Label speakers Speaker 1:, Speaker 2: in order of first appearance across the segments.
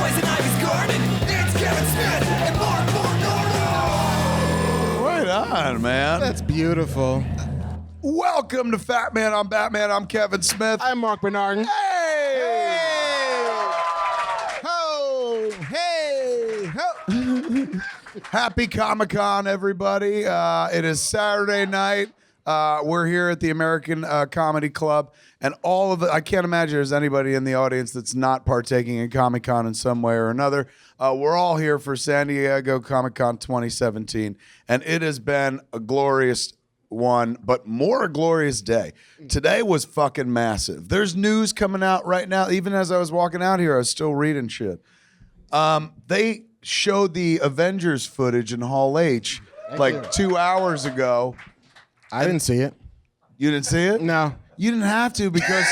Speaker 1: poison ivy's garden. It's Kevin Smith and Marc Bernardin.
Speaker 2: Right on, man.
Speaker 3: That's beautiful.
Speaker 2: Welcome to Fatman. I'm Batman. I'm Kevin Smith.
Speaker 3: I'm Marc Bernardin.
Speaker 2: Hey!
Speaker 3: Ho! Hey! Ho!
Speaker 2: Happy Comic-Con, everybody. It is Saturday night. We're here at the American Comedy Club, and all of I can't imagine there's anybody in the audience that's not partaking in Comic-Con in some way or another. We're all here for San Diego Comic-Con 2017, and it has been a glorious one, but more a glorious day. Today was fucking massive. There's news coming out right now. Even as I was walking out here, I was still reading shit. They showed the Avengers footage in Hall H like 2 hours ago.
Speaker 3: I didn't see it.
Speaker 2: You didn't see it?
Speaker 3: No.
Speaker 2: You didn't have to because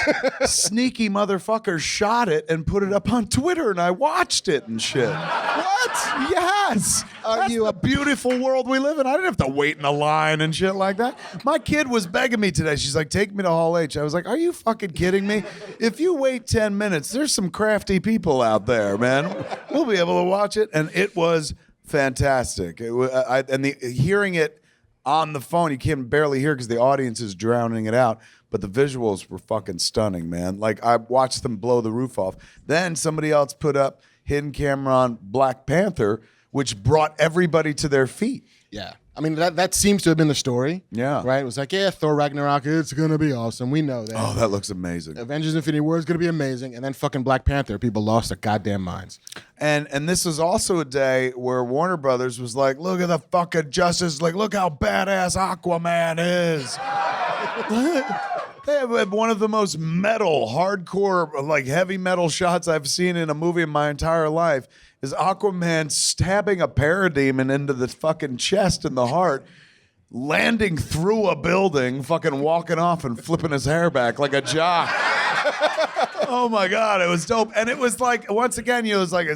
Speaker 2: sneaky motherfuckers shot it and put it up on Twitter, and I watched it and shit. What? Yes. That's the beautiful world we live in. I didn't have to wait in a line and shit like that. My kid was begging me today. She's like, take me to Hall H. I was like, are you fucking kidding me? If you wait 10 minutes, there's some crafty people out there, man. We'll be able to watch it, and it was fantastic. Hearing it on the phone, you can barely hear because the audience is drowning it out. But the visuals were fucking stunning, man. Like, I watched them blow the roof off. Then somebody else put up hidden camera on Black Panther, which brought everybody to their feet.
Speaker 3: Yeah. I mean, that seems to have been the story.
Speaker 2: Yeah.
Speaker 3: Right? It was like, yeah, Thor Ragnarok, it's going to be awesome. We know that.
Speaker 2: Oh, that looks amazing.
Speaker 3: Avengers Infinity War is going to be amazing. And then fucking Black Panther, people lost their goddamn minds.
Speaker 2: And this was also a day where Warner Brothers was like, look at the fucking Justice. Like, look how badass Aquaman is. They have one of the most metal, hardcore, like heavy metal shots I've seen in a movie in my entire life is Aquaman stabbing a parademon into the fucking chest and the heart, landing through a building, fucking walking off and flipping his hair back like a jock. Oh my God, it was dope. And it was like, once again, it was like,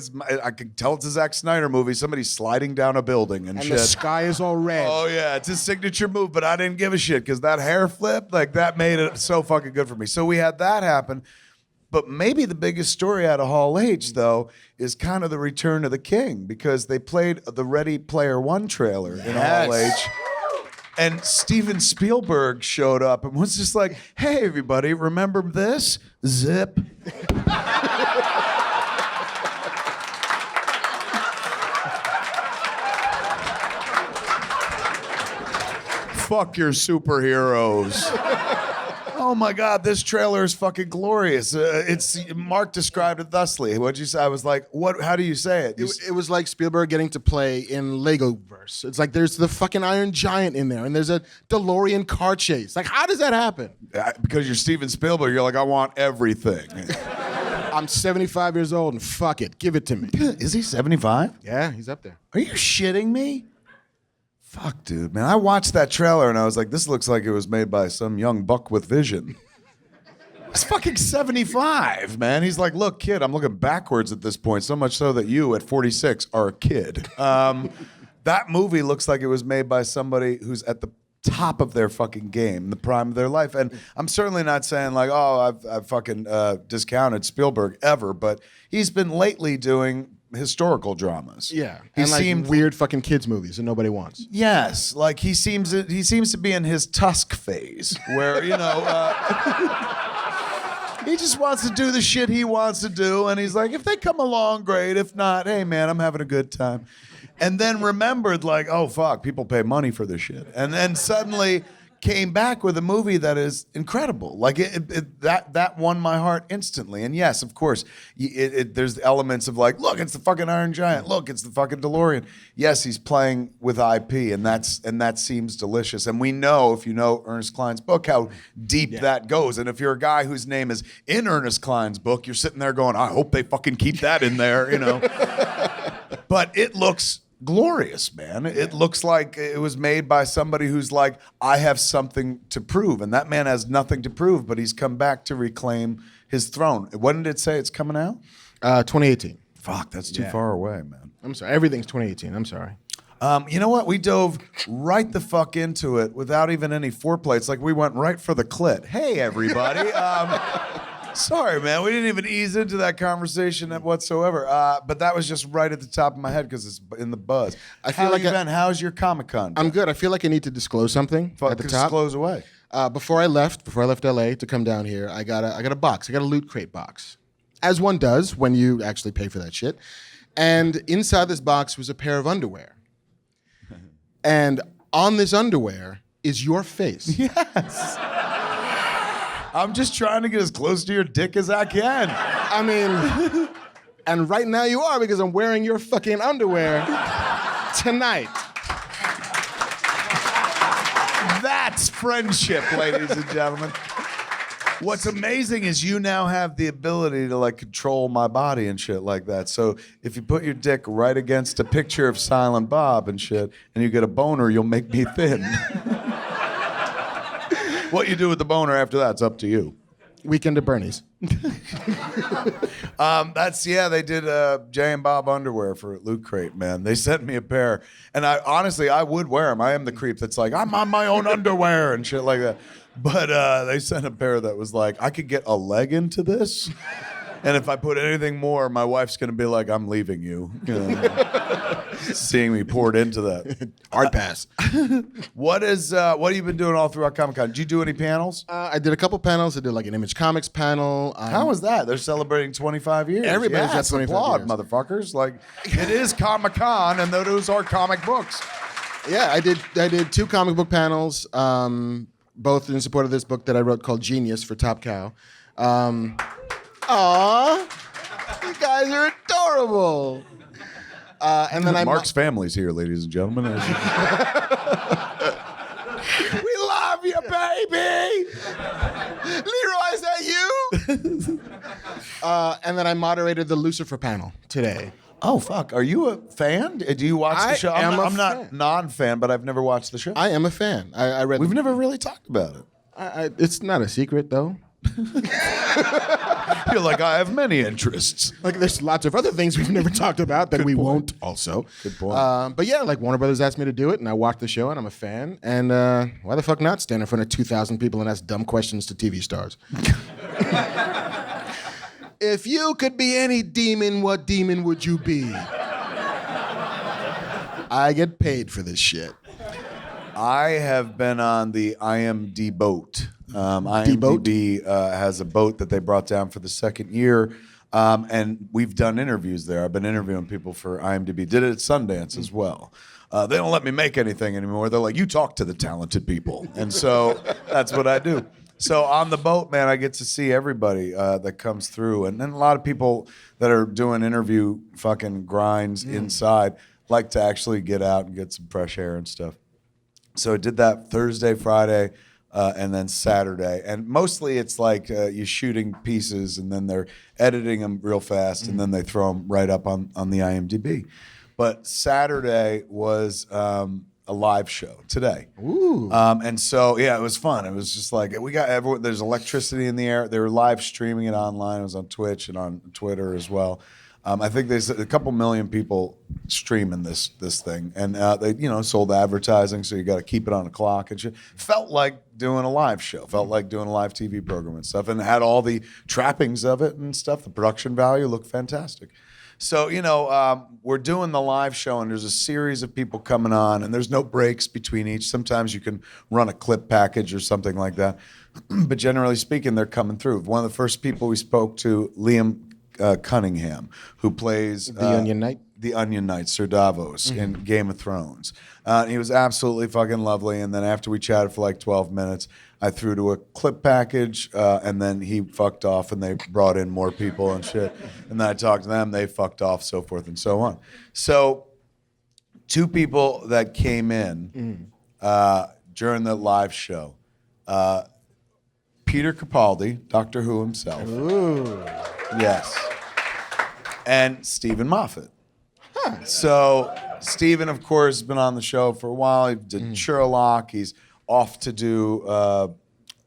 Speaker 2: I could tell it's a Zack Snyder movie, somebody sliding down a building and shit.
Speaker 3: And the sky is all red.
Speaker 2: Oh yeah, it's his signature move, but I didn't give a shit because that hair flip, like that made it so fucking good for me. So we had that happen. But maybe the biggest story out of Hall H, though, is kind of the return of the king, because they played the Ready Player One trailer in Hall H. And Steven Spielberg showed up and was just like, hey, everybody, remember this? Zip. Fuck your superheroes. Oh my God, this trailer is fucking glorious. Mark described it thusly. What'd you say? I was like, what? How do you say it?
Speaker 3: It was like Spielberg getting to play in Legoverse. It's like there's the fucking Iron Giant in there, and there's a DeLorean car chase. Like, how does that happen?
Speaker 2: Because you're Steven Spielberg, you're like, I want everything.
Speaker 3: I'm 75 years old, and fuck it, give it to me.
Speaker 2: Is he 75?
Speaker 3: Yeah, he's up there.
Speaker 2: Are you shitting me? Fuck, dude, man. I watched that trailer and I was like, this looks like it was made by some young buck with vision. He's fucking 75, man. He's like, look, kid, I'm looking backwards at this point, so much so that you at 46 are a kid. That movie looks like it was made by somebody who's at the top of their fucking game, the prime of their life. And I'm certainly not saying like, oh, I've fucking discounted Spielberg ever, but he's been lately doing historical dramas.
Speaker 3: Yeah,
Speaker 2: he
Speaker 3: and like
Speaker 2: seemed
Speaker 3: weird fucking kids movies that nobody wants.
Speaker 2: Yes, like he seems to be in his Tusk phase, where he just wants to do the shit he wants to do, and he's like, if they come along, great. If not, hey man, I'm having a good time. And then remembered like, oh fuck, people pay money for this shit, and then suddenly came back with a movie that is incredible. Like that won my heart instantly. And yes, of course, there's elements of like, look, it's the fucking Iron Giant. Look, it's the fucking DeLorean. Yes, he's playing with IP, and that seems delicious. And we know, if you know Ernest Cline's book, how deep that goes. And if you're a guy whose name is in Ernest Cline's book, you're sitting there going, I hope they fucking keep that in there, you know. But it looks glorious, man. It looks like it was made by somebody who's like, I have something to prove. And that man has nothing to prove, but he's come back to reclaim his throne. When did it say it's coming out?
Speaker 3: 2018.
Speaker 2: Fuck, that's too far away, man.
Speaker 3: I'm sorry. Everything's 2018. I'm sorry.
Speaker 2: You know what? We dove right the fuck into it without even any foreplay. It's like we went right for the clit. Hey, everybody. Sorry, man. We didn't even ease into that conversation whatsoever. But that was just right at the top of my head because it's in the buzz.
Speaker 3: I feel like
Speaker 2: Ben, how's your Comic-Con?
Speaker 3: I'm good. I feel like I need to disclose something at the top.
Speaker 2: Disclose away.
Speaker 3: Before I left LA to come down here, I got a box. I got a Loot Crate box, as one does when you actually pay for that shit. And inside this box was a pair of underwear. And on this underwear is your face.
Speaker 2: Yes. I'm just trying to get as close to your dick as I can.
Speaker 3: I mean, and right now you are because I'm wearing your fucking underwear tonight.
Speaker 2: That's friendship, ladies and gentlemen. What's amazing is you now have the ability to like control my body and shit like that. So if you put your dick right against a picture of Silent Bob and shit, and you get a boner, you'll make me thin. What you do with the boner after that's up to you.
Speaker 3: Weekend at Bernie's.
Speaker 2: They did Jay and Bob underwear for Loot Crate, man. They sent me a pair, and I would wear them. I am the creep that's like, I'm on my own underwear and shit like that. But they sent a pair that was like, I could get a leg into this, and if I put anything more, my wife's gonna be like, I'm leaving you. You know, seeing me poured into that.
Speaker 3: Hard pass.
Speaker 2: What have you been doing all throughout Comic-Con? Did you do any panels?
Speaker 3: I did a couple panels. I did like an Image Comics panel.
Speaker 2: How was that? They're celebrating 25 years.
Speaker 3: Everybody's got 25
Speaker 2: applaud,
Speaker 3: years.
Speaker 2: motherfuckers. Like, it is Comic-Con, and those are comic books.
Speaker 3: Yeah, I did 2 comic book panels, both in support of this book that I wrote called Genius for Top Cow. Aw, you guys are adorable. And then
Speaker 2: Mark's family's here, ladies and gentlemen. We love you, baby.
Speaker 3: Leroy, is that you? And then I moderated the Lucifer panel today.
Speaker 2: Oh, fuck. Are you a fan? Do you watch the show? I'm not non-fan, but I've never watched the show.
Speaker 3: I am a fan. I read.
Speaker 2: We've never really talked about it.
Speaker 3: It's not a secret, though.
Speaker 2: You're like, I have many interests.
Speaker 3: Like, there's lots of other things we've never talked about that we won't also.
Speaker 2: Good point.
Speaker 3: But yeah, like Warner Brothers asked me to do it, and I watched the show, and I'm a fan. And why the fuck not stand in front of 2,000 people and ask dumb questions to TV stars? If you could be any demon, what demon would you be? I get paid for this shit.
Speaker 2: I have been on the IMD boat. IMDb has a boat that they brought down for the second year, and we've done interviews there. I've been interviewing people for IMDb. Did it at Sundance as well. They don't let me make anything anymore. They're like, you talk to the talented people. And so that's what I do. So on the boat, man, I get to see everybody that comes through. And then a lot of people that are doing interview fucking grinds inside like to actually get out and get some fresh air and stuff. So I did that Thursday, Friday, and then Saturday. And mostly it's like you're shooting pieces and then they're editing them real fast and then they throw them right up on the IMDb. But Saturday was a live show today. Ooh. And so, yeah, it was fun. It was just like, we got everyone, there's electricity in the air. They were live streaming it online. It was on Twitch and on Twitter as well. I think there's a couple million people streaming this thing, and they sold advertising, so you got to keep it on the clock and shit. Felt like doing a live show, felt like doing a live TV program and stuff, and had all the trappings of it and stuff. The production value looked fantastic. So we're doing the live show, and there's a series of people coming on, and there's no breaks between each. Sometimes you can run a clip package or something like that, but generally speaking, they're coming through. One of the first people we spoke to, Liam Cunningham, who plays
Speaker 3: the Onion Knight.
Speaker 2: The Onion Knight, Sir Davos in Game of Thrones. He was absolutely fucking lovely. And then after we chatted for like 12 minutes, I threw to a clip package, and then he fucked off, and they brought in more people and shit. And then I talked to them, they fucked off, so forth and so on. So 2 people that came in during the live show, Peter Capaldi, Doctor Who himself.
Speaker 3: Ooh.
Speaker 2: Yes. And Stephen Moffat. Huh. So Stephen, of course, has been on the show for a while. He did Sherlock. He's off to do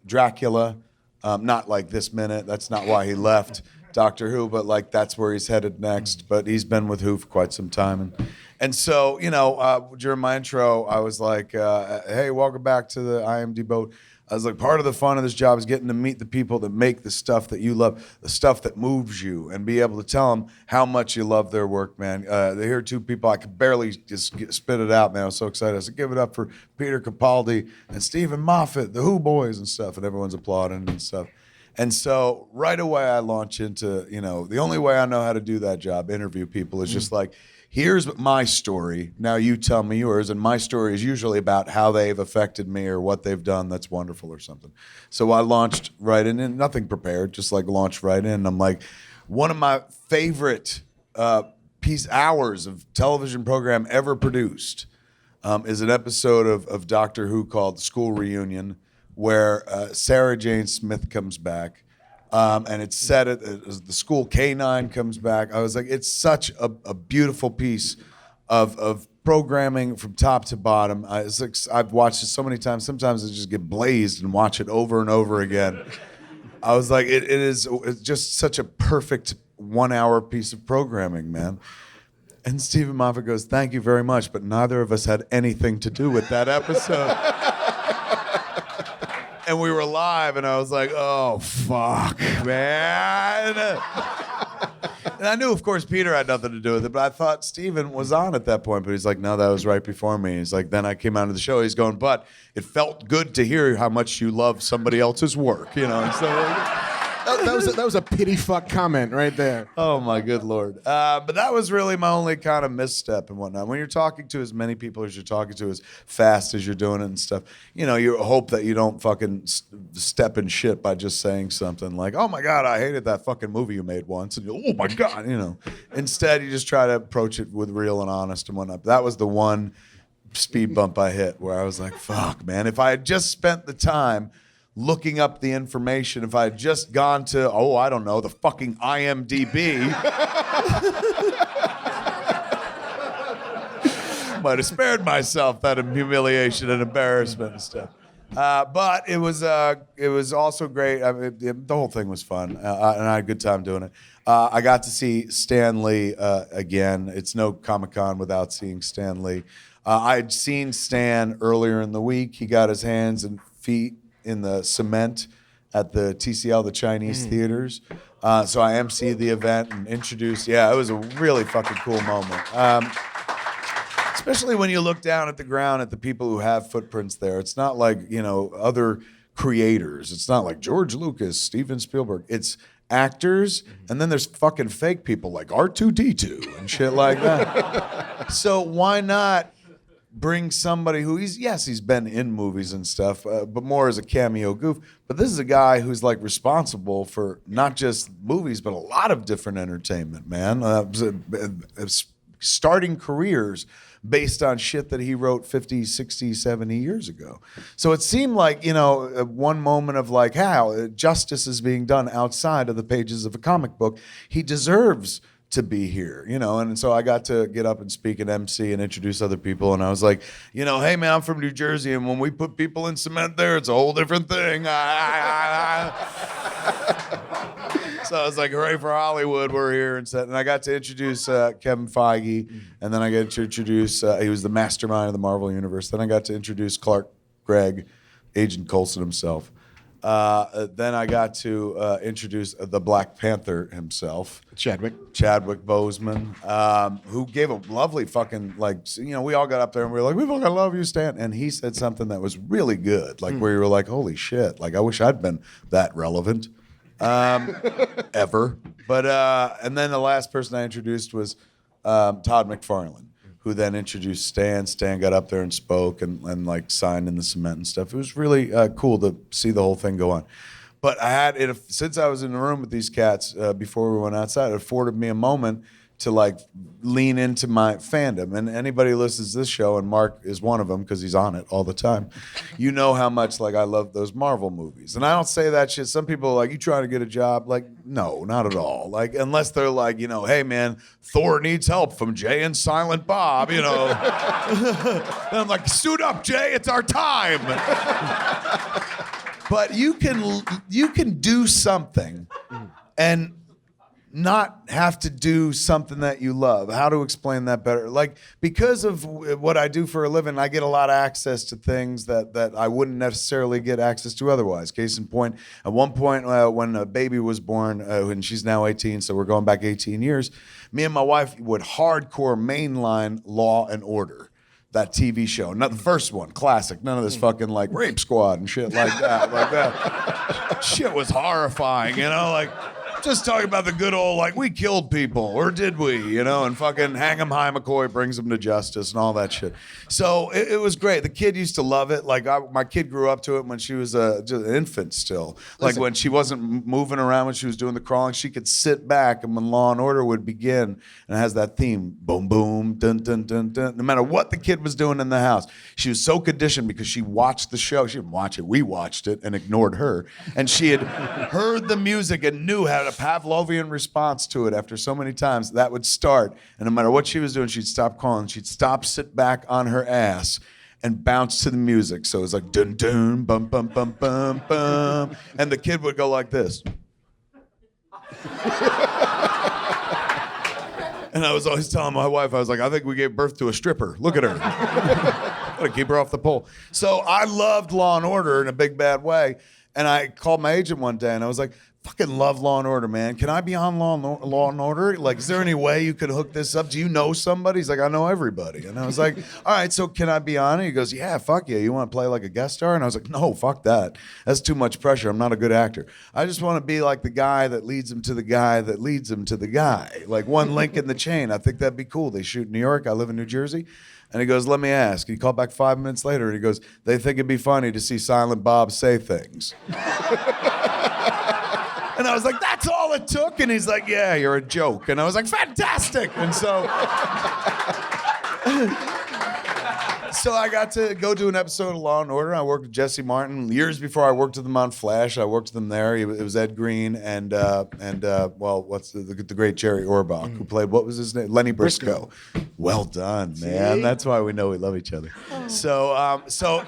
Speaker 2: Dracula. Not like this minute. That's not why he left Doctor Who, but like that's where he's headed next. But he's been with Who for quite some time. And so, during my intro, I was like, hey, welcome back to the IMD boat. I was like, part of the fun of this job is getting to meet the people that make the stuff that you love, the stuff that moves you, and be able to tell them how much you love their work, man. Here are two people, I could barely just spit it out, man. I was so excited. I said, give it up for Peter Capaldi and Stephen Moffat, the Who Boys and stuff, and everyone's applauding and stuff. And so right away I launch into, the only way I know how to do that job, interview people, is just like, here's my story. Now you tell me yours. And my story is usually about how they've affected me or what they've done that's wonderful or something. So I launched right in, and nothing prepared, just like launched right in. I'm like, one of my favorite hours of television program ever produced is an episode of Doctor Who called School Reunion, where Sarah Jane Smith comes back. And it's set as the school K9 comes back. I was like, it's such a beautiful piece of programming from top to bottom. I've watched it so many times. Sometimes I just get blazed and watch it over and over again. I was like, it's just such a perfect 1 hour piece of programming, man. And Stephen Moffat goes, thank you very much, but neither of us had anything to do with that episode. And we were live, and I was like, oh, fuck, man. And I knew, of course, Peter had nothing to do with it, but I thought Steven was on at that point. But he's like, no, that was right before me. He's like, then I came out of the show. He's going, but it felt good to hear how much you love somebody else's work, And so
Speaker 3: that was a pity fuck comment right there.
Speaker 2: Oh my good Lord. But that was really my only kind of misstep and whatnot. When you're talking to as many people as you're talking to, as fast as you're doing it and stuff, you hope that you don't fucking step in shit by just saying something like, oh my God, I hated that fucking movie you made once. And oh my God, Instead, you just try to approach it with real and honest and whatnot. That was the one speed bump I hit where I was like, fuck, man, if I had just spent the time looking up the information, if I had just gone to, I don't know, the fucking IMDb, might have spared myself that humiliation and embarrassment and stuff. But it was also great. I mean, the whole thing was fun, and I had a good time doing it. I got to see Stan Lee again. It's no Comic-Con without seeing Stan Lee. I had seen Stan earlier in the week. He got his hands and feet in the cement at the TCL, the Chinese theaters. So I emceed the event and introduced. Yeah, it was a really fucking cool moment. Especially when you look down at the ground at the people who have footprints there. It's not like, other creators. It's not like George Lucas, Steven Spielberg. It's actors, and then there's fucking fake people like R2-D2 and shit like that. So why not bring somebody who he's been in movies and stuff, but more as a cameo goof. But this is a guy who's like responsible for not just movies, but a lot of different entertainment, man. Starting careers based on shit that he wrote 50, 60, 70 years ago. So it seemed like, one moment of like how justice is being done outside of the pages of a comic book. He deserves to be here, and so I got to get up and speak and MC and introduce other people, and I was like, hey man, I'm from New Jersey, and when we put people in cement there, it's a whole different thing. So I was like, hooray for Hollywood, we're here, and I got to introduce Kevin Feige, and then I got to introduce, he was the mastermind of the Marvel Universe, then I got to introduce Clark Gregg, Agent Coulson himself. Then I got to introduce the Black Panther himself,
Speaker 3: Chadwick
Speaker 2: Boseman, who gave a lovely fucking we all got up there and we were like, we fucking love you, Stan, and he said something that was really good, where you were like, holy shit, I wish I'd been that relevant, ever. But and then the last person I introduced was Todd McFarlane, who then introduced Stan. Stan got up there and spoke and signed in the cement and stuff. It was really cool to see the whole thing go on. But I had since I was in the room with these cats before we went outside, it afforded me a moment to lean into my fandom. And anybody who listens to this show, and Mark is one of them because he's on it all the time, you know how much I love those Marvel movies. And I don't say that shit. Some people are like, you trying to get a job? No, not at all. Unless they're like, hey man, Thor needs help from Jay and Silent Bob, And I'm like, suit up, Jay, it's our time. But you can do something and not have to do something that you love. How to explain that better? Like, because of what I do for a living, I get a lot of access to things that I wouldn't necessarily get access to otherwise. Case in point, at one point when a baby was born, and she's now 18, so we're going back 18 years, me and my wife would hardcore mainline Law and Order. That TV show, not the first one, classic. None of this fucking like Rape Squad and shit like that. Like that shit was horrifying, you know. Like, just talking about the good old, like, we killed people, or did we, you know, and fucking Hang 'em High McCoy brings them to justice and all that shit. So it was great. The kid used to love it. Like, my kid grew up to it when she was just an infant still. Like, when she wasn't moving around, when she was doing the crawling, she could sit back, and when Law and Order would begin, and it has that theme, boom, boom, dun, dun, dun, dun, no matter what the kid was doing in the house, she was so conditioned because she watched the show. She didn't watch it. We watched it and ignored her. And she had heard the music and knew how to Pavlovian response to it after so many times. That would start, and no matter what she was doing, she'd stop calling. She'd stop, sit back on her ass, and bounce to the music. So it was like dun dun bum bum bum bum bum, and the kid would go like this. And I was always telling my wife, I was like, I think we gave birth to a stripper. Look at her. Gotta keep her off the pole. So I loved Law and Order in a big bad way. And I called my agent one day and I was like, fucking love Law and Order, man. Can I be on Law and Order? Like, is there any way you could hook this up? Do you know somebody? He's like, I know everybody. And I was like, all right, so can I be on it? He goes, yeah, fuck yeah. You want to play like a guest star? And I was like, no, fuck that. That's too much pressure. I'm not a good actor. I just want to be like the guy that leads him to the guy that leads him to the guy. Like one link in the chain. I think that'd be cool. They shoot in New York. I live in New Jersey. And he goes, let me ask. He called back 5 minutes later and he goes, they think it'd be funny to see Silent Bob say things. And I was like, that's all it took? And he's like, yeah, you're a joke. And I was like, fantastic. And so I got to go do an episode of Law and Order. I worked with Jesse Martin. Years before I worked with him on Flash, I worked with him there. It was Ed Green and what's the great Jerry Orbach, who played, what was his name? Lenny Briscoe. Well done, man. See? That's why we know we love each other. So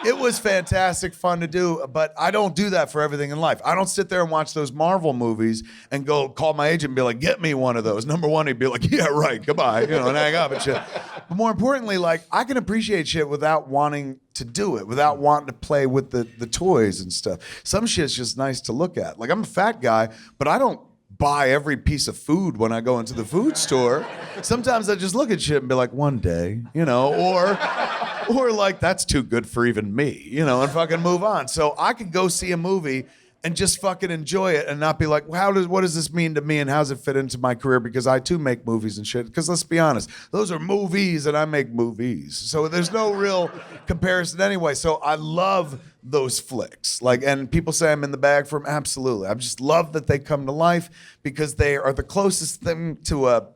Speaker 2: it was fantastic fun to do, but I don't do that for everything in life. I don't sit there and watch those Marvel movies and go call my agent and be like, get me one of those. Number one, he'd be like, yeah, right, goodbye, and hang up and shit. But more importantly, like, I can appreciate shit without wanting to do it, without wanting to play with the toys and stuff. Some shit's just nice to look at. Like, I'm a fat guy, but I don't buy every piece of food when I go into the food store. Sometimes I just look at shit and be like, one day, or like, that's too good for even me, and fucking move on. So I could go see a movie and just fucking enjoy it and not be like, what does this mean to me and how does it fit into my career? Because I too make movies and shit. Because let's be honest, those are movies and I make movies. So there's no real comparison anyway. So I love those flicks. Like, and people say I'm in the bag for them. Absolutely. I just love that they come to life because they are the closest thing to a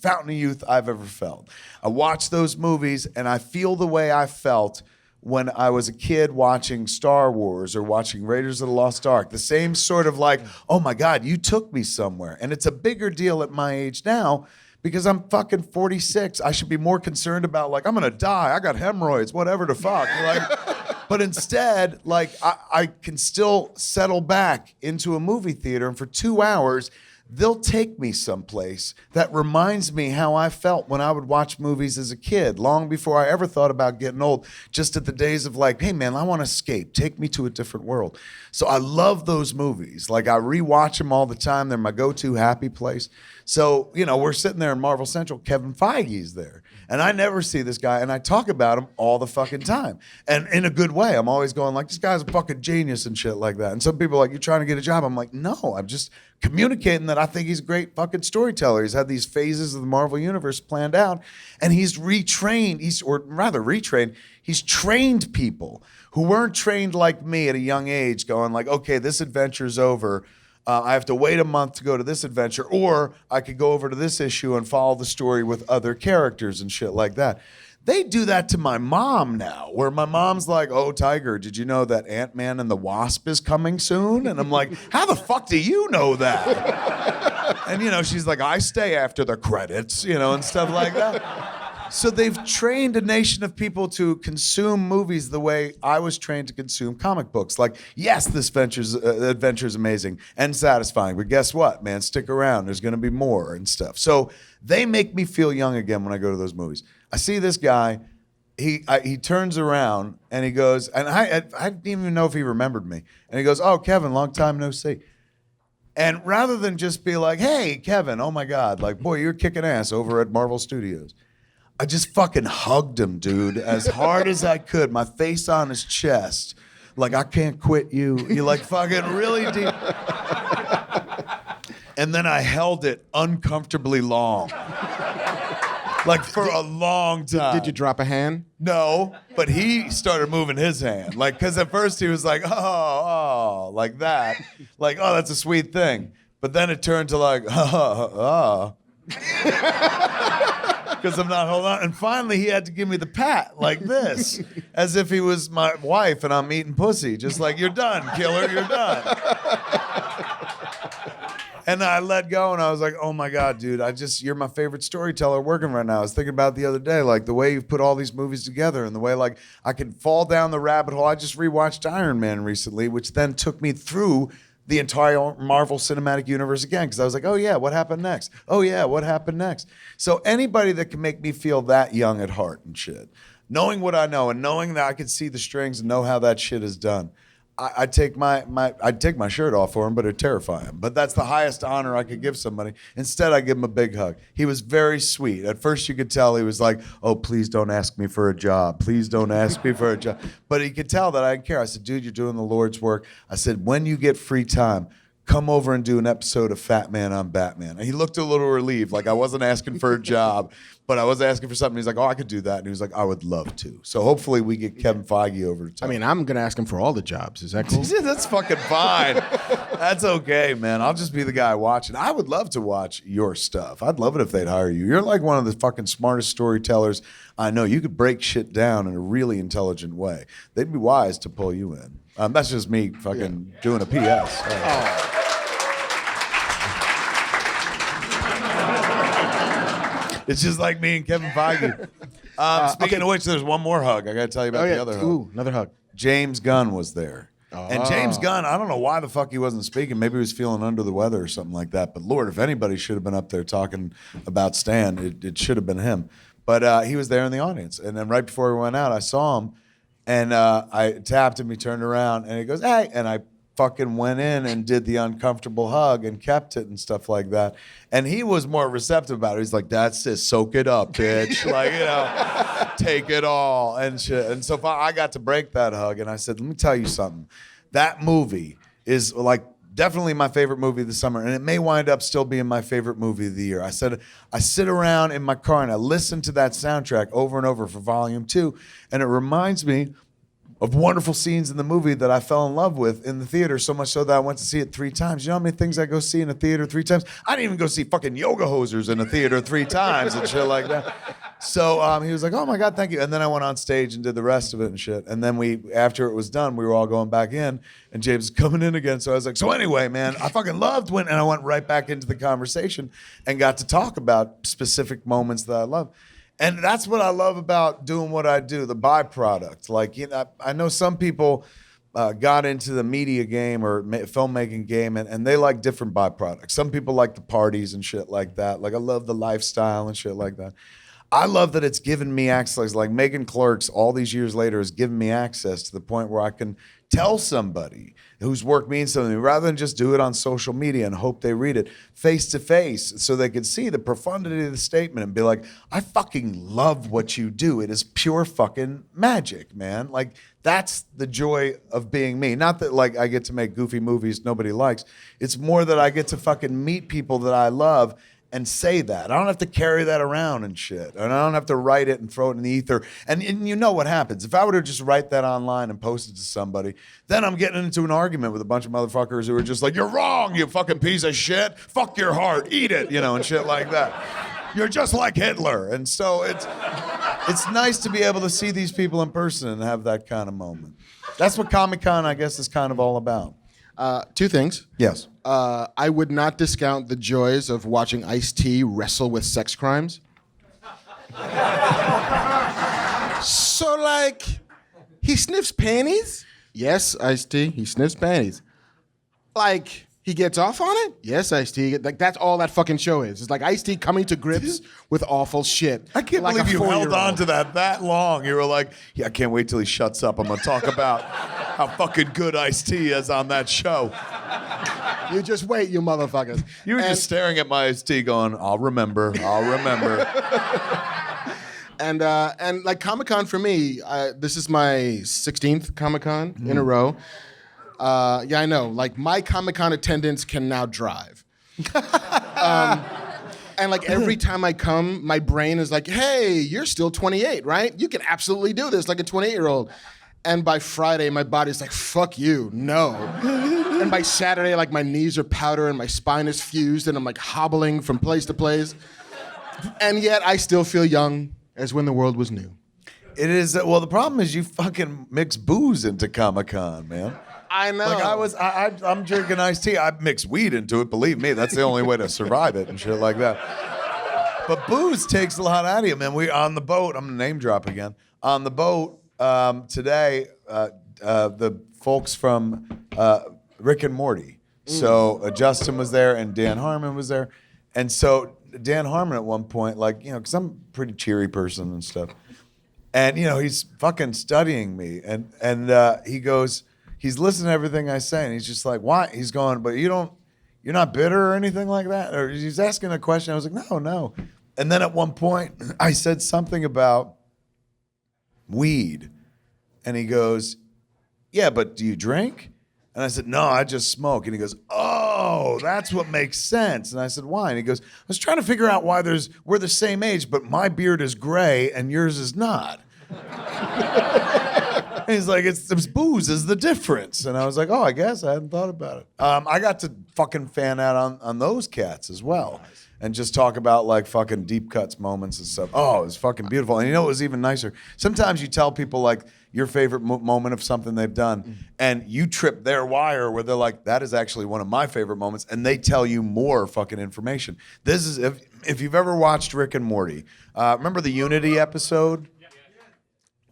Speaker 2: fountain of youth I've ever felt. I watch those movies and I feel the way I felt when I was a kid watching Star Wars or watching Raiders of the Lost Ark. The same sort of like, oh my God, you took me somewhere. And it's a bigger deal at my age now because I'm fucking 46. I should be more concerned about like, I'm gonna die, I got hemorrhoids, whatever the fuck. But instead, like, I can still settle back into a movie theater and for 2 hours, they'll take me someplace that reminds me how I felt when I would watch movies as a kid, long before I ever thought about getting old, just at the days of like, hey man, I want to escape, take me to a different world. So I love those movies. Like, I rewatch them all the time. They're my go-to happy place. So, we're sitting there in Marvel Central, Kevin Feige's there. And I never see this guy, and I talk about him all the fucking time. And in a good way. I'm always going like, this guy's a fucking genius and shit like that. And some people are like, you trying to get a job? I'm like, no, I'm just communicating that I think he's a great fucking storyteller. He's had these phases of the Marvel Universe planned out, and he's retrained, he's trained people who weren't trained like me at a young age, going like, okay, this adventure's over. I have to wait a month to go to this adventure, or I could go over to this issue and follow the story with other characters and shit like that. They do that to my mom now, where my mom's like, oh, Tiger, did you know that Ant-Man and the Wasp is coming soon? And I'm like, how the fuck do you know that? And, she's like, I stay after the credits, and stuff like that. So they've trained a nation of people to consume movies the way I was trained to consume comic books. Like, yes, this adventure's amazing and satisfying, but guess what, man? Stick around. There's going to be more and stuff. So they make me feel young again when I go to those movies. I see this guy. He turns around and he goes, and I didn't even know if he remembered me. And he goes, "Oh, Kevin, long time no see." And rather than just be like, "Hey, Kevin, oh my God, like, boy, you're kicking ass over at Marvel Studios," I just fucking hugged him, dude, as hard as I could, my face on his chest. Like, I can't quit you. You like fucking really deep. And then I held it uncomfortably long. Like for a long time.
Speaker 3: Did you drop a hand?
Speaker 2: No, but he started moving his hand. Like, because at first he was like, oh, like that. Like, oh, that's a sweet thing. But then it turned to like, because I'm not holding on. And finally he had to give me the pat like this, as if he was my wife and I'm eating pussy. Just like, you're done, killer, you're done. And I let go and I was like, oh my God, dude, you're my favorite storyteller working right now. I was thinking about it the other day, like the way you've put all these movies together and the way like I can fall down the rabbit hole. I just rewatched Iron Man recently, which then took me through the entire Marvel Cinematic Universe again. Because I was like, oh yeah, what happened next? Oh yeah, what happened next? So anybody that can make me feel that young at heart and shit, knowing what I know and knowing that I can see the strings and know how that shit is done, I'd take my shirt off for him, but it'd terrify him. But that's the highest honor I could give somebody. Instead, I give him a big hug. He was very sweet. At first, you could tell he was like, oh, please don't ask me for a job. Please don't ask me for a job. But he could tell that I didn't care. I said, dude, you're doing the Lord's work. I said, when you get free time, come over and do an episode of Fatman on Batman. And he looked a little relieved, like I wasn't asking for a job, but I was asking for something. He's like, oh, I could do that. And he was like, I would love to. So hopefully we get Kevin Feige over to talk.
Speaker 3: I mean, I'm going to ask him for all the jobs. Is that cool?
Speaker 2: That's fucking fine. That's okay, man. I'll just be the guy watching. I would love to watch your stuff. I'd love it if they'd hire you. You're like one of the fucking smartest storytellers I know. You could break shit down in a really intelligent way. They'd be wise to pull you in. That's just me fucking doing a PS. Oh. It's just like me and Kevin Feige. Speaking of which, there's one more hug. I got to tell you about the other hug.
Speaker 3: Ooh, another hug.
Speaker 2: James Gunn was there. And James Gunn, I don't know why the fuck he wasn't speaking. Maybe he was feeling under the weather or something like that. But Lord, if anybody should have been up there talking about Stan, it should have been him. But he was there in the audience. And then right before we went out, I saw him. And I tapped him. He turned around. And he goes, hey. And I fucking went in and did the uncomfortable hug and kept it and stuff like that. And he was more receptive about it. He's like, that's it, soak it up, bitch. Like, you know, take it all and shit. And so I got to break that hug and I said, let me tell you something. That movie is like definitely my favorite movie of the summer, and it may wind up still being my favorite movie of the year. I said, I sit around in my car and I listen to that soundtrack over and over for Volume 2, and it reminds me of wonderful scenes in the movie that I fell in love with in the theater, so much so that I went to see it 3 times. You know how many things I go see in a theater 3 times? I didn't even go see fucking Yoga Hosers in a theater 3 times and shit like that. So he was like, oh my God, thank you. And then I went on stage and did the rest of it and shit. And then after it was done, we were all going back in and James was coming in again. So I was like, so anyway, man, I fucking loved when, and I went right back into the conversation and got to talk about specific moments that I love. And that's what I love about doing what I do, the byproduct. Like, you know, I know some people got into the media game or filmmaking game, and they like different byproducts. Some people like the parties and shit like that. Like, I love the lifestyle and shit like that. I love that it's given me access. Like Megan Clerks, all these years later, has given me access to the point where I can tell somebody whose work means something to me, rather than just do it on social media and hope they read it face to face so they can see the profundity of the statement and be like, I fucking love what you do. It is pure fucking magic, man. Like, that's the joy of being me. Not that like I get to make goofy movies nobody likes. It's more that I get to fucking meet people that I love and say that. I don't have to carry that around and shit. And I don't have to write it and throw it in the ether. And you know what happens. If I were to just write that online and post it to somebody, then I'm getting into an argument with a bunch of motherfuckers who are just like, you're wrong, you fucking piece of shit. Fuck your heart, eat it, you know, and shit like that. You're just like Hitler. And so it's nice to be able to see these people in person and have that kind of moment. That's what Comic-Con, I guess, is kind of all about.
Speaker 3: 2 things.
Speaker 2: Yes.
Speaker 3: I would not discount the joys of watching Ice-T wrestle with sex crimes. So, like, he sniffs panties? Yes, Ice-T, he sniffs panties. Like, he gets off on it? Yes, Ice-T. Like, that's all that fucking show is. It's like Ice-T coming to grips with awful shit.
Speaker 2: I can't
Speaker 3: like
Speaker 2: believe
Speaker 3: a
Speaker 2: you held
Speaker 3: 4-year-old.
Speaker 2: on to that long. You were like, yeah, I can't wait till he shuts up. I'm going to talk about how fucking good Ice-T is on that show.
Speaker 3: You just wait, you motherfuckers.
Speaker 2: You were just staring at my Ice-T going, I'll remember.
Speaker 3: And like Comic-Con for me, this is my 16th Comic-Con in a row. Yeah, I know. Like, my Comic-Con attendance can now drive. And like every time I come, my brain is like, hey, you're still 28, right? You can absolutely do this like a 28-year-old. And by Friday, my body's like, fuck you, no. And by Saturday, like my knees are powder and my spine is fused and I'm like hobbling from place to place. And yet I still feel young as when the world was new.
Speaker 2: It is, well, the problem is you fucking mix booze into Comic-Con, man.
Speaker 3: I know.
Speaker 2: Like I'm drinking iced tea. I mix weed into it. Believe me, that's the only way to survive it and shit like that. But booze takes a lot out of you, man. We on the boat. I'm gonna name drop again. On the boat today, the folks from Rick and Morty. So Justin was there and Dan Harmon was there, and so Dan Harmon at one point, like, you know, because I'm a pretty cheery person and stuff, and you know he's fucking studying me, and he goes. He's listening to everything I say, and he's just like, why? He's going, but you're not bitter or anything like that? Or he's asking a question. I was like, no. And then at one point, I said something about weed. And he goes, yeah, but do you drink? And I said, no, I just smoke. And he goes, oh, that's what makes sense. And I said, why? And he goes, I was trying to figure out why we're the same age, but my beard is gray and yours is not. And he's like, it's booze is the difference. And I was like, oh, I guess I hadn't thought about it. I got to fucking fan out on those cats as well. And just talk about like fucking deep cuts moments and stuff. Oh, it was fucking beautiful. And you know what was even nicer? Sometimes you tell people like your favorite moment of something they've done and you trip their wire where they're like, that is actually one of my favorite moments. And they tell you more fucking information. This is, if you've ever watched Rick and Morty, remember the Unity episode?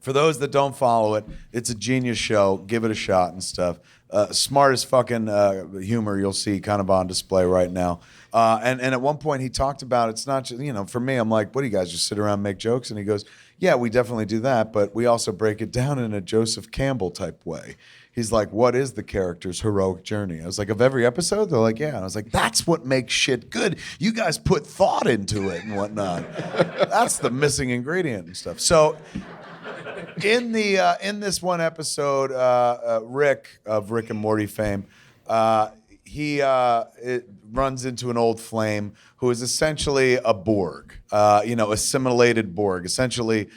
Speaker 2: For those that don't follow it, it's a genius show. Give it a shot and stuff. Smartest fucking humor you'll see kind of on display right now. And at one point he talked about it's not just, you know, for me, I'm like, what do you guys just sit around and make jokes? And he goes, yeah, we definitely do that, but we also break it down in a Joseph Campbell type way. He's like, what is the character's heroic journey? I was like, of every episode? They're like, yeah. And I was like, that's what makes shit good. You guys put thought into it and whatnot. That's the missing ingredient and stuff. So in this one episode, Rick of Rick and Morty fame, he runs into an old flame who is essentially a Borg, assimilated Borg. Essentially,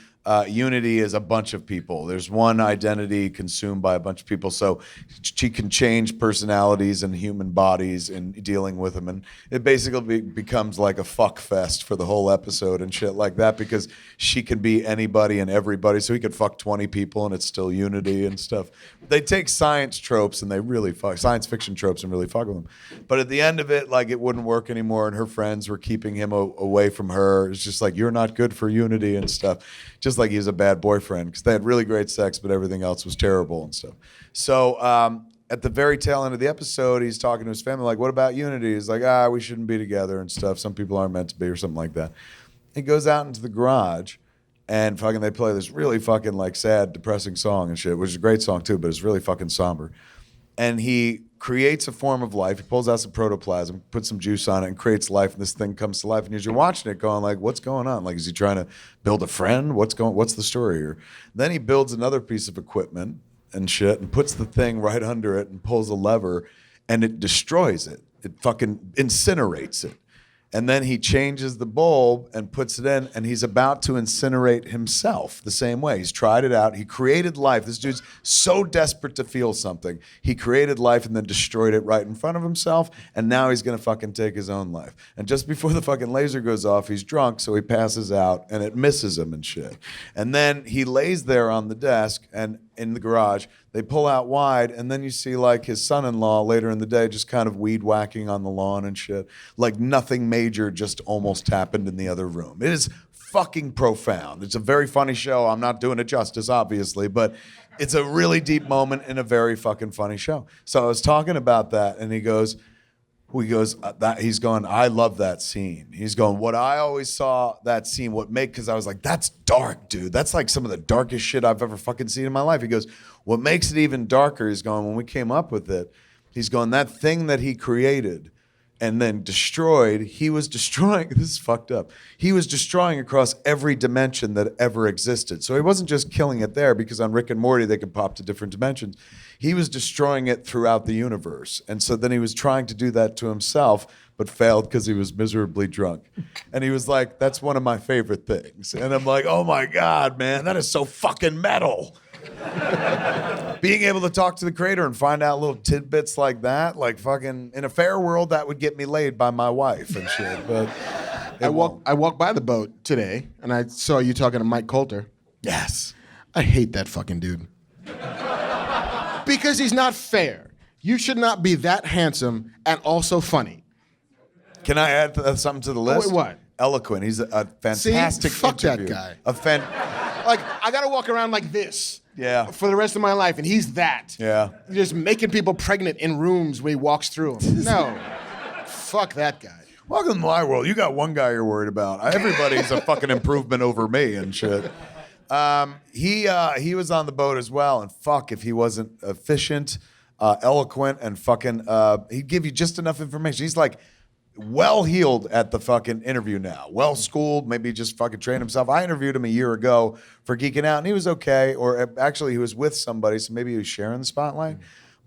Speaker 2: Unity is a bunch of people. There's one identity consumed by a bunch of people, so she can change personalities and human bodies in dealing with them, and it basically becomes like a fuck fest for the whole episode and shit like that because she can be anybody and everybody. So he could fuck 20 people and it's still Unity and stuff. They take science tropes and they really fuck science fiction tropes and really fuck with them. But at the end of it, like it wouldn't work anymore, and her friends were keeping him away from her. It's just like, you're not good for Unity and stuff. Just like he was a bad boyfriend because they had really great sex, but everything else was terrible and stuff. So at the very tail end of the episode, he's talking to his family like, what about Unity? He's like, we shouldn't be together and stuff. Some people aren't meant to be or something like that. He goes out into the garage and fucking they play this really fucking like sad, depressing song and shit, which is a great song too, but it's really fucking somber. And he creates a form of life. He pulls out some protoplasm, puts some juice on it, and creates life. And this thing comes to life. And as you're watching it, going like, "What's going on? Like, is he trying to build a friend? What's the story here?" Then he builds another piece of equipment and shit, and puts the thing right under it, and pulls a lever, and it destroys it. It fucking incinerates it. And then he changes the bulb and puts it in, and he's about to incinerate himself the same way. He's tried it out. He created life. This dude's so desperate to feel something. He created life and then destroyed it right in front of himself, and now he's gonna fucking take his own life. And just before the fucking laser goes off, he's drunk, so he passes out, and it misses him and shit. And then he lays there on the desk and in the garage. They pull out wide, and then you see like his son-in-law later in the day just kind of weed whacking on the lawn and shit. Like nothing major just almost happened in the other room. It is fucking profound. It's a very funny show. I'm not doing it justice, obviously, but it's a really deep moment in a very fucking funny show. So I was talking about that, and he's going, I love that scene. He's going, what I always saw that scene, because I was like, that's dark, dude. That's like some of the darkest shit I've ever fucking seen in my life. He goes, what makes it even darker, he's going, when we came up with it, he's going, that thing that he created and then destroyed, he was destroying, this is fucked up. He was destroying across every dimension that ever existed. So he wasn't just killing it there, because on Rick and Morty, they could pop to different dimensions. He was destroying it throughout the universe. And so then he was trying to do that to himself, but failed because he was miserably drunk. And he was like, that's one of my favorite things. And I'm like, oh my God, man, that is so fucking metal. Being able to talk to the creator and find out little tidbits like that, like fucking in a fair world, that would get me laid by my wife and shit. But
Speaker 3: I walked by the boat today and I saw you talking to Mike Coulter.
Speaker 2: Yes.
Speaker 3: I hate that fucking dude. Because he's not fair. You should not be that handsome and also funny.
Speaker 2: Can I add something to the list?
Speaker 3: Wait, what?
Speaker 2: Eloquent. He's a fantastic
Speaker 3: fuck
Speaker 2: interview.
Speaker 3: that guy. Like, I gotta walk around like this.
Speaker 2: Yeah.
Speaker 3: For the rest of my life, and he's that.
Speaker 2: Yeah.
Speaker 3: Just making people pregnant in rooms when he walks through them. No. Fuck that guy.
Speaker 2: Welcome to my world. You got one guy you're worried about. Everybody's a fucking improvement over me and shit. He was on the boat as well, and fuck if he wasn't efficient, eloquent, and fucking he'd give you just enough information. He's like well-heeled at the fucking interview now. Well-schooled, maybe just fucking trained himself. I interviewed him a year ago for Geeking Out, and he was okay. Or actually, he was with somebody, so maybe he was sharing the spotlight.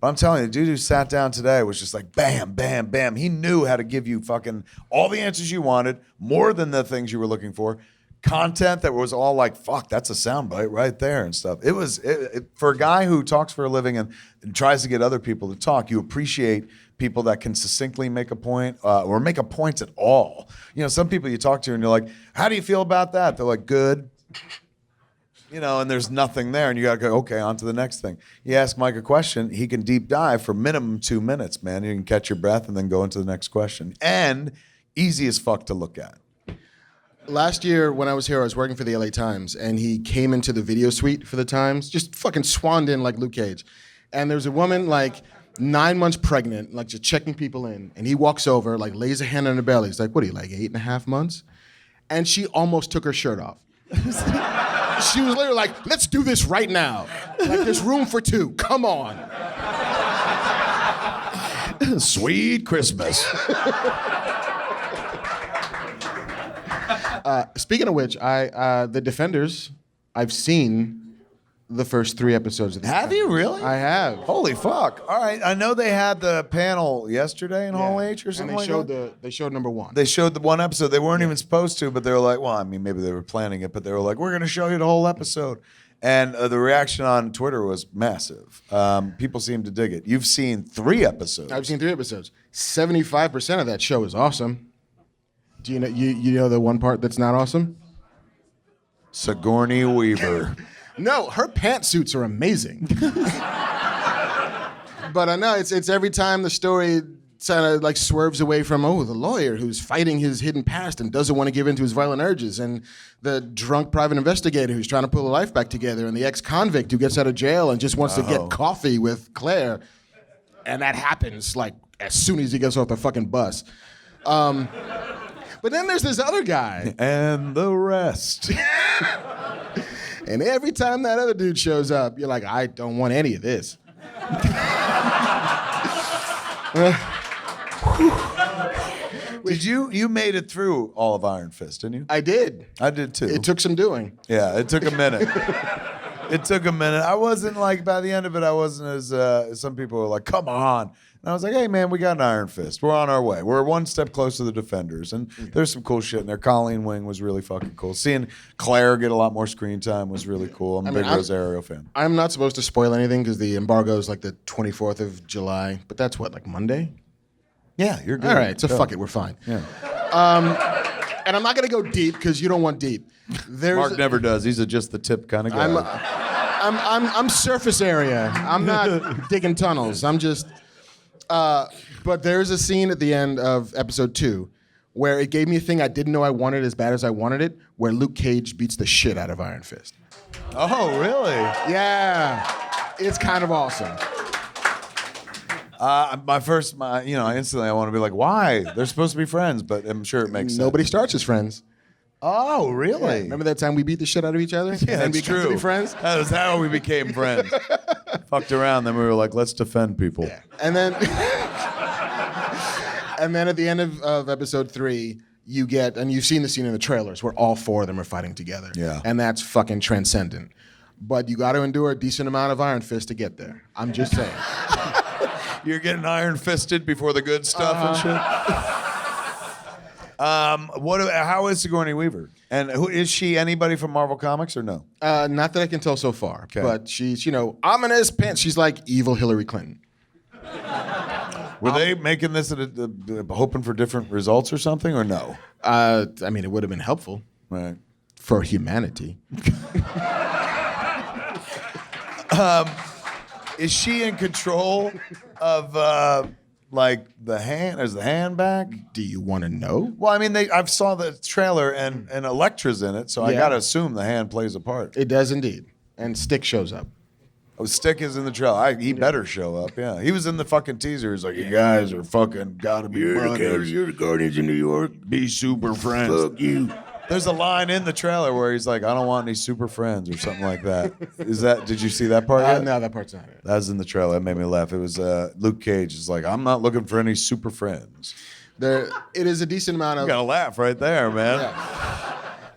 Speaker 2: But I'm telling you, the dude who sat down today was just like, bam, bam, bam. He knew how to give you fucking all the answers you wanted, more than the things you were looking for. Content that was all like, fuck, that's a soundbite right there and stuff. It was, for a guy who talks for a living and tries to get other people to talk, you appreciate people that can succinctly make a point or make a point at all. You know, some people you talk to and you're like, how do you feel about that? They're like, good. You know, and there's nothing there, and you gotta go, okay, on to the next thing. You ask Mike a question, he can deep dive for minimum 2 minutes, man. You can catch your breath and then go into the next question. And easy as fuck to look at.
Speaker 3: Last year when I was here, I was working for the LA Times, and he came into the video suite for the Times, just fucking swanned in like Luke Cage. And there was a woman like 9 months pregnant, like just checking people in, and he walks over, like lays a hand on her belly. He's like, what are you, like 8.5 months? And she almost took her shirt off. She was literally like, let's do this right now. Like, there's room for two. Come on.
Speaker 2: Sweet Christmas.
Speaker 3: Speaking of which, The Defenders, I've seen the first 3 episodes of the
Speaker 2: Have you really?
Speaker 3: I have.
Speaker 2: Holy fuck. All right. I know they had the panel yesterday in Hall H or something
Speaker 3: and
Speaker 2: like that.
Speaker 3: They showed number 1.
Speaker 2: They showed the one episode. They weren't even supposed to, but they were like, well, I mean, maybe they were planning it, but they were like, we're going to show you the whole episode. And the reaction on Twitter was massive. People seem to dig it. You've seen 3 episodes.
Speaker 3: I've seen 3 episodes. 75% of that show is awesome. Do you know you know the one part that's not awesome?
Speaker 2: Sigourney Weaver.
Speaker 3: No, her pantsuits are amazing. But I know it's every time the story kind of like swerves away from the lawyer who's fighting his hidden past and doesn't want to give in to his violent urges, and the drunk private investigator who's trying to pull a life back together, and the ex-convict who gets out of jail and just wants to get coffee with Claire, and that happens like as soon as he gets off the fucking bus. But then there's this other guy.
Speaker 2: And the rest.
Speaker 3: And every time that other dude shows up, you're like, I don't want any of this.
Speaker 2: You made it through all of Iron Fist, didn't you?
Speaker 3: I did.
Speaker 2: I did too.
Speaker 3: It took some doing.
Speaker 2: Yeah, it took a minute. It took a minute. I wasn't like, by the end of it, I wasn't as some people were like, come on. And I was like, hey, man, we got an Iron Fist. We're on our way. We're one step closer to the Defenders. And there's some cool shit in there. Colleen Wing was really fucking cool. Seeing Claire get a lot more screen time was really cool. I'm a big Rosario fan.
Speaker 3: I'm not supposed to spoil anything because the embargo is like the 24th of July. But that's what, like Monday?
Speaker 2: Yeah, you're good.
Speaker 3: All right, so fuck it. We're fine.
Speaker 2: Yeah.
Speaker 3: And I'm not going to go deep because you don't want deep.
Speaker 2: Mark never does. He's a just the tip kind of guy.
Speaker 3: I'm surface area. I'm not digging tunnels. I'm just... but there's a scene at the end of episode 2 where it gave me a thing I didn't know I wanted as bad as I wanted it, where Luke Cage beats the shit out of Iron Fist.
Speaker 2: Oh, really?
Speaker 3: Yeah, it's kind of awesome.
Speaker 2: Instantly I want to be like, why? They're supposed to be friends, but I'm sure it makes sense.
Speaker 3: Nobody starts as friends.
Speaker 2: Oh, really?
Speaker 3: Yeah. Remember that time we beat the shit out of each other?
Speaker 2: Yeah,
Speaker 3: and
Speaker 2: that's
Speaker 3: we got to
Speaker 2: true.
Speaker 3: be friends?
Speaker 2: That was how we became friends. Fucked around, then we were like, let's defend people.
Speaker 3: Yeah. And then, and then at the end of episode 3, you get, and you've seen the scene in the trailers where all 4 of them are fighting together.
Speaker 2: Yeah.
Speaker 3: And that's fucking transcendent. But you got to endure a decent amount of Iron Fist to get there. I'm just saying.
Speaker 2: You're getting iron fisted before the good stuff and shit. How is Sigourney Weaver? And who is she? Anybody from Marvel Comics or no?
Speaker 3: Not that I can tell so far.
Speaker 2: Okay.
Speaker 3: But she's, ominous pants. She's like evil Hillary Clinton.
Speaker 2: Were they making this hoping for different results or something, or no?
Speaker 3: It would have been helpful
Speaker 2: Right.
Speaker 3: for humanity.
Speaker 2: Is she in control of the hand? Is the hand back?
Speaker 3: Do you want to know?
Speaker 2: Well, I mean, I saw the trailer and Elektra's in it, so I
Speaker 3: Yeah.
Speaker 2: gotta assume the hand plays a part.
Speaker 3: It does indeed. And Stick shows up.
Speaker 2: Oh, Stick is in the trailer. He better show up. Yeah, he was in the fucking teaser. He's like, "You guys are fucking gotta be brothers.
Speaker 4: You're the Guardians of New York.
Speaker 2: Be super friends."
Speaker 4: Fuck you.
Speaker 2: There's a line in the trailer where he's like, "I don't want any super friends" or something like that. Did you see that part yet?
Speaker 3: No, that part's not it.
Speaker 2: That was in the trailer. It made me laugh. It was Luke Cage is like, "I'm not looking for any super friends."
Speaker 3: It is a decent amount
Speaker 2: You
Speaker 3: of...
Speaker 2: gotta laugh right there, man.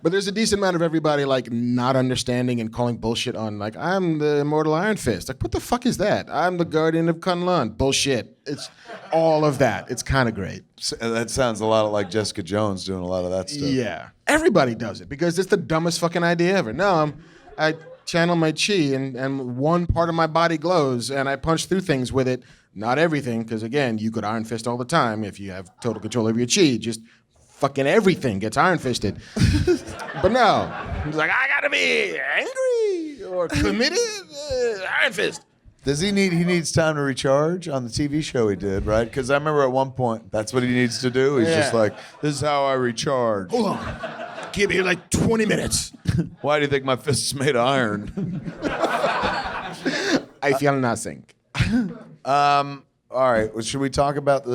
Speaker 3: But there's a decent amount of everybody like not understanding and calling bullshit on like, I'm the immortal Iron Fist. Like, what the fuck is that? I'm the guardian of Kunlun. Bullshit. It's all of that. It's kind of great.
Speaker 2: That sounds a lot like Jessica Jones doing a lot of that stuff.
Speaker 3: Yeah. Everybody does it because it's the dumbest fucking idea ever. No, I channel my chi and one part of my body glows and I punch through things with it. Not everything, because again, you could Iron Fist all the time if you have total control over your chi. Just fucking everything gets Iron Fisted. But no. He's like, I gotta be angry or committed. Iron Fist.
Speaker 2: He needs time to recharge on the TV show he did, right? Because I remember at one point, that's what he needs to do. He's just like, this is how I recharge.
Speaker 3: Hold on. Give me like 20 minutes.
Speaker 2: Why do you think my fist's made of iron?
Speaker 3: I feel nothing.
Speaker 2: All right, well, should we talk about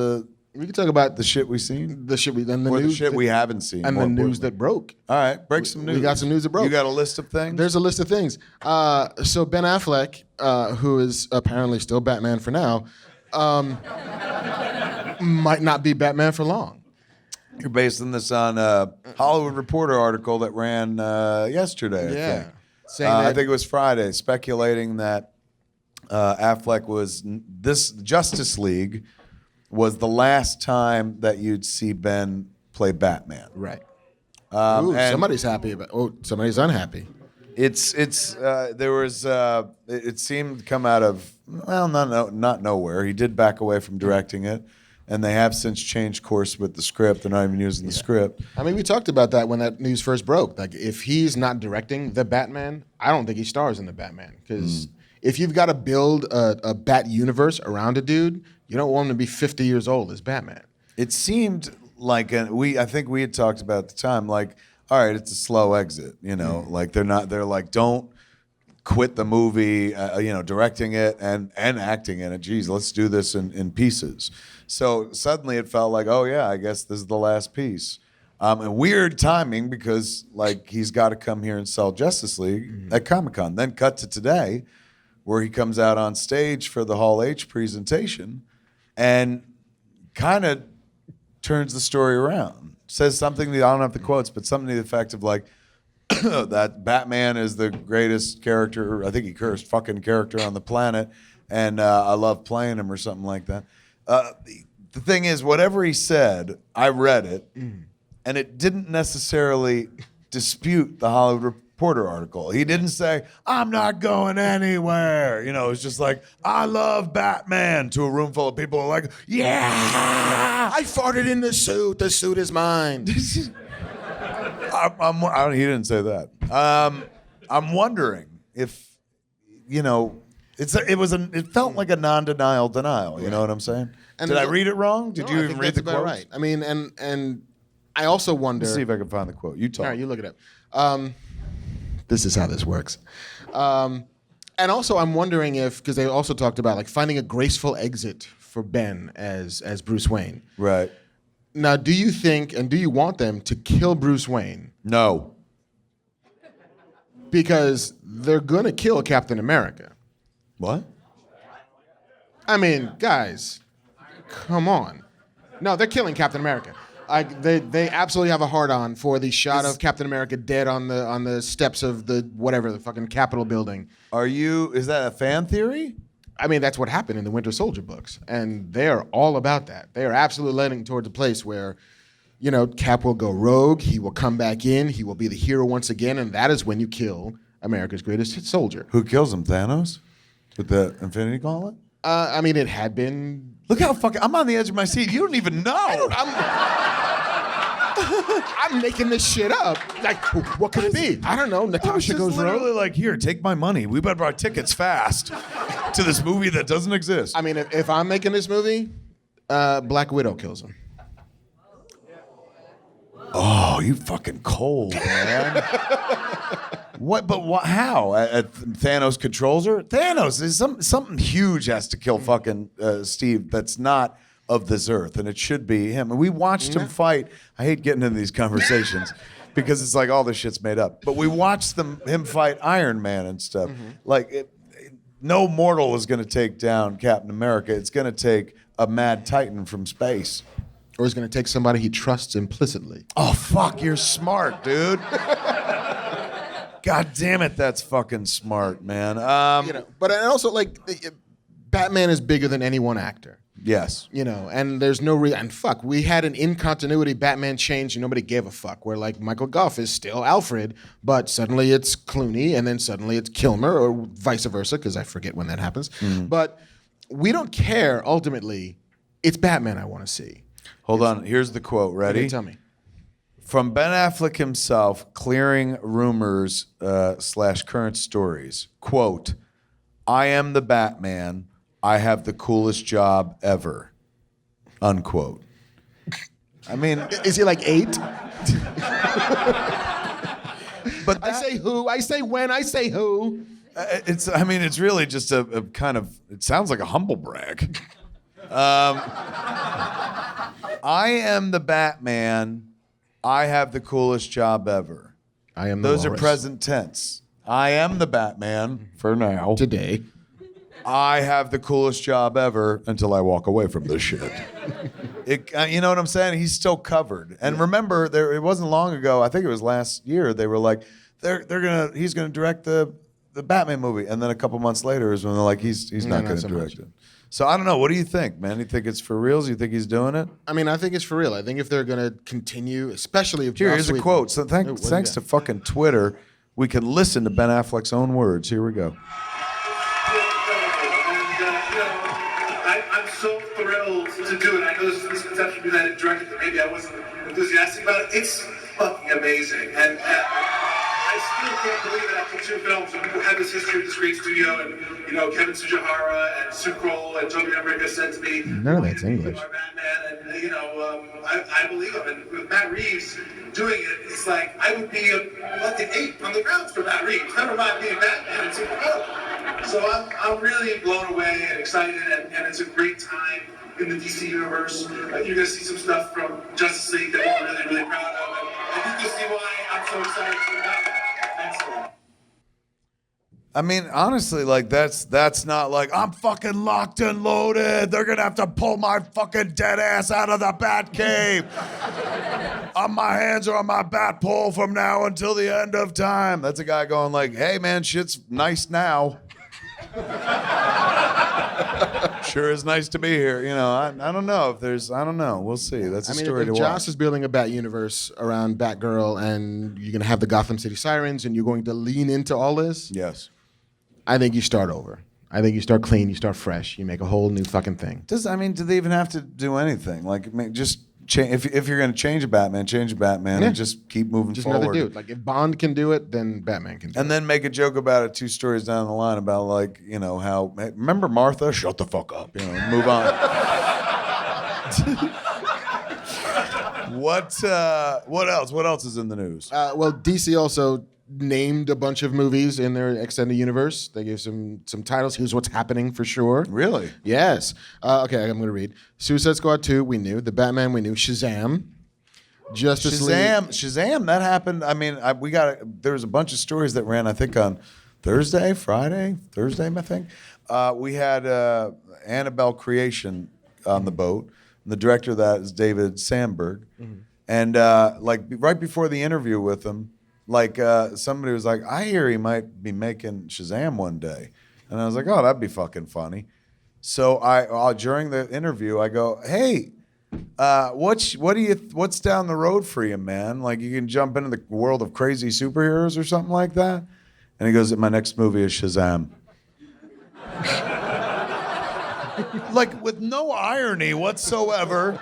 Speaker 3: We can talk about
Speaker 2: the shit we've seen?
Speaker 3: the shit we and the
Speaker 2: Or
Speaker 3: news
Speaker 2: the shit we haven't seen?
Speaker 3: and
Speaker 2: more
Speaker 3: the news
Speaker 2: importantly?
Speaker 3: that broke.
Speaker 2: All right, break some news.
Speaker 3: We got some news that broke.
Speaker 2: You got a list of things?
Speaker 3: There's a list of things. So Ben Affleck, who is apparently still Batman for now, might not be Batman for long.
Speaker 2: You're basing this on a Hollywood Reporter article that ran yesterday, I think.
Speaker 3: Saying
Speaker 2: I
Speaker 3: that
Speaker 2: think it was Friday, speculating that Affleck was this Justice League was the last time that you'd see Ben play Batman.
Speaker 3: right.
Speaker 2: And
Speaker 3: Somebody's happy about. Oh, somebody's unhappy.
Speaker 2: it seemed to come out of not nowhere. He did back away from directing it, and they have since changed course with the script. They're not even using the script.
Speaker 3: I mean, we talked about that when that news first broke. Like, if he's not directing the Batman, I don't think he stars in the Batman. Because if you've got to build a Bat universe around a dude, you don't want him to be 50 years old as Batman.
Speaker 2: It seemed like I think we had talked about at the time, like, all right, it's a slow exit, like they're like, don't quit the movie, directing it and acting in it. Geez, let's do this in pieces. So suddenly it felt like, oh yeah, I guess this is the last piece. And weird timing because like he's got to come here and sell Justice League at Comic-Con. Then cut to today, where he comes out on stage for the Hall H presentation and kind of turns the story around. Says something that I don't have the quotes, but something to the effect of like that Batman is the greatest character. I think he cursed fucking character on the planet, and I love playing him or something like that. The thing is, whatever he said, I read it, and it didn't necessarily dispute the Hollywood Reporter article. He didn't say, I'm not going anywhere. It's just like, I love Batman to a room full of people who are like, yeah,
Speaker 3: I farted in the suit. The suit is mine.
Speaker 2: he didn't say that. I'm wondering if, it felt like a non-denial denial. You know what I'm saying? Did I read it wrong? Did you
Speaker 3: I
Speaker 2: even
Speaker 3: think
Speaker 2: read
Speaker 3: that's
Speaker 2: the
Speaker 3: about
Speaker 2: quotes?
Speaker 3: right. I mean, and I also wonder.
Speaker 2: Let's see if I can find the quote. You talk.
Speaker 3: All right, you look it up. This is how this works. And also, I'm wondering if, because they also talked about like finding a graceful exit for Ben as Bruce Wayne.
Speaker 2: Right.
Speaker 3: Now, do you think and do you want them to kill Bruce Wayne?
Speaker 2: No.
Speaker 3: Because they're gonna kill Captain America.
Speaker 2: What?
Speaker 3: I mean, guys, come on. No, they're killing Captain America. They absolutely have a hard-on for the shot of Captain America dead on the steps of the whatever, the fucking Capitol building.
Speaker 2: Is that a fan theory?
Speaker 3: I mean, that's what happened in the Winter Soldier books, and they are all about that. They are absolutely leaning towards a place where, you know, Cap will go rogue, he will come back in, he will be the hero once again, and that is when you kill America's greatest soldier.
Speaker 2: Who kills him? Thanos? With the Infinity Gauntlet?
Speaker 3: I mean, it had been.
Speaker 2: Look how fucking. I'm on the edge of my seat. You don't even know.
Speaker 3: I'm making this shit up. Like, what could it be? I don't know. Natasha goes
Speaker 2: literally
Speaker 3: rogue.
Speaker 2: like, here, take my money. We better buy tickets fast to this movie that doesn't exist.
Speaker 3: I mean, if I'm making this movie, Black Widow kills him.
Speaker 2: Oh, you fucking cold, man. What? But what? How? Thanos controls her. Thanos is something huge has to kill fucking Steve. That's not of this earth, and it should be him. And we watched him fight. I hate getting into these conversations because it's like all this shit's made up. But we watched him fight Iron Man and stuff. Like, no mortal is going to take down Captain America. It's going to take a mad titan from space.
Speaker 3: Or he's going to take somebody he trusts implicitly.
Speaker 2: Oh, fuck, you're smart, dude. God damn it, that's fucking smart, man.
Speaker 3: You know, but also, like, Batman is bigger than any one actor.
Speaker 2: Yes.
Speaker 3: You know, and there's no reason. And fuck, we had an in-continuity Batman change and nobody gave a fuck. Where, like, Michael Gough is still Alfred, but suddenly it's Clooney, and then suddenly it's Kilmer, or vice versa, because I forget when that happens. But we don't care, ultimately. It's Batman I want to see.
Speaker 2: Hold on, here's the quote. Ready?
Speaker 3: Okay, tell me.
Speaker 2: From Ben Affleck himself, clearing rumors / current stories. Quote, I am the Batman. I have the coolest job ever. Unquote. I mean,
Speaker 3: Is he like 8?
Speaker 2: but
Speaker 3: I say who, I say when, I say who.
Speaker 2: it's really just a kind of, it sounds like a humble brag. I am the Batman. I have the coolest job ever.
Speaker 3: I am the
Speaker 2: Those are
Speaker 3: walrus.
Speaker 2: present tense. I am the Batman for now.
Speaker 3: Today.
Speaker 2: I have the coolest job ever until I walk away from this shit. You know what I'm saying? He's still covered. And remember, it wasn't long ago. I think it was last year. They were like, he's gonna direct the Batman movie, and then a couple months later is when they're like, he's not gonna
Speaker 3: so
Speaker 2: direct
Speaker 3: much.
Speaker 2: it. So I don't know. What do you think, man? You think it's for reals? You think he's doing it?
Speaker 3: I mean, I think it's for real. I think if they're going to continue, especially if
Speaker 2: Here's
Speaker 3: Joss
Speaker 2: a
Speaker 3: Whedon-
Speaker 2: quote. So
Speaker 3: What do you
Speaker 2: thanks to
Speaker 3: got?
Speaker 2: fucking Twitter, we can listen to Ben Affleck's own words. Here we go.
Speaker 4: I'm so thrilled to do it. I know there's a misconception that I directed that maybe I wasn't enthusiastic about it. It's fucking amazing. And I still can't believe that after 2 films, when people have this history of this great studio, and, you know, Kevin Tsujihara and Sue Kroll and Toby Emmerich said to me,
Speaker 3: None of that's English.
Speaker 4: Batman, and, you know, I believe him. And with Matt Reeves doing it, it's like, I would be like an 8 on the grounds for Matt Reeves. Never mind being Batman and Superman. So I'm really blown away and excited, and it's a great time in the DC universe. You're going to see some stuff from Justice League that we're really, really proud of. And I think you'll see why I'm so excited for Batman. Thanks a lot.
Speaker 2: I mean, honestly, like that's not like I'm fucking locked and loaded. They're gonna have to pull my fucking dead ass out of the bat cave. My hands are on my bat pole from now until the end of time. That's a guy going like, hey man, shit's nice now. Sure is nice to be here. You know, I don't know if there's, I don't know. We'll see. That's a story to
Speaker 3: if
Speaker 2: watch.
Speaker 3: Joss is building a Bat universe around Batgirl, and you're going to have the Gotham City Sirens, and you're going to lean into all this,
Speaker 2: Yes.
Speaker 3: I think you start over. I think you start clean, you start fresh, you make a whole new fucking thing.
Speaker 2: Do they even have to do anything? Like, I mean, just change. If you're going to change a Batman,
Speaker 3: Yeah.
Speaker 2: and just keep moving
Speaker 3: Just
Speaker 2: forward.
Speaker 3: another dude. Like, if Bond can do it, then Batman can do it.
Speaker 2: And then make a joke about it 2 stories down the line about, like, you know, how, remember Martha? Shut the fuck up. You know, move on. What else? What else is in the news?
Speaker 3: Well, DC also named a bunch of movies in their extended universe. They gave some titles. Here's what's happening for sure.
Speaker 2: Really?
Speaker 3: Yes. Okay, I'm going to read. Suicide Squad 2, we knew. The Batman, we knew. Shazam. Justice League.
Speaker 2: Shazam, that happened. I mean, there was a bunch of stories that ran, I think, on Thursday, I think. We had Annabelle Creation on the boat. And the director of that is David Sandberg. Mm-hmm. And right before the interview with him, somebody was like, I hear he might be making Shazam one day. And I was like, oh, that'd be fucking funny. So during the interview, I go, hey, what's down the road for you, man? Like, you can jump into the world of crazy superheroes or something like that? And he goes, my next movie is Shazam. Like, with no irony whatsoever,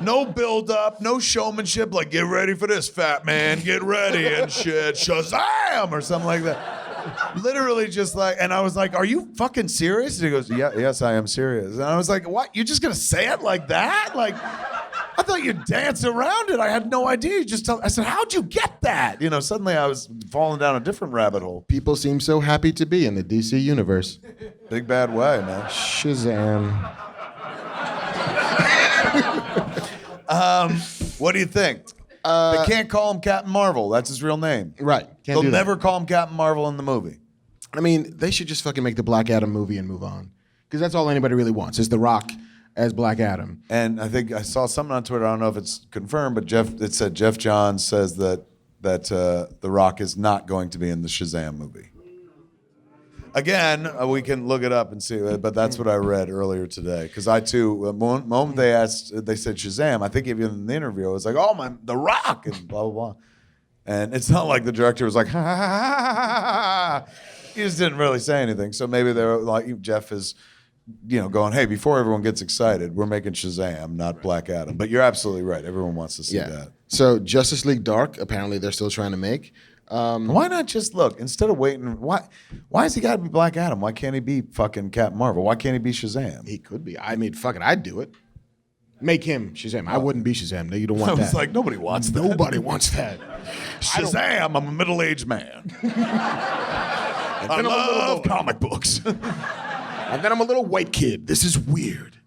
Speaker 2: no build-up, no showmanship, like, get ready for this, fat man, get ready and shit, Shazam, or something like that. Literally just like, and I was like, are you fucking serious? And he goes, yeah, yes, I am serious. And I was like, what, you're just gonna say it like that? Like, I thought you'd dance around it. I had no idea. I said, how'd you get that? You know, suddenly I was falling down a different rabbit hole.
Speaker 3: People seem so happy to be in the DC universe.
Speaker 2: Big bad way, man.
Speaker 3: Shazam.
Speaker 2: What do you think? They can't call him Captain Marvel. That's his real name.
Speaker 3: Right.
Speaker 2: They'll never call him Captain Marvel in the movie.
Speaker 3: I mean, they should just fucking make the Black Adam movie and move on. Because that's all anybody really wants, is The Rock as Black Adam.
Speaker 2: And I think I saw something on Twitter, I don't know if it's confirmed, but it said Jeff Johns says that The Rock is not going to be in the Shazam movie. Again, we can look it up and see, but that's what I read earlier today. Because I too, the moment they said Shazam, I think even in the interview, I was like, oh, The Rock, and blah, blah, blah. And it's not like the director was like, ha, ha, ha, ha, ha. He just didn't really say anything. So maybe they're like, Jeff is, going, hey, before everyone gets excited, we're making Shazam, not Black Adam. But you're absolutely right. Everyone wants to see that.
Speaker 3: So Justice League Dark, apparently they're still trying to make.
Speaker 2: Why not just look, instead of waiting, why has he got to be Black Adam? Why can't he be fucking Captain Marvel? Why can't he be Shazam?
Speaker 3: He could be. I mean, fuck it, I'd do it. Make him Shazam. I wouldn't be Shazam. No, you don't want that.
Speaker 2: I was like, nobody wants that.
Speaker 3: Nobody wants that.
Speaker 2: Shazam, I'm a middle-aged man. I love comic books.
Speaker 3: And then I'm a little white kid. This is weird.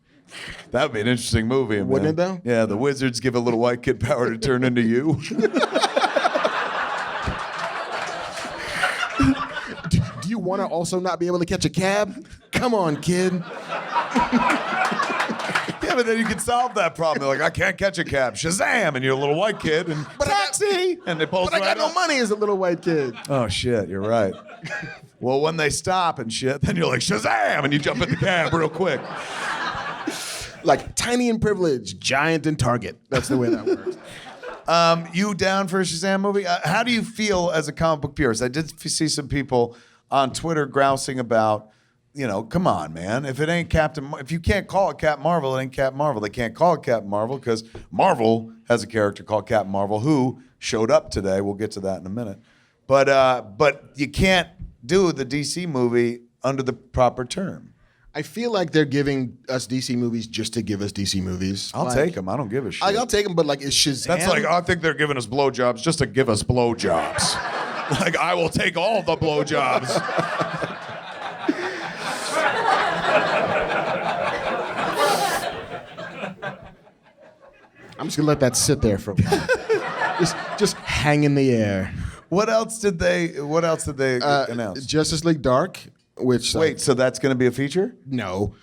Speaker 2: That would be an interesting movie, man.
Speaker 3: Wouldn't it, though?
Speaker 2: Yeah, the wizards give a little white kid power to turn into you.
Speaker 3: Do you want to also not be able to catch a cab? Come on, kid.
Speaker 2: Yeah, but then you can solve that problem. They're like, I can't catch a cab. Shazam! And you're a little white kid, and taxi! And they post
Speaker 3: But I got no money as a little white kid.
Speaker 2: Oh, shit, you're right. Well, when they stop and shit, then you're like, Shazam! And you jump in the cab real quick.
Speaker 3: Like, tiny and privileged, giant and Target. That's the way that works.
Speaker 2: You down for a Shazam movie? How do you feel as a comic book purist? I did see some people on Twitter grousing about, come on, man. If you can't call it Captain Marvel, it ain't Captain Marvel. They can't call it Captain Marvel because Marvel has a character called Captain Marvel who showed up today. We'll get to that in a minute. But you can't do the DC movie under the proper term.
Speaker 3: I feel like they're giving us DC movies just to give us DC movies.
Speaker 2: I'll take them. I don't give a shit.
Speaker 3: I'll take them, but is Shazam?
Speaker 2: That's like, I think they're giving us blowjobs just to give us blowjobs. Like, I will take all the blowjobs.
Speaker 3: I'm just gonna let that sit there for a while. just hang in the air.
Speaker 2: What else did they announce?
Speaker 3: Justice League Dark, which
Speaker 2: wait, so that's gonna be a feature?
Speaker 3: No.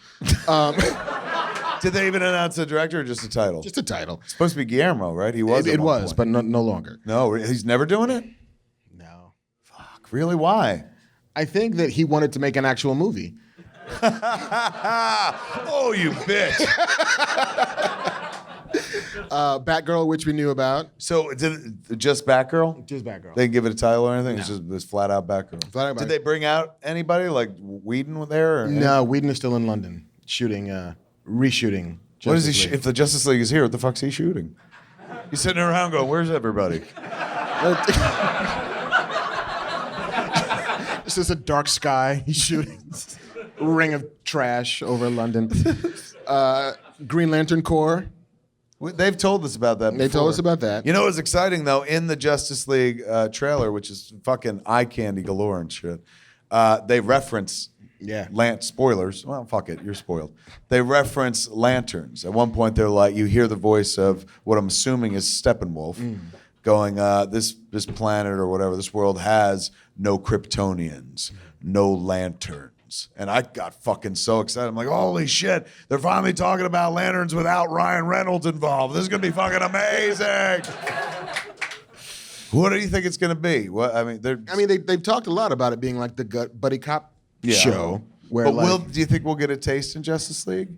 Speaker 2: Did they even announce a director or just a title?
Speaker 3: Just a title.
Speaker 2: It's supposed to be Guillermo, right? He was.
Speaker 3: It was, but no longer.
Speaker 2: No, he's never doing it?
Speaker 3: No.
Speaker 2: Fuck, really? Why?
Speaker 3: I think that he wanted to make an actual movie.
Speaker 2: Oh, you bitch.
Speaker 3: Batgirl, which we knew about.
Speaker 2: So, just Batgirl?
Speaker 3: Just Batgirl.
Speaker 2: They didn't give it a title or anything?
Speaker 3: No.
Speaker 2: It's just flat out Batgirl.
Speaker 3: Flat out
Speaker 2: Did they bring out anybody? Like Whedon there? Or
Speaker 3: no, Whedon is still in London reshooting.
Speaker 2: What is he? If the Justice League is here, what the fuck's he shooting? He's sitting around going, "Where's everybody?"
Speaker 3: This is a dark sky. He's shooting. Ring of trash over London. Green Lantern Corps.
Speaker 2: They've told us about that before.
Speaker 3: They told us about that.
Speaker 2: You know what's exciting, though? In the Justice League trailer, which is fucking eye candy galore and shit, they reference spoilers. Well, fuck it. You're spoiled. They reference lanterns. At one point, they're like, you hear the voice of what I'm assuming is Steppenwolf going, this planet or whatever, this world has no Kryptonians, no lanterns. And I got fucking so excited. I'm like, holy shit, they're finally talking about lanterns without Ryan Reynolds involved. This is going to be fucking amazing. What do you think it's going to be? What
Speaker 3: they've talked a lot about it being like the buddy cop show. Where
Speaker 2: do you think we'll get a taste in Justice League?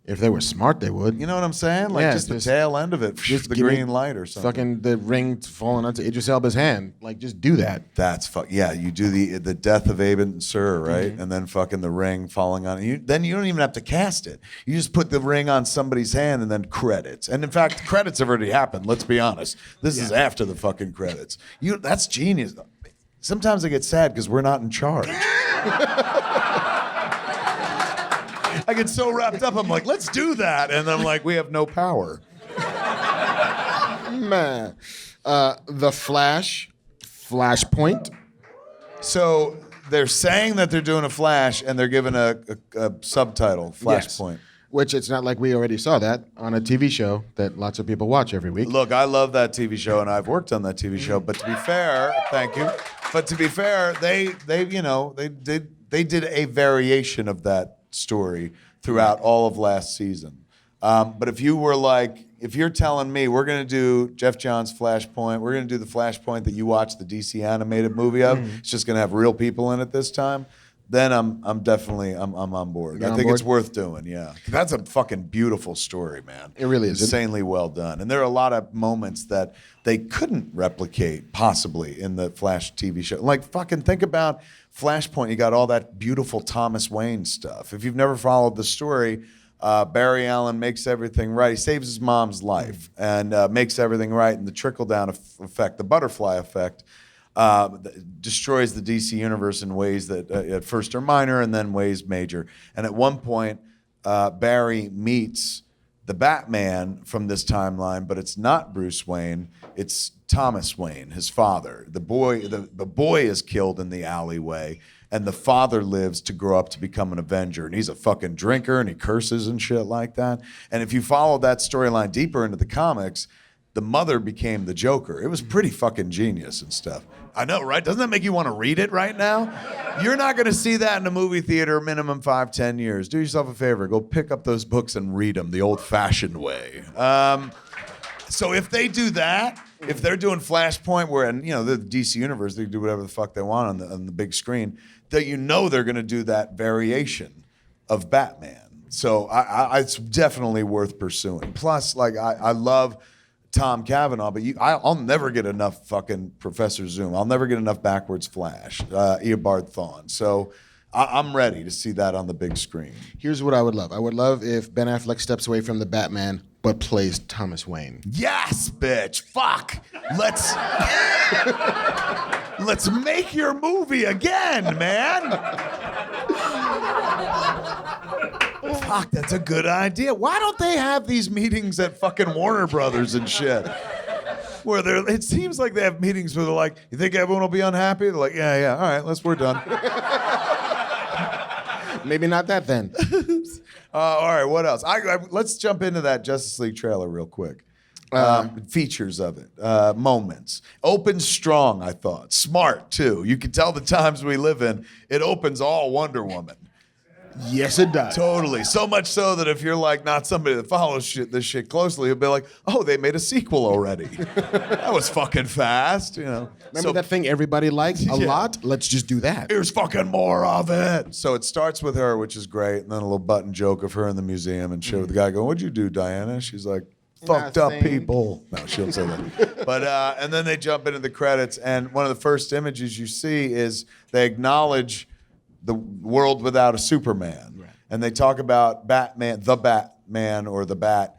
Speaker 3: If they were smart, they would.
Speaker 2: You know what I'm saying? Like just the tail end of it, just the green light or something.
Speaker 3: Fucking the ring falling onto Idris Elba's hand. Like, just do that.
Speaker 2: That's yeah. You do the death of Abe and Sur, right? And then fucking the ring falling on you. Then you don't even have to cast it. You just put the ring on somebody's hand and then credits. And in fact, credits have already happened. Let's be honest. This is after the fucking credits. That's genius. Sometimes I get sad because we're not in charge. I get so wrapped up, I'm like, let's do that. And I'm like, we have no power.
Speaker 3: Man. The Flashpoint.
Speaker 2: So they're saying that they're doing a Flash and they're given a subtitle, Flashpoint.
Speaker 3: Yes. Which it's not like we already saw that on a TV show that lots of people watch every week.
Speaker 2: Look, I love that TV show and I've worked on that TV show. But to be fair, thank you. But to be fair, they did a variation of that story throughout all of last season. But if you're telling me we're going to do Jeff Johns' Flashpoint, we're going to do the Flashpoint that you watched the DC animated movie of, it's just going to have real people in it this time, then I'm definitely on board. I think it's worth doing, yeah. That's a fucking beautiful story, man.
Speaker 3: It really is.
Speaker 2: Insanely well done. And there are a lot of moments that they couldn't replicate possibly in the Flash TV show. Like fucking think about Flashpoint, you got all that beautiful Thomas Wayne stuff. If you've never followed the story, Barry Allen makes everything right. He saves his mom's life and makes everything right. And the trickle-down effect, the butterfly effect, destroys the DC universe in ways that at first are minor and then ways major. And at one point, Barry meets the Batman from this timeline, but it's not Bruce Wayne, it's Thomas Wayne, his father. The boy is killed in the alleyway, and the father lives to grow up to become an Avenger. And he's a fucking drinker, and he curses and shit like that. And if you follow that storyline deeper into the comics, the mother became the Joker. It was pretty fucking genius and stuff. I know, right? Doesn't that make you want to read it right now? You're not going to see that in a movie theater minimum 5-10 years. Do yourself a favor. Go pick up those books and read them the old-fashioned way. So if they do that, if they're doing Flashpoint, where the DC universe, they do whatever the fuck they want on the big screen, that they're going to do that variation of Batman. So it's definitely worth pursuing. Plus, I love Tom Cavanaugh, but I'll never get enough fucking Professor Zoom. I'll never get enough Backwards Flash, Eobard Thawne. So I'm ready to see that on the big screen.
Speaker 3: Here's what I would love. I would love if Ben Affleck steps away from the Batman, but plays Thomas Wayne.
Speaker 2: Yes, bitch. Fuck. Let's make your movie again, man. Fuck, that's a good idea. Why don't they have these meetings at fucking Warner Brothers and shit? Where it seems like they have meetings where they're like, you think everyone will be unhappy? They're like, yeah, all right, we're done.
Speaker 3: Maybe not that then.
Speaker 2: All right, what else? Let's jump into that Justice League trailer real quick. Features of it, moments. Opens strong, I thought. Smart, too. You can tell the times we live in. It opens all Wonder Woman.
Speaker 3: Yes, it does.
Speaker 2: Totally. So much so that if you're not somebody that follows this shit closely, you'll be like, oh, they made a sequel already. That was fucking fast,
Speaker 3: Remember that thing everybody likes a lot? Let's just do that.
Speaker 2: Here's fucking more of it. So it starts with her, which is great, and then a little button joke of her in the museum and shit with the guy going, what'd you do, Diana? She's like, fucked up people. No, she don't say that. But and then they jump into the credits, and one of the first images you see is they acknowledge the world without a Superman. Right. And they talk about Batman, the Batman or the Bat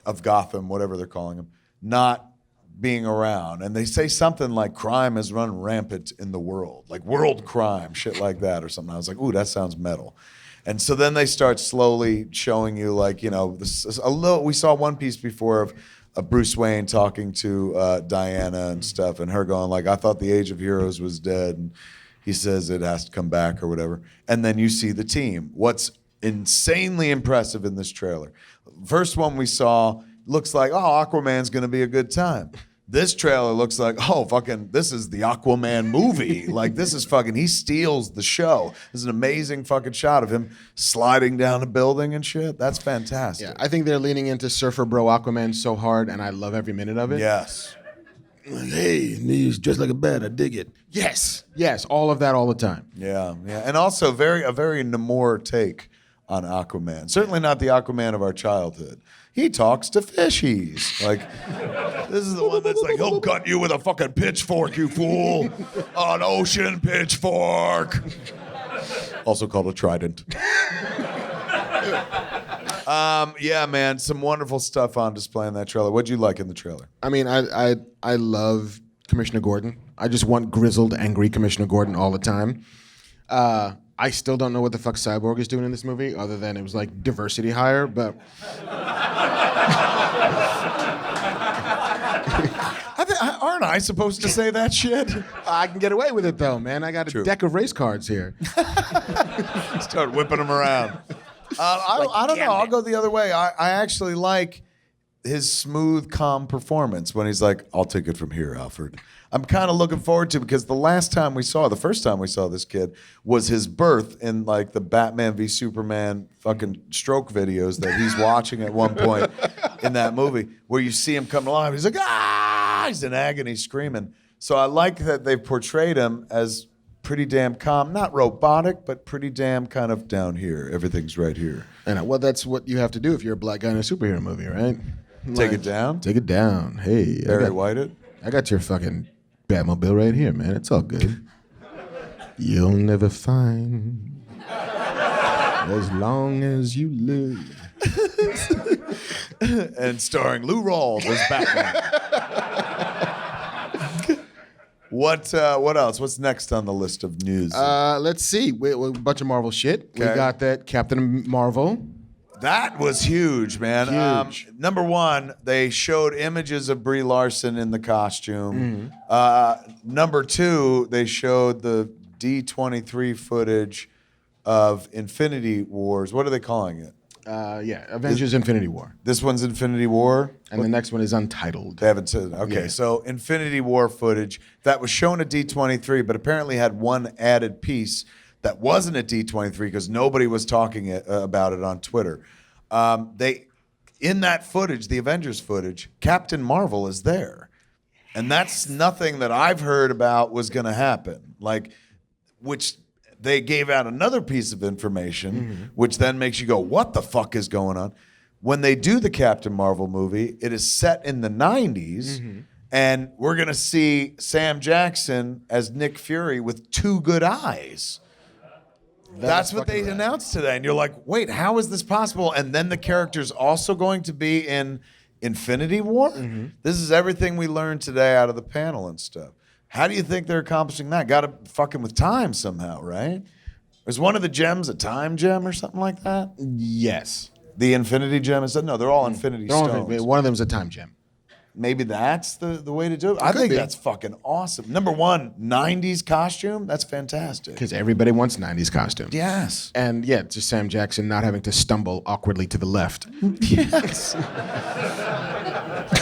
Speaker 2: of Gotham, whatever they're calling him, not being around. And they say something like crime has run rampant in the world, like world crime, shit like that or something. I was like, ooh, that sounds metal. And so then they start slowly showing you, like, you know, we saw one piece before of Bruce Wayne talking to Diana and stuff, and her going like, I thought the Age of Heroes was dead, and he says it has to come back or whatever. And then you see the team. What's insanely impressive in this trailer, first one we saw looks like, oh, Aquaman's gonna be a good time. This trailer looks like, oh, fucking, this is the Aquaman movie. Like, this is fucking, he steals the show. There's an amazing fucking shot of him sliding down a building and shit. That's fantastic.
Speaker 3: Yeah, I think they're leaning into Surfer Bro Aquaman so hard, and I love every minute of it.
Speaker 2: Yes.
Speaker 5: Like, hey, he's dressed like a bat. I dig it.
Speaker 3: Yes, all of that all the time.
Speaker 2: Yeah. And also a very Namor take on Aquaman. Certainly not the Aquaman of our childhood. He talks to fishies. Like, this is the one that's like, he'll cut you with a fucking pitchfork, you fool. An ocean pitchfork. Also called a trident. Yeah, man, some wonderful stuff on display in that trailer. What'd you like in the trailer?
Speaker 3: I mean, I love Commissioner Gordon. I just want grizzled, angry Commissioner Gordon all the time. I still don't know what the fuck Cyborg is doing in this movie, other than it was like diversity hire, but...
Speaker 2: Aren't I supposed to say that shit?
Speaker 3: I can get away with it though, man. I got a deck of race cards here.
Speaker 2: Start whipping them around. I don't know. I'll go the other way. I actually like his smooth, calm performance when he's like, I'll take it from here, Alfred. I'm kind of looking forward to, because the first time we saw this kid was his birth in like the Batman v Superman fucking stroke videos that he's watching at one point in that movie, where you see him coming alive. He's like, ah, he's in agony screaming. So I like that they've portrayed him as pretty damn calm, not robotic, but pretty damn kind of down here. Everything's right here.
Speaker 3: And well, that's what you have to do if you're a black guy in a superhero movie, right?
Speaker 2: Take it down?
Speaker 3: Take it down. Hey,
Speaker 2: Barry White it?
Speaker 3: I got your fucking Batmobile right here, man. It's all good. You'll never find as long as you live.
Speaker 2: And starring Lou Rawls as Batman. What else? What's next on the list of news?
Speaker 3: Let's see. A bunch of Marvel shit.
Speaker 2: Okay.
Speaker 3: We got that Captain Marvel.
Speaker 2: That was huge, man.
Speaker 3: Huge.
Speaker 2: Number one, they showed images of Brie Larson in the costume. Number two, they showed the D23 footage of Infinity Wars. What are they calling it?
Speaker 3: Avengers Infinity War.
Speaker 2: This one's Infinity War?
Speaker 3: And the next one is Untitled.
Speaker 2: They haven't said. Okay,
Speaker 3: Yeah.
Speaker 2: So Infinity War footage that was shown at D23, but apparently had one added piece that wasn't at D23 because nobody was talking about it on Twitter. In that footage, the Avengers footage, Captain Marvel is there. And that's nothing that I've heard about was going to happen. Which they gave out another piece of information, which then makes you go, what the fuck is going on? When they do the Captain Marvel movie, it is set in the 90s, and we're going to see Sam Jackson as Nick Fury with two good eyes. That's what they announced today. And you're like, wait, how is this possible? And then the character's also going to be in Infinity War? This is everything we learned today out of the panel and stuff. How do you think they're accomplishing that? Got to fucking with time somehow, right? Is one of the gems a time gem or something like that?
Speaker 3: Yes.
Speaker 2: The Infinity Gem? No, they're all Infinity Stones.
Speaker 3: One of them is a time gem.
Speaker 2: Maybe that's the way to do it. I think that's fucking awesome. Number one, 90s costume. That's fantastic.
Speaker 3: Because everybody wants 90s costumes.
Speaker 2: Yes.
Speaker 3: And yeah, just Sam Jackson not having to stumble awkwardly to the left.
Speaker 2: Yes.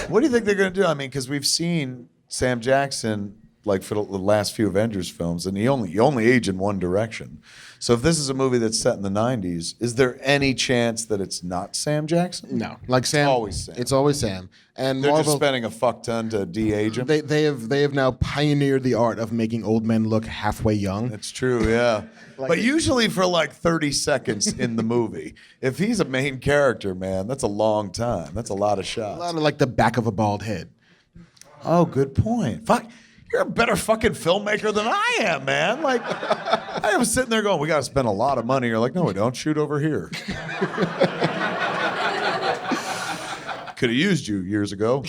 Speaker 2: What do you think they're going to do? I mean, because we've seen Sam Jackson like for the last few Avengers films, and you only age in one direction. So if this is a movie that's set in the 90s, is there any chance that it's not Sam Jackson?
Speaker 3: No, like Sam.
Speaker 2: It's always Sam.
Speaker 3: It's always Sam. And
Speaker 2: They're
Speaker 3: Marvel,
Speaker 2: just spending a fuck ton to de-age him.
Speaker 3: They have now pioneered the art of making old men look halfway young.
Speaker 2: That's true, yeah. But usually for like 30 seconds in the movie. If he's a main character, man, that's a long time. That's a lot of shots.
Speaker 3: A lot of like the back of a bald head.
Speaker 2: Oh, good point. Fuck. You're a better fucking filmmaker than I am, man. Like, I was sitting there going, we got to spend a lot of money. You're like, no, we don't. Shoot over here. Could have used you years ago.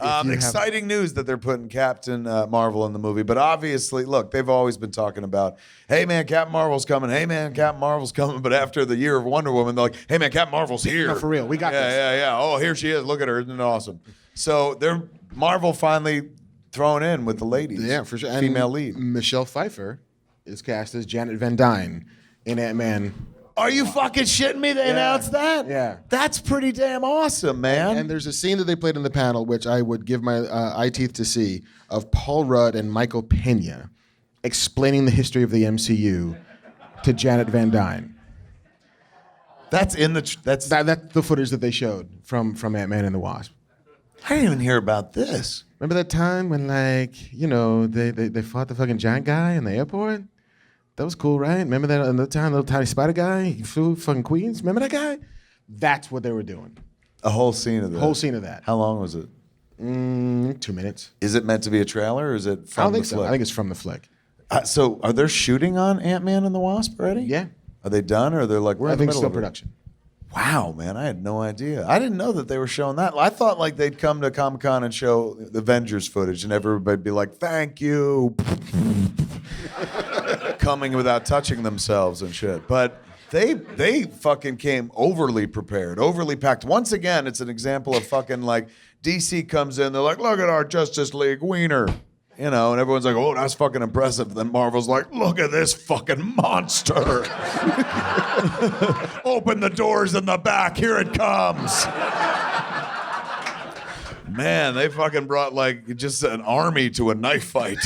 Speaker 2: Exciting news that they're putting Captain Marvel in the movie. But obviously, look, they've always been talking about, hey, man, Captain Marvel's coming. Hey, man, Captain Marvel's coming. But after the year of Wonder Woman, they're like, hey, man, Captain Marvel's here.
Speaker 3: No, for real. We got this.
Speaker 2: Yeah. Oh, here she is. Look at her. Isn't it awesome? So they're Marvel finally thrown in with the ladies.
Speaker 3: Yeah, for sure. And
Speaker 2: Female lead.
Speaker 3: Michelle Pfeiffer is cast as Janet Van Dyne in Ant-Man.
Speaker 2: Are you fucking shitting me? They announced that?
Speaker 3: Yeah.
Speaker 2: That's pretty damn awesome, man.
Speaker 3: And there's a scene that they played in the panel, which I would give my eye teeth to see, of Paul Rudd and Michael Pena explaining the history of the MCU to Janet Van Dyne.
Speaker 2: That's in the... That's
Speaker 3: the footage that they showed from Ant-Man and the Wasp.
Speaker 2: I didn't even hear about this.
Speaker 3: Remember that time when, like, they fought the fucking giant guy in the airport? That was cool, right? Remember that another time, little tiny spider guy? He flew fucking Queens? Remember that guy? That's what they were doing.
Speaker 2: A whole scene of that?
Speaker 3: Whole scene of that.
Speaker 2: How long was it?
Speaker 3: 2 minutes.
Speaker 2: Is it meant to be a trailer or is it from
Speaker 3: I don't think
Speaker 2: the
Speaker 3: so.
Speaker 2: flick?
Speaker 3: I think it's from the flick.
Speaker 2: So are they shooting on Ant-Man and the Wasp already?
Speaker 3: Yeah.
Speaker 2: Are they done or they're like, we're
Speaker 3: I
Speaker 2: in the
Speaker 3: think
Speaker 2: middle
Speaker 3: still
Speaker 2: of it?
Speaker 3: production.
Speaker 2: Wow, man, I had no idea. I didn't know that they were showing that. I thought like they'd come to Comic-Con and show the Avengers footage and everybody'd be like, thank you. Coming without touching themselves and shit. But they fucking came overly prepared, overly packed. Once again, it's an example of fucking like DC comes in, they're like, look at our Justice League wiener. And everyone's like, oh, that's fucking impressive. Then Marvel's like, look at this fucking monster. Open the doors in the back. Here it comes. Man, they fucking brought like just an army to a knife fight.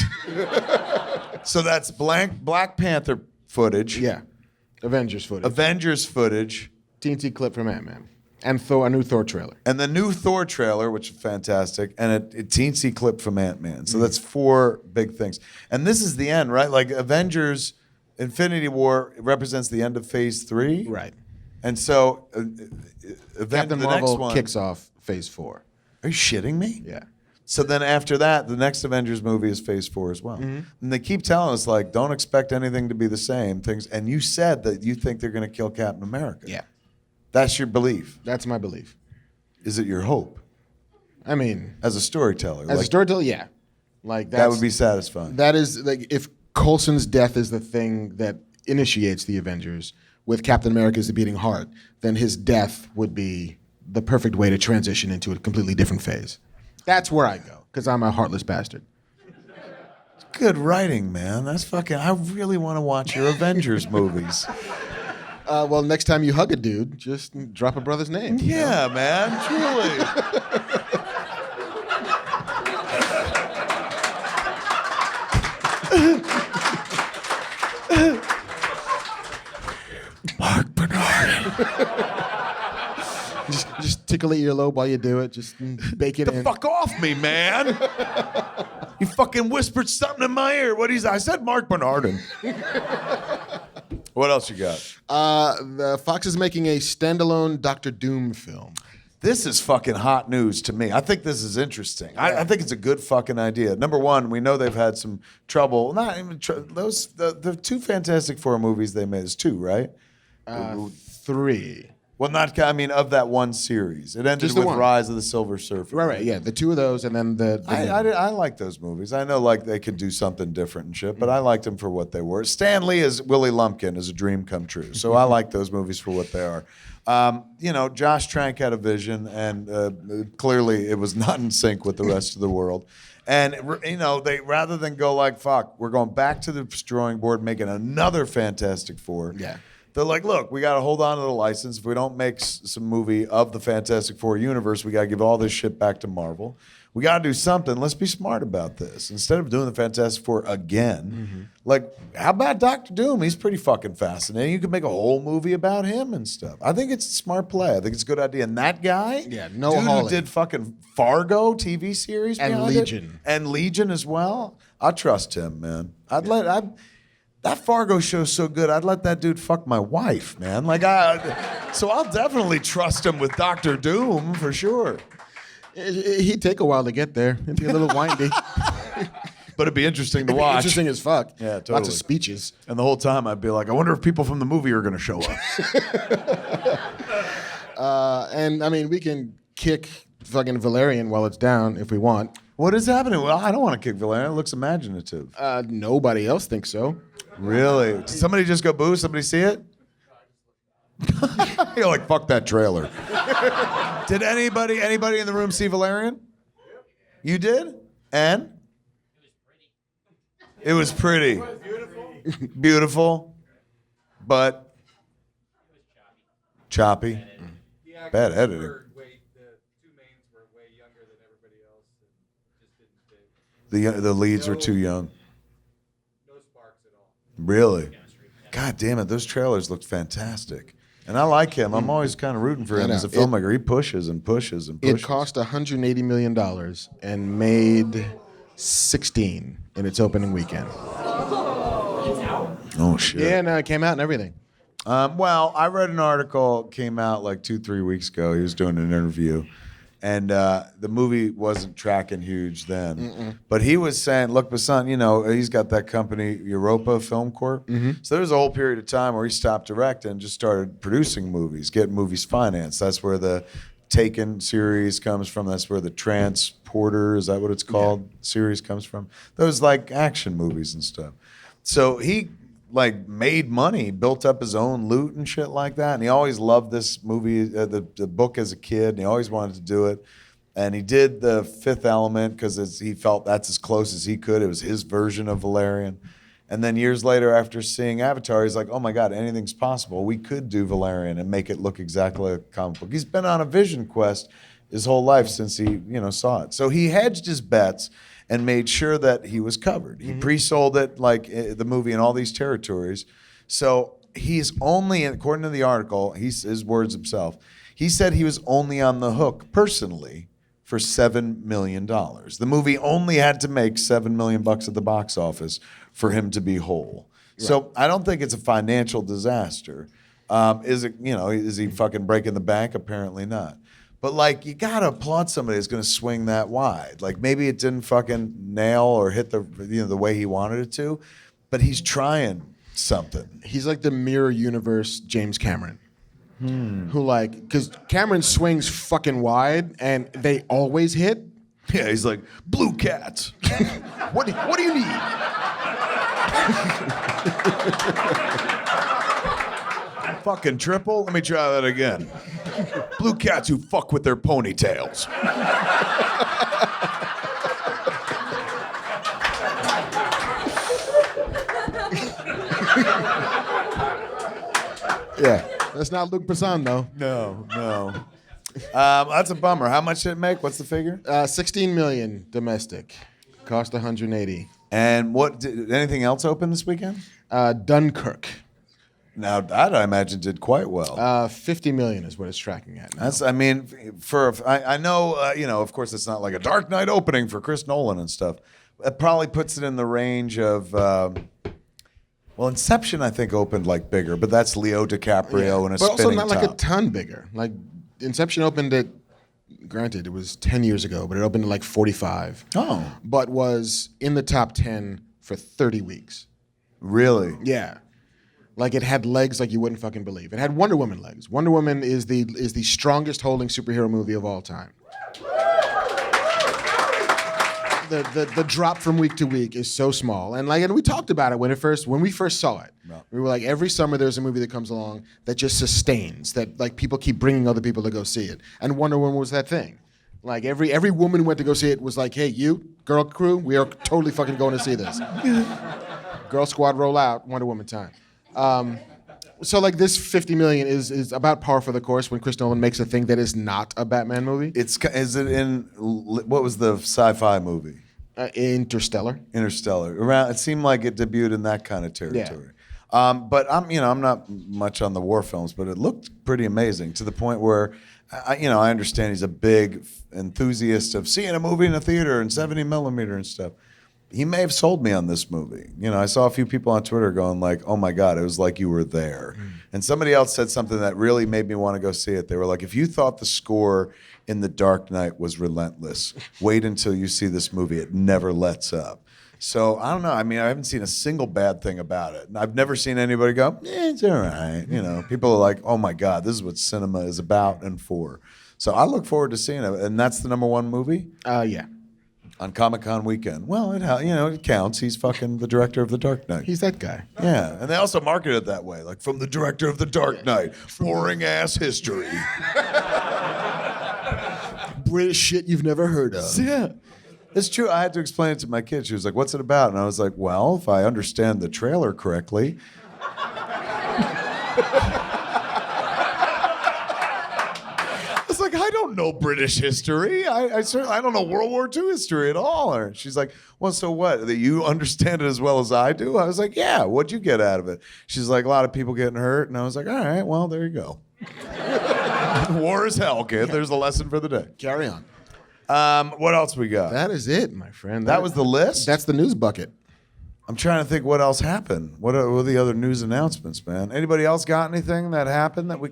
Speaker 2: So that's Black Panther footage.
Speaker 3: Yeah. Avengers footage.
Speaker 2: Avengers footage.
Speaker 3: TNT clip from Ant-Man. And a new Thor trailer.
Speaker 2: And the new Thor trailer, which is fantastic, and a teensy clip from Ant-Man. So that's 4 big things. And this is the end, right? Like Avengers Infinity War represents the end of Phase 3.
Speaker 3: Right.
Speaker 2: And so
Speaker 3: Captain
Speaker 2: the
Speaker 3: Marvel
Speaker 2: next one
Speaker 3: kicks off Phase 4.
Speaker 2: Are you shitting me?
Speaker 3: Yeah.
Speaker 2: So then after that, the next Avengers movie is Phase 4 as well.
Speaker 3: Mm-hmm.
Speaker 2: And they keep telling us, like, don't expect anything to be the same. And you said that you think they're going to kill Captain America.
Speaker 3: Yeah.
Speaker 2: That's your belief.
Speaker 3: That's my belief.
Speaker 2: Is it your hope?
Speaker 3: I mean,
Speaker 2: As a storyteller.
Speaker 3: as a storyteller, yeah. Like
Speaker 2: that would be satisfying.
Speaker 3: That is like if Coulson's death is the thing that initiates the Avengers, with Captain America as the beating heart, then his death would be the perfect way to transition into a completely different phase. That's where I go, because I'm a heartless bastard.
Speaker 2: Good writing, man. That's fucking. I really want to watch your Avengers movies.
Speaker 3: Well, next time you hug a dude, just drop a brother's name.
Speaker 2: Yeah, man. Truly. Marc Bernardin.
Speaker 3: Just tickle the earlobe while you do it. Just bake it in.
Speaker 2: Fuck off me, man. You fucking whispered something in my ear. I said Marc Bernardin. What else you got?
Speaker 3: The Fox is making a standalone Doctor Doom film.
Speaker 2: This is fucking hot news to me. I think this is interesting. I think it's a good fucking idea. Number one, we know they've had some trouble. Not even the 2 Fantastic Four movies they made is 2, right?
Speaker 3: 3.
Speaker 2: Well, of that one series. It ended
Speaker 3: Just the
Speaker 2: with
Speaker 3: one.
Speaker 2: Rise of the Silver Surfer.
Speaker 3: Right. Yeah, the 2 of those, and then the
Speaker 2: I like those movies. I know like they could do something different and shit, but I liked them for what they were. Stan Lee as Willie Lumpkin is a dream come true. So I like those movies for what they are. Josh Trank had a vision, and clearly it was not in sync with the rest of the world. And they rather than go like fuck, we're going back to the drawing board, making another Fantastic Four.
Speaker 3: Yeah.
Speaker 2: They're like, look, we got to hold on to the license. If we don't make some movie of the Fantastic Four universe, we got to give all this shit back to Marvel. We got to do something. Let's be smart about this. Instead of doing the Fantastic Four again, like, how about Doctor Doom? He's pretty fucking fascinating. You could make a whole movie about him and stuff. I think it's a smart play. I think it's a good idea. And that guy, dude who did fucking Fargo TV series
Speaker 3: and Legion.
Speaker 2: And Legion as well, I trust him, man. That Fargo show's so good, I'd let that dude fuck my wife, man. So I'll definitely trust him with Doctor Doom for sure.
Speaker 3: He'd take a while to get there. It'd be a little windy.
Speaker 2: But it'd be interesting to
Speaker 3: It'd be
Speaker 2: watch.
Speaker 3: interesting as fuck.
Speaker 2: Yeah, totally.
Speaker 3: Lots of speeches.
Speaker 2: And the whole time I'd be like, I wonder if people from the movie are going to show up.
Speaker 3: And I mean, we can kick fucking Valerian while it's down if we want.
Speaker 2: What is happening? Well, I don't want to kick Valerian. It looks imaginative.
Speaker 3: Nobody else thinks so.
Speaker 2: Really? Did somebody just go boo? Somebody see it? You're like, fuck that trailer. Did anybody in the room see Valerian? You did? And? It was pretty. It was beautiful. Beautiful. But choppy. Bad editing.
Speaker 6: The two mains were way younger than everybody else and just didn't fit.
Speaker 2: The leads were too young.
Speaker 6: No sparks at all.
Speaker 2: Really? God damn it, those trailers looked fantastic. And I like him. I'm always kind of rooting for him as a filmmaker. He pushes and pushes and pushes.
Speaker 3: It cost $180 million and made 16 in its opening weekend.
Speaker 2: Oh, shit.
Speaker 3: Yeah, no, it came out and everything.
Speaker 2: Well, I read an article, came out like 2-3 weeks ago. He was doing an interview. And the movie wasn't tracking huge then. But he was saying, look, Basan, you know, he's got that company, Europa Film Corp. So there was a whole period of time where he stopped directing and just started producing movies, getting movies financed. That's where the Taken series comes from. That's where the Transporter, is that what it's called, series comes from. Those like action movies and stuff. So he like made money, built up his own loot and shit like that. And he always loved this movie, the book as a kid, and he always wanted to do it. And he did The Fifth Element because he felt that's as close as he could. It was his version of Valerian. And then years later, after seeing Avatar, he's like, oh my God, anything's possible. We could do Valerian and make it look exactly like a comic book. He's been on a vision quest his whole life since he, saw it. So he hedged his bets and made sure that he was covered. He pre-sold it, like the movie, in all these territories. So he's only, according to the article, his words himself, he said he was only on the hook personally for $7 million. The movie only had to make $7 million at the box office for him to be whole. Right. So I don't think it's a financial disaster. Is it? Is he fucking breaking the bank? Apparently not. But like, you gotta applaud somebody who's gonna swing that wide. Like maybe it didn't fucking nail or hit the way he wanted it to, but he's trying something.
Speaker 3: He's like the mirror universe James Cameron. Who because Cameron swings fucking wide and they always hit.
Speaker 2: Yeah, he's like, blue cats.
Speaker 3: What do you need?
Speaker 2: Fucking triple? Let me try that again. Blue cats who fuck with their ponytails.
Speaker 3: Yeah, that's not Luc Besson though.
Speaker 2: No. That's a bummer. How much did it make? What's the figure?
Speaker 3: 16 million domestic, cost 180.
Speaker 2: And anything else open this weekend?
Speaker 3: Dunkirk.
Speaker 2: Now that I imagine did quite well.
Speaker 3: 50 million is what it's tracking at now.
Speaker 2: That's, I know, of course it's not like a Dark Knight opening for Chris Nolan and stuff. It probably puts it in the range of, Inception I think opened like bigger, but that's Leo DiCaprio and a
Speaker 3: but
Speaker 2: spinning
Speaker 3: also not like a
Speaker 2: top.
Speaker 3: ton bigger. Like Inception opened at, granted it was 10 years ago, but it opened at like 45.
Speaker 2: Oh.
Speaker 3: But was in the top 10 for 30 weeks.
Speaker 2: Really?
Speaker 3: Yeah. Like it had legs like you wouldn't fucking believe. It had Wonder Woman legs. Wonder Woman is the strongest holding superhero movie of all time. The drop from week to week is so small, and we talked about it when we first saw it.
Speaker 2: No.
Speaker 3: We were like, every summer there's a movie that comes along that just sustains, that like people keep bringing other people to go see it, and Wonder Woman was that thing. Like every woman who went to go see it was like, hey, you girl crew, we are totally fucking going to see this. Girl squad, roll out, Wonder Woman time. So like this 50 million is about par for the course when Chris Nolan makes a thing that is not a Batman movie.
Speaker 2: Is it in, what was the sci-fi movie?
Speaker 3: Interstellar.
Speaker 2: It seemed like it debuted in that kind of territory. Yeah. But I'm not much on the war films, but it looked pretty amazing to the point where, I understand he's a big enthusiast of seeing a movie in a theater and 70 millimeter and stuff. He may have sold me on this movie. I saw a few people on Twitter going like, oh my God, it was like you were there. And somebody else said something that really made me want to go see it. They were like, if you thought the score in The Dark Knight was relentless, wait until you see this movie. It never lets up. So I don't know. I mean, I haven't seen a single bad thing about it. And I've never seen anybody go, it's all right. People are like, oh my God, this is what cinema is about and for. So I look forward to seeing it. And that's the #1 movie
Speaker 3: Yeah.
Speaker 2: on Comic-Con weekend. Well, it counts. He's fucking the director of The Dark Knight.
Speaker 3: He's that guy.
Speaker 2: Yeah, and they also market it that way, like from the director of The Dark Knight, boring ass history.
Speaker 3: British shit you've never heard of.
Speaker 2: Yeah, it's true. I had to explain it to my kid. She was like, "What's it about?" And I was like, "Well, if I understand the trailer correctly." I was like, I don't know British history. I certainly I don't know World War II history at all. Or she's like, well, so what? That you understand it as well as I do? I was like, yeah. What'd you get out of it? She's like, a lot of people getting hurt, and I was like, all right, well, there you go. War is hell, kid. There's a lesson for the day.
Speaker 3: Carry on.
Speaker 2: What else we got?
Speaker 3: That is it, my friend.
Speaker 2: That was the list?
Speaker 3: That's the news bucket.
Speaker 2: I'm trying to think what else happened. What are the other news announcements, man? Anybody else got anything that happened that we?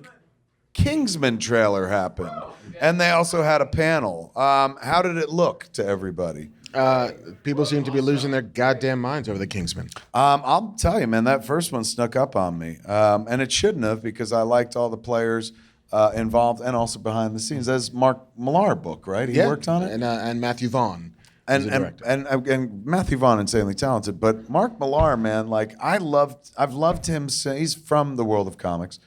Speaker 2: Kingsman trailer happened, and they also had a panel. How did it look to everybody?
Speaker 3: People seem to be losing their goddamn minds over the Kingsman.
Speaker 2: I'll tell you, man, that first one snuck up on me, and it shouldn't have because I liked all the players involved and also behind the scenes. That's Mark Millar book, right? He worked on it,
Speaker 3: And Matthew Vaughn.
Speaker 2: And Matthew Vaughn, insanely talented. But Mark Millar, man, like I've loved him since he's from the world of comics.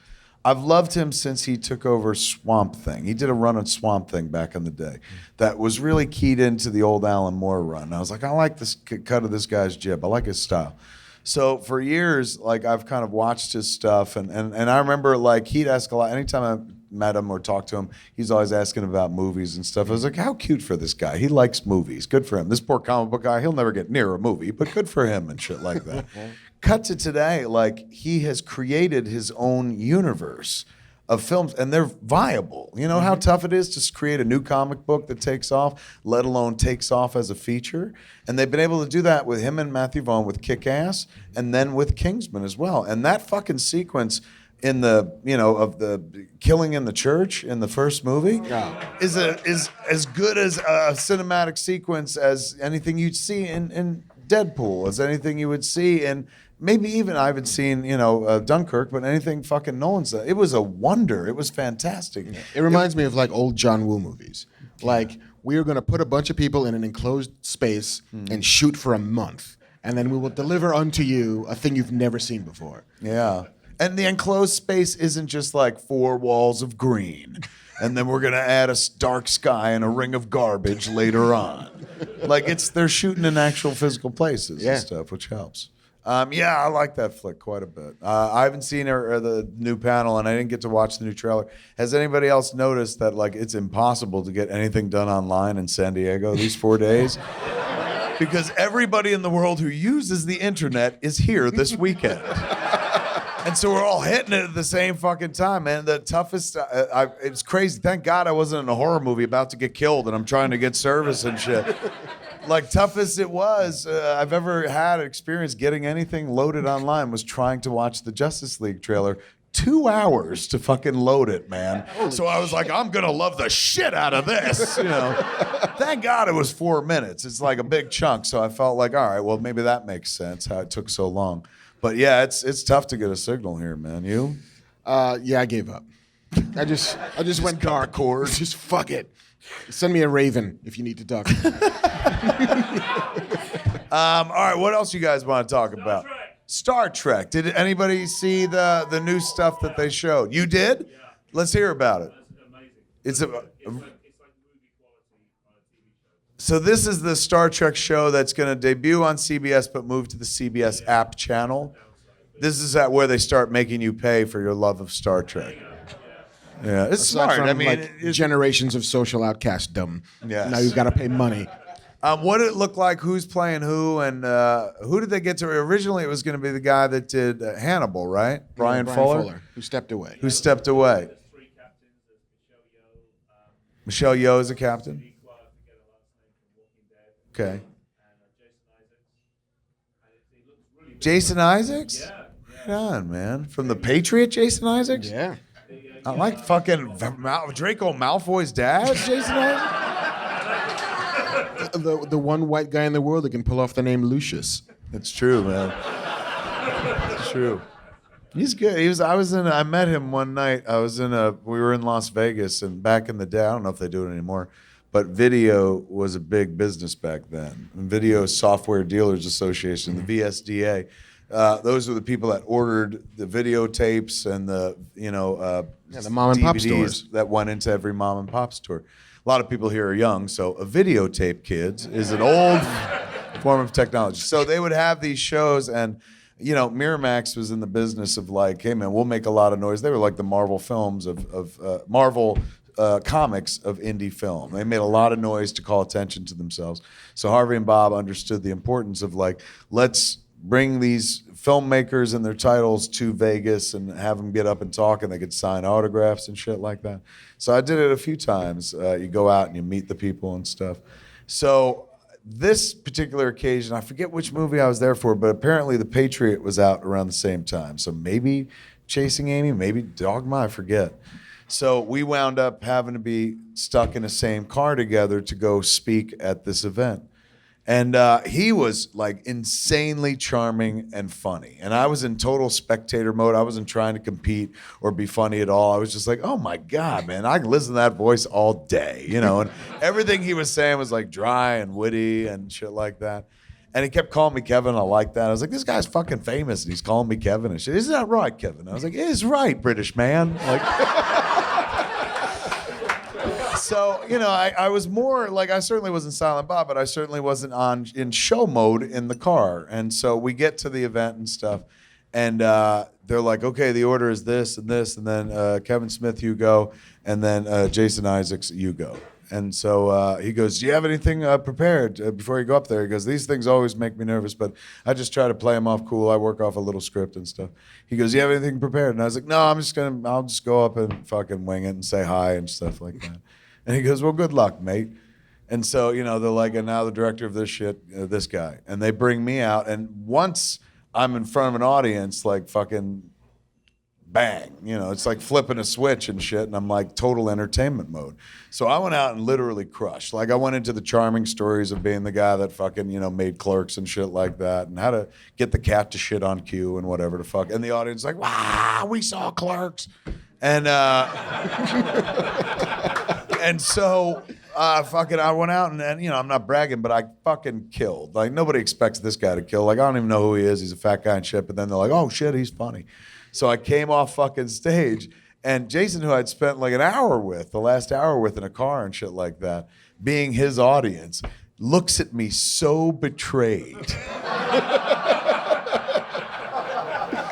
Speaker 2: I've loved him since he took over Swamp Thing. He did a run on Swamp Thing back in the day that was really keyed into the old Alan Moore run. I was like, I like this cut of this guy's jib. I like his style. So for years, like I've kind of watched his stuff, and I remember like he'd ask a lot. Anytime I met him or talked to him, he's always asking about movies and stuff. I was like, how cute for this guy. He likes movies. Good for him. This poor comic book guy, he'll never get near a movie, but good for him and shit like that. Cut to today, like he has created his own universe of films, and they're viable. You know how tough it is to create a new comic book that takes off, let alone takes off as a feature? And they've been able to do that with him and Matthew Vaughn with Kick-Ass, and then with Kingsman as well. And that fucking sequence in the, of the killing in the church in the first movie is as good as a cinematic sequence as anything you'd see in Deadpool, as anything you would see in maybe even I haven't seen, Dunkirk, but anything fucking Nolan's done. It was a wonder. It was fantastic.
Speaker 3: It reminds me of like old John Woo movies. Like we are going to put a bunch of people in an enclosed space and shoot for a month, and then we will deliver unto you a thing you've never seen before.
Speaker 2: Yeah. And the enclosed space isn't just like 4 walls of green, and then we're gonna add a dark sky and a ring of garbage later on. Like they're shooting in actual physical places and stuff, which helps. I like that flick quite a bit. I haven't seen the new panel, and I didn't get to watch the new trailer. Has anybody else noticed that like it's impossible to get anything done online in San Diego these 4 days? Because everybody in the world who uses the internet is here this weekend. And so we're all hitting it at the same fucking time, man. The toughest, it's crazy. Thank God I wasn't in a horror movie about to get killed and I'm trying to get service and shit. Like toughest it was I've ever had experience getting anything loaded online was trying to watch the Justice League trailer. 2 hours to fucking load it, man. So I was like, I'm gonna love the shit out of this, Thank God it was 4 minutes. It's like a big chunk. So I felt like, all right, well maybe that makes sense how it took so long. But yeah, it's tough to get a signal here, man. You?
Speaker 3: Yeah, I gave up. I just went dark. Cords. Just fuck it. Send me a raven if you need to talk.
Speaker 2: All right, what else you guys want to talk about? Star Trek. Did anybody see the new stuff that they showed? You did? Yeah. Let's hear about it. It's amazing. So this is the Star Trek show that's going to debut on CBS but move to the CBS app channel. This is where they start making you pay for your love of Star Trek. Yeah, it's smart.
Speaker 3: From,
Speaker 2: I mean,
Speaker 3: like, generations of social outcastdom.
Speaker 2: Yes.
Speaker 3: Now you've got to pay money.
Speaker 2: What did it look like? Who's playing who? And who did they get to? Originally, it was going to be the guy that did Hannibal, right? Brian Fuller?
Speaker 3: Who stepped away.
Speaker 2: Michelle Yeoh is a captain? Okay. Jason Isaacs? Right on, man. From The Patriot, Jason Isaacs?
Speaker 3: Yeah.
Speaker 2: I like fucking Draco Malfoy's dad, Jason Isaacs?
Speaker 3: The one white guy in the world that can pull off the name Lucius.
Speaker 2: It's true, man. It's true. He's good. I met him one night. We were in Las Vegas, and back in the day, I don't know if they do it anymore, but video was a big business back then. And Video Software Dealers Association, the VSDA. Those were the people that ordered the videotapes and the
Speaker 3: the mom and pop
Speaker 2: DVDs
Speaker 3: stores
Speaker 2: that went into every mom and pop store. A lot of people here are young, so a videotape, kids, is an old form of technology. So they would have these shows, and Miramax was in the business of like, hey man, we'll make a lot of noise. They were like the Marvel films of Marvel comics of indie film. They made a lot of noise to call attention to themselves. So Harvey and Bob understood the importance of like, let's bring these filmmakers and their titles to Vegas and have them get up and talk, and they could sign autographs and shit like that. So I did it a few times. You go out and you meet the people and stuff. So this particular occasion, I forget which movie I was there for, but apparently The Patriot was out around the same time. So maybe Chasing Amy, maybe Dogma, I forget. So we wound up having to be stuck in the same car together to go speak at this event. And he was like insanely charming and funny. And I was in total spectator mode. I wasn't trying to compete or be funny at all. I was just like, oh my God, man, I can listen to that voice all day, And everything he was saying was like dry and witty and shit like that. And he kept calling me Kevin. I liked that. I was like, this guy's fucking famous, and he's calling me Kevin and shit. Isn't that right, Kevin? I was like, it is right, British man. Like. So, I was more like, I certainly wasn't Silent Bob, but I certainly wasn't in show mode in the car. And so we get to the event and stuff, and they're like, okay, the order is this and this, and then Kevin Smith, you go, and then Jason Isaacs, you go. And so he goes, do you have anything prepared before you go up there? He goes, these things always make me nervous, but I just try to play them off cool. I work off a little script and stuff. He goes, do you have anything prepared? And I was like, no, I'll just go up and fucking wing it and say hi and stuff like that. And he goes, well, good luck, mate. And so, they're like, and now the director of this shit, this guy. And they bring me out. And once I'm in front of an audience, like fucking bang, it's like flipping a switch and shit. And I'm like total entertainment mode. So I went out and literally crushed. Like I went into the charming stories of being the guy that fucking, made Clerks and shit like that. And how to get the cat to shit on cue and whatever the fuck. And the audience like, wow, we saw Clerks. And, and so, I went out and I'm not bragging, but I fucking killed. Like, nobody expects this guy to kill. Like, I don't even know who he is. He's a fat guy and shit. But then they're like, oh, shit, he's funny. So I came off fucking stage. And Jason, who I'd spent like the last hour with in a car and shit like that, being his audience, looks at me so betrayed.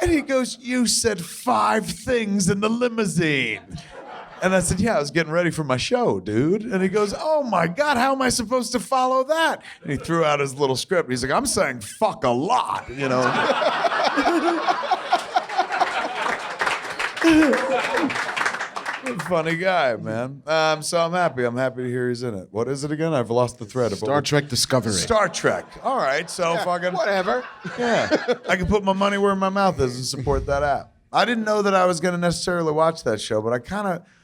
Speaker 2: And he goes, you said 5 things in the limousine. And I said, yeah, I was getting ready for my show, dude. And he goes, oh my God, how am I supposed to follow that? And he threw out his little script. He's like, I'm saying fuck a lot, Funny guy, man. So I'm happy. I'm happy to hear he's in it. What is it again? I've lost the thread.
Speaker 3: Star Trek Discovery.
Speaker 2: Star Trek. All right, so fucking
Speaker 3: whatever.
Speaker 2: Yeah, I can put my money where my mouth is and support that app. I didn't know that I was going to necessarily watch that show, but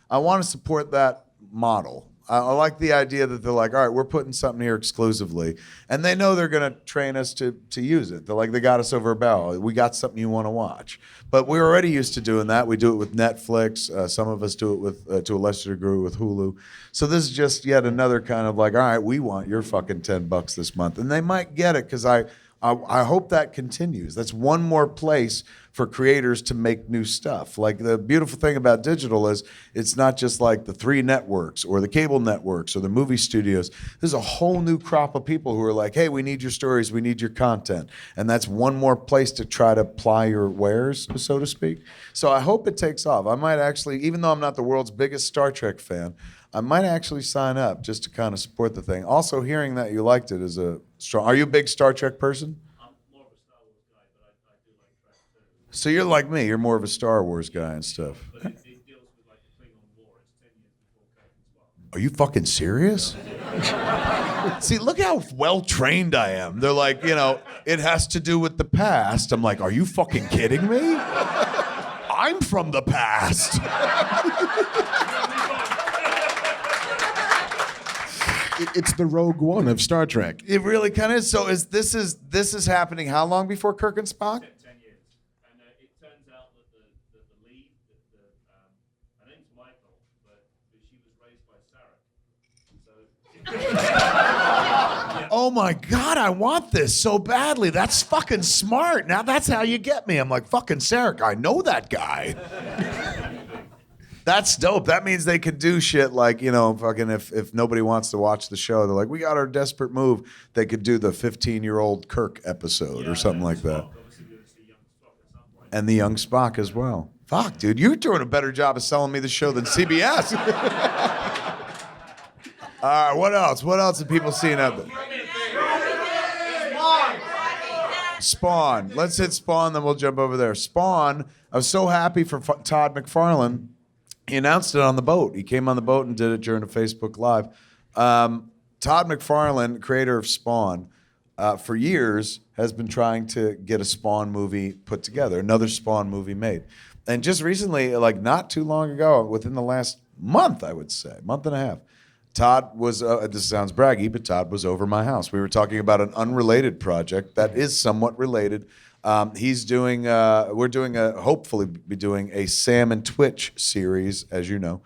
Speaker 2: I want to support that model. I like the idea that they're like, all right, we're putting something here exclusively. And they know they're going to train us to use it. They're like, they got us over a barrel. We got something you want to watch. But we're already used to doing that. We do it with Netflix. Some of us do it with, to a lesser degree, with Hulu. So this is just yet another kind of like, all right, we want your fucking $10 this month. And they might get it because I hope that continues. That's one more place for creators to make new stuff. Like the beautiful thing about digital is it's not just like the 3 networks or the cable networks or the movie studios. There's a whole new crop of people who are like, hey, we need your stories, we need your content. And that's one more place to try to ply your wares, so to speak. So I hope it takes off. I might actually, even though I'm not the world's biggest Star Trek fan, I might actually sign up just to kind of support the thing. Also, hearing that you liked it is a strong. Are you a big Star Trek person?
Speaker 6: I'm more of a Star Wars guy, but I do like Trek too.
Speaker 2: So you're like me. You're more of a Star Wars guy and stuff.
Speaker 6: But it deals with like the Klingon War. It's 10 years before Curtain's War.
Speaker 2: Are you fucking serious? See, look how well trained I am. They're like, it has to do with the past. I'm like, are you fucking kidding me? I'm from the past.
Speaker 3: It's the Rogue One of Star Trek.
Speaker 2: It really kind of is. So this is happening how long before Kirk and Spock?
Speaker 6: 10 years. And it turns out that
Speaker 2: Oh my God, I want this so badly. That's fucking smart. Now that's how you get me. I'm like, fucking Sarek, I know that guy. That's dope. That means they could do shit like, fucking if nobody wants to watch the show, they're like, we got our desperate move. They could do the 15-year-old Kirk episode or something like that. And the young Spock as well. Fuck, dude, you're doing a better job of selling me the show than CBS. All right, what else? What else are people seeing out there? Spawn. Let's hit Spawn, then we'll jump over there. Spawn, I was so happy for Todd McFarlane. He announced it on the boat. He came on the boat and did it during a Facebook Live. Todd McFarlane, creator of Spawn, for years has been trying to get a Spawn movie put together, another Spawn movie made. And just recently, like not too long ago, within the last month, I would say, month and a half, Todd was, this sounds braggy, but Todd was over my house. We were talking about an unrelated project that is somewhat related. He's doing, hopefully be doing a Sam and Twitch series, as you know,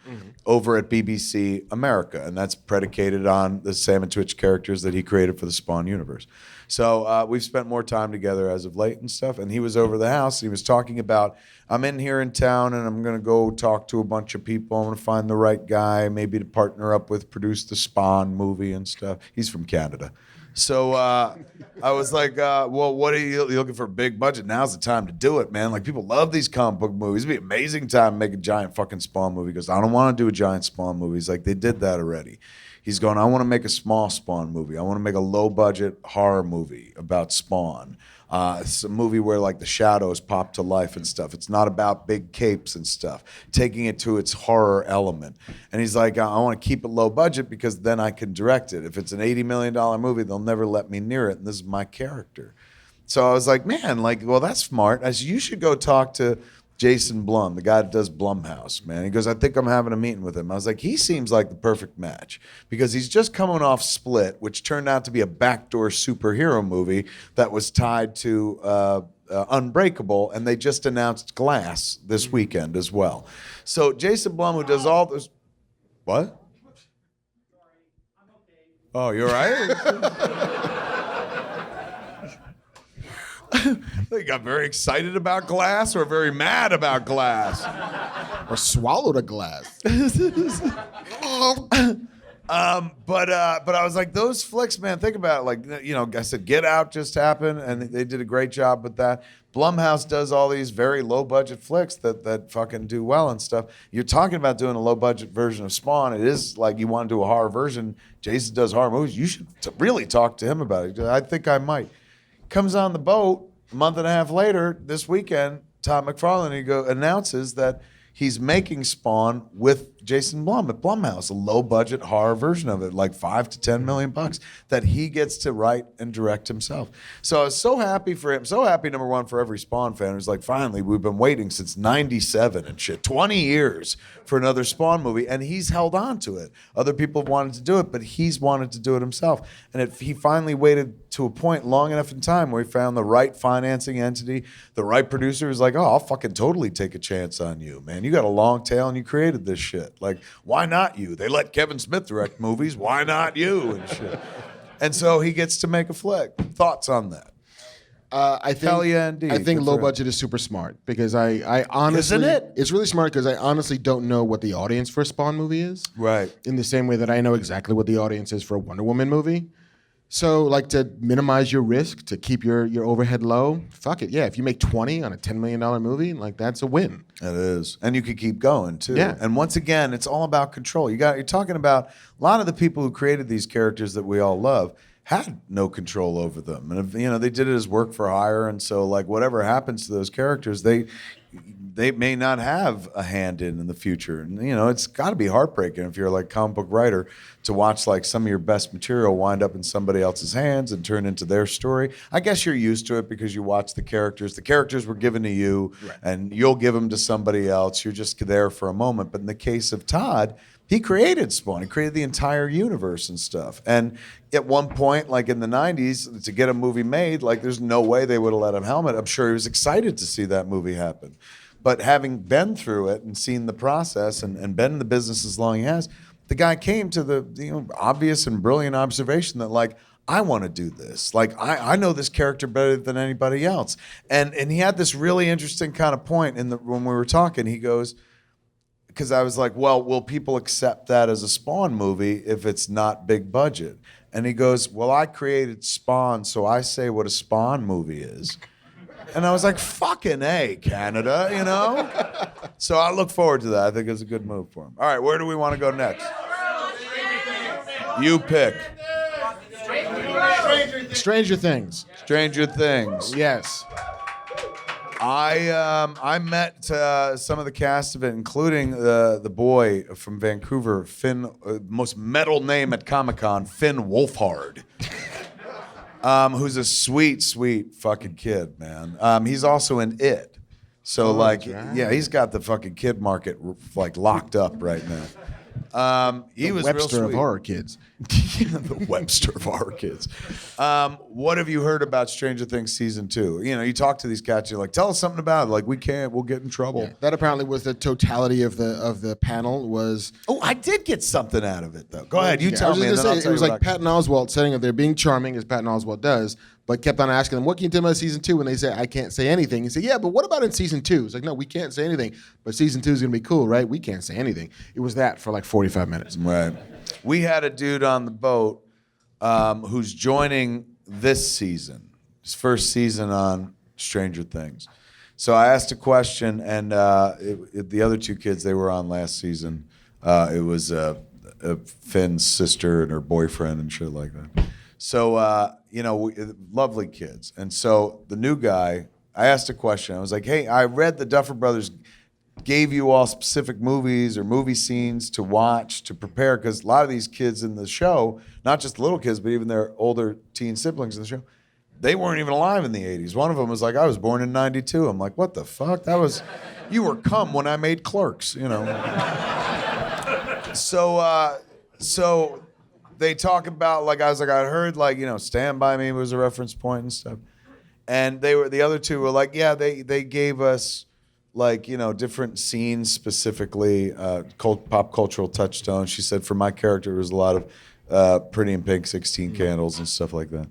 Speaker 2: over at BBC America. And that's predicated on the Sam and Twitch characters that he created for the Spawn universe. So we've spent more time together as of late and stuff. And he was over the house. And he was talking about, I'm in here in town and I'm going to go talk to a bunch of people. I'm going to find the right guy, maybe to partner up with, produce the Spawn movie and stuff. He's from Canada. So I was like, well, what are you looking for? A big budget? Now's the time to do it, man. Like, people love these comic book movies. It'd be an amazing time to make a giant fucking Spawn movie. Because I don't want to do a giant Spawn movie. He's like, they did that already. He's going, I want to make a small Spawn movie. I want to make a low-budget horror movie about Spawn. It's a movie where like the shadows pop to life and stuff. It's not about big capes and stuff. Taking it to its horror element. And he's like, I want to keep it low budget because then I can direct it. If it's an $80 million movie, they'll never let me near it. And this is my character. So I was like, man, like, well, that's smart. I said, you should go talk to Jason Blum, the guy that does Blumhouse, man. He goes, I think I'm having a meeting with him. I was like, he seems like the perfect match because he's just coming off Split, which turned out to be a backdoor superhero movie that was tied to Unbreakable, and they just announced Glass this weekend as well. So Jason Blum, who does all this... What? Oh, you're right? They got very excited about Glass or very mad about Glass.
Speaker 3: Or swallowed a glass.
Speaker 2: But I was like, those flicks, man, think about it. Like, I said, Get Out just happened, and they did a great job with that. Blumhouse does all these very low-budget flicks that fucking do well and stuff. You're talking about doing a low-budget version of Spawn. It is like you want to do a horror version. Jason does horror movies. You should really talk to him about it. I think I might. Comes on the boat a month and a half later this weekend. Todd McFarlane announces that he's making Spawn with Jason Blum at Blumhouse, a low-budget horror version of it, like $5 to $10 million that he gets to write and direct himself. So I was so happy for him. So happy, number one, for every Spawn fan who's like, finally, we've been waiting since '97 and shit, 20 years for another Spawn movie, and he's held on to it. Other people have wanted to do it, but he's wanted to do it himself. And he finally waited to a point long enough in time where he found the right financing entity, the right producer who's like, oh, I'll fucking totally take a chance on you, man. You got a long tail and you created this shit. Like, why not you? They let Kevin Smith direct movies. Why not you and shit? And so he gets to make a flick. Thoughts on that?
Speaker 3: I think,
Speaker 2: Hell yeah, indeed.
Speaker 3: I think
Speaker 2: Good
Speaker 3: low
Speaker 2: for
Speaker 3: budget is super smart because I honestly...
Speaker 2: Isn't it?
Speaker 3: It's really smart because I honestly don't know what the audience for a Spawn movie is.
Speaker 2: Right.
Speaker 3: In the same way that I know exactly what the audience is for a Wonder Woman movie. So, like, to minimize your risk, to keep your overhead low, fuck it. Yeah, if you make 20 on a $10 million movie, like, that's a win.
Speaker 2: It is. And you could keep going, too.
Speaker 3: Yeah.
Speaker 2: And once again, it's all about control. You're talking about a lot of the people who created these characters that we all love had no control over them. And, if, they did it as work for hire. And so, like, whatever happens to those characters, they may not have a hand in the future. And, it's got to be heartbreaking if you're like a comic book writer to watch like some of your best material wind up in somebody else's hands and turn into their story. I guess you're used to it because you watch the characters. The characters were given to you, right, and you'll give them to somebody else. You're just there for a moment. But in the case of Todd, he created Spawn. He created the entire universe and stuff. And at one point, like in the 90s, to get a movie made, like there's no way they would have let him helmet. I'm sure he was excited to see that movie happen. But having been through it and seen the process and been in the business as long as he has, the guy came to the obvious and brilliant observation that like, I want to do this. Like, I know this character better than anybody else. And he had this really interesting kind of point when we were talking. He goes, because I was like, well, will people accept that as a Spawn movie if it's not big budget? And he goes, well, I created Spawn, so I say what a Spawn movie is. And I was like, fucking A, Canada, you know? So I look forward to that. I think it's a good move for him. All right, where do we want to go next? You pick.
Speaker 3: Stranger Things.
Speaker 2: Stranger Things.
Speaker 3: Yes.
Speaker 2: I met some of the cast of it, including the boy from Vancouver, Finn, most metal name at Comic-Con, Finn Wolfhard, who's a sweet, sweet fucking kid, man. He's also in It. So, yeah, he's got the fucking kid market like locked up right now. He was
Speaker 3: Webster
Speaker 2: real
Speaker 3: of
Speaker 2: sweet.
Speaker 3: horror kids.
Speaker 2: The Webster of horror kids. What have you heard about Stranger Things season 2? You know, you talk to these cats, you're like, tell us something about it. Like, we can't, we'll get in trouble.
Speaker 3: Yeah, that apparently was the totality of the panel was.
Speaker 2: Oh, I did get something out of it though. Go ahead, you
Speaker 3: Yeah, I
Speaker 2: tell
Speaker 3: was
Speaker 2: me.
Speaker 3: just
Speaker 2: And then
Speaker 3: gonna
Speaker 2: I'll
Speaker 3: say,
Speaker 2: tell
Speaker 3: it was
Speaker 2: you
Speaker 3: like Patton Oswalt saying that they're being charming as Patton Oswalt does, but kept on asking them, what can you tell me about season 2? And they say, I can't say anything. He said, yeah, but what about in season 2? It's like, no, we can't say anything. But season 2 is gonna be cool, right? We can't say anything. It was that for like 45 minutes.
Speaker 2: Right. We had a dude on the boat who's joining this season, his first season on Stranger Things. So I asked a question, and the other two kids, they were on last season. It was Finn's sister and her boyfriend and shit like that. So, lovely kids. And so the new guy, I asked a question. I was like, hey, I read the Duffer Brothers gave you all specific movies or movie scenes to watch to prepare, because a lot of these kids in the show, not just the little kids, but even their older teen siblings in the show, they weren't even alive in the 80s. One of them was like, I was born in 92. I'm like, what the fuck? You were cum when I made Clerks, you know. So they talk about, like, I was like, I heard, like, you know, Stand By Me was a reference point and stuff. And the other two were like, yeah, they gave us, like, you know, different scenes specifically, pop cultural touchstones. She said for my character, it was a lot of Pretty in Pink, 16 Candles and stuff like that.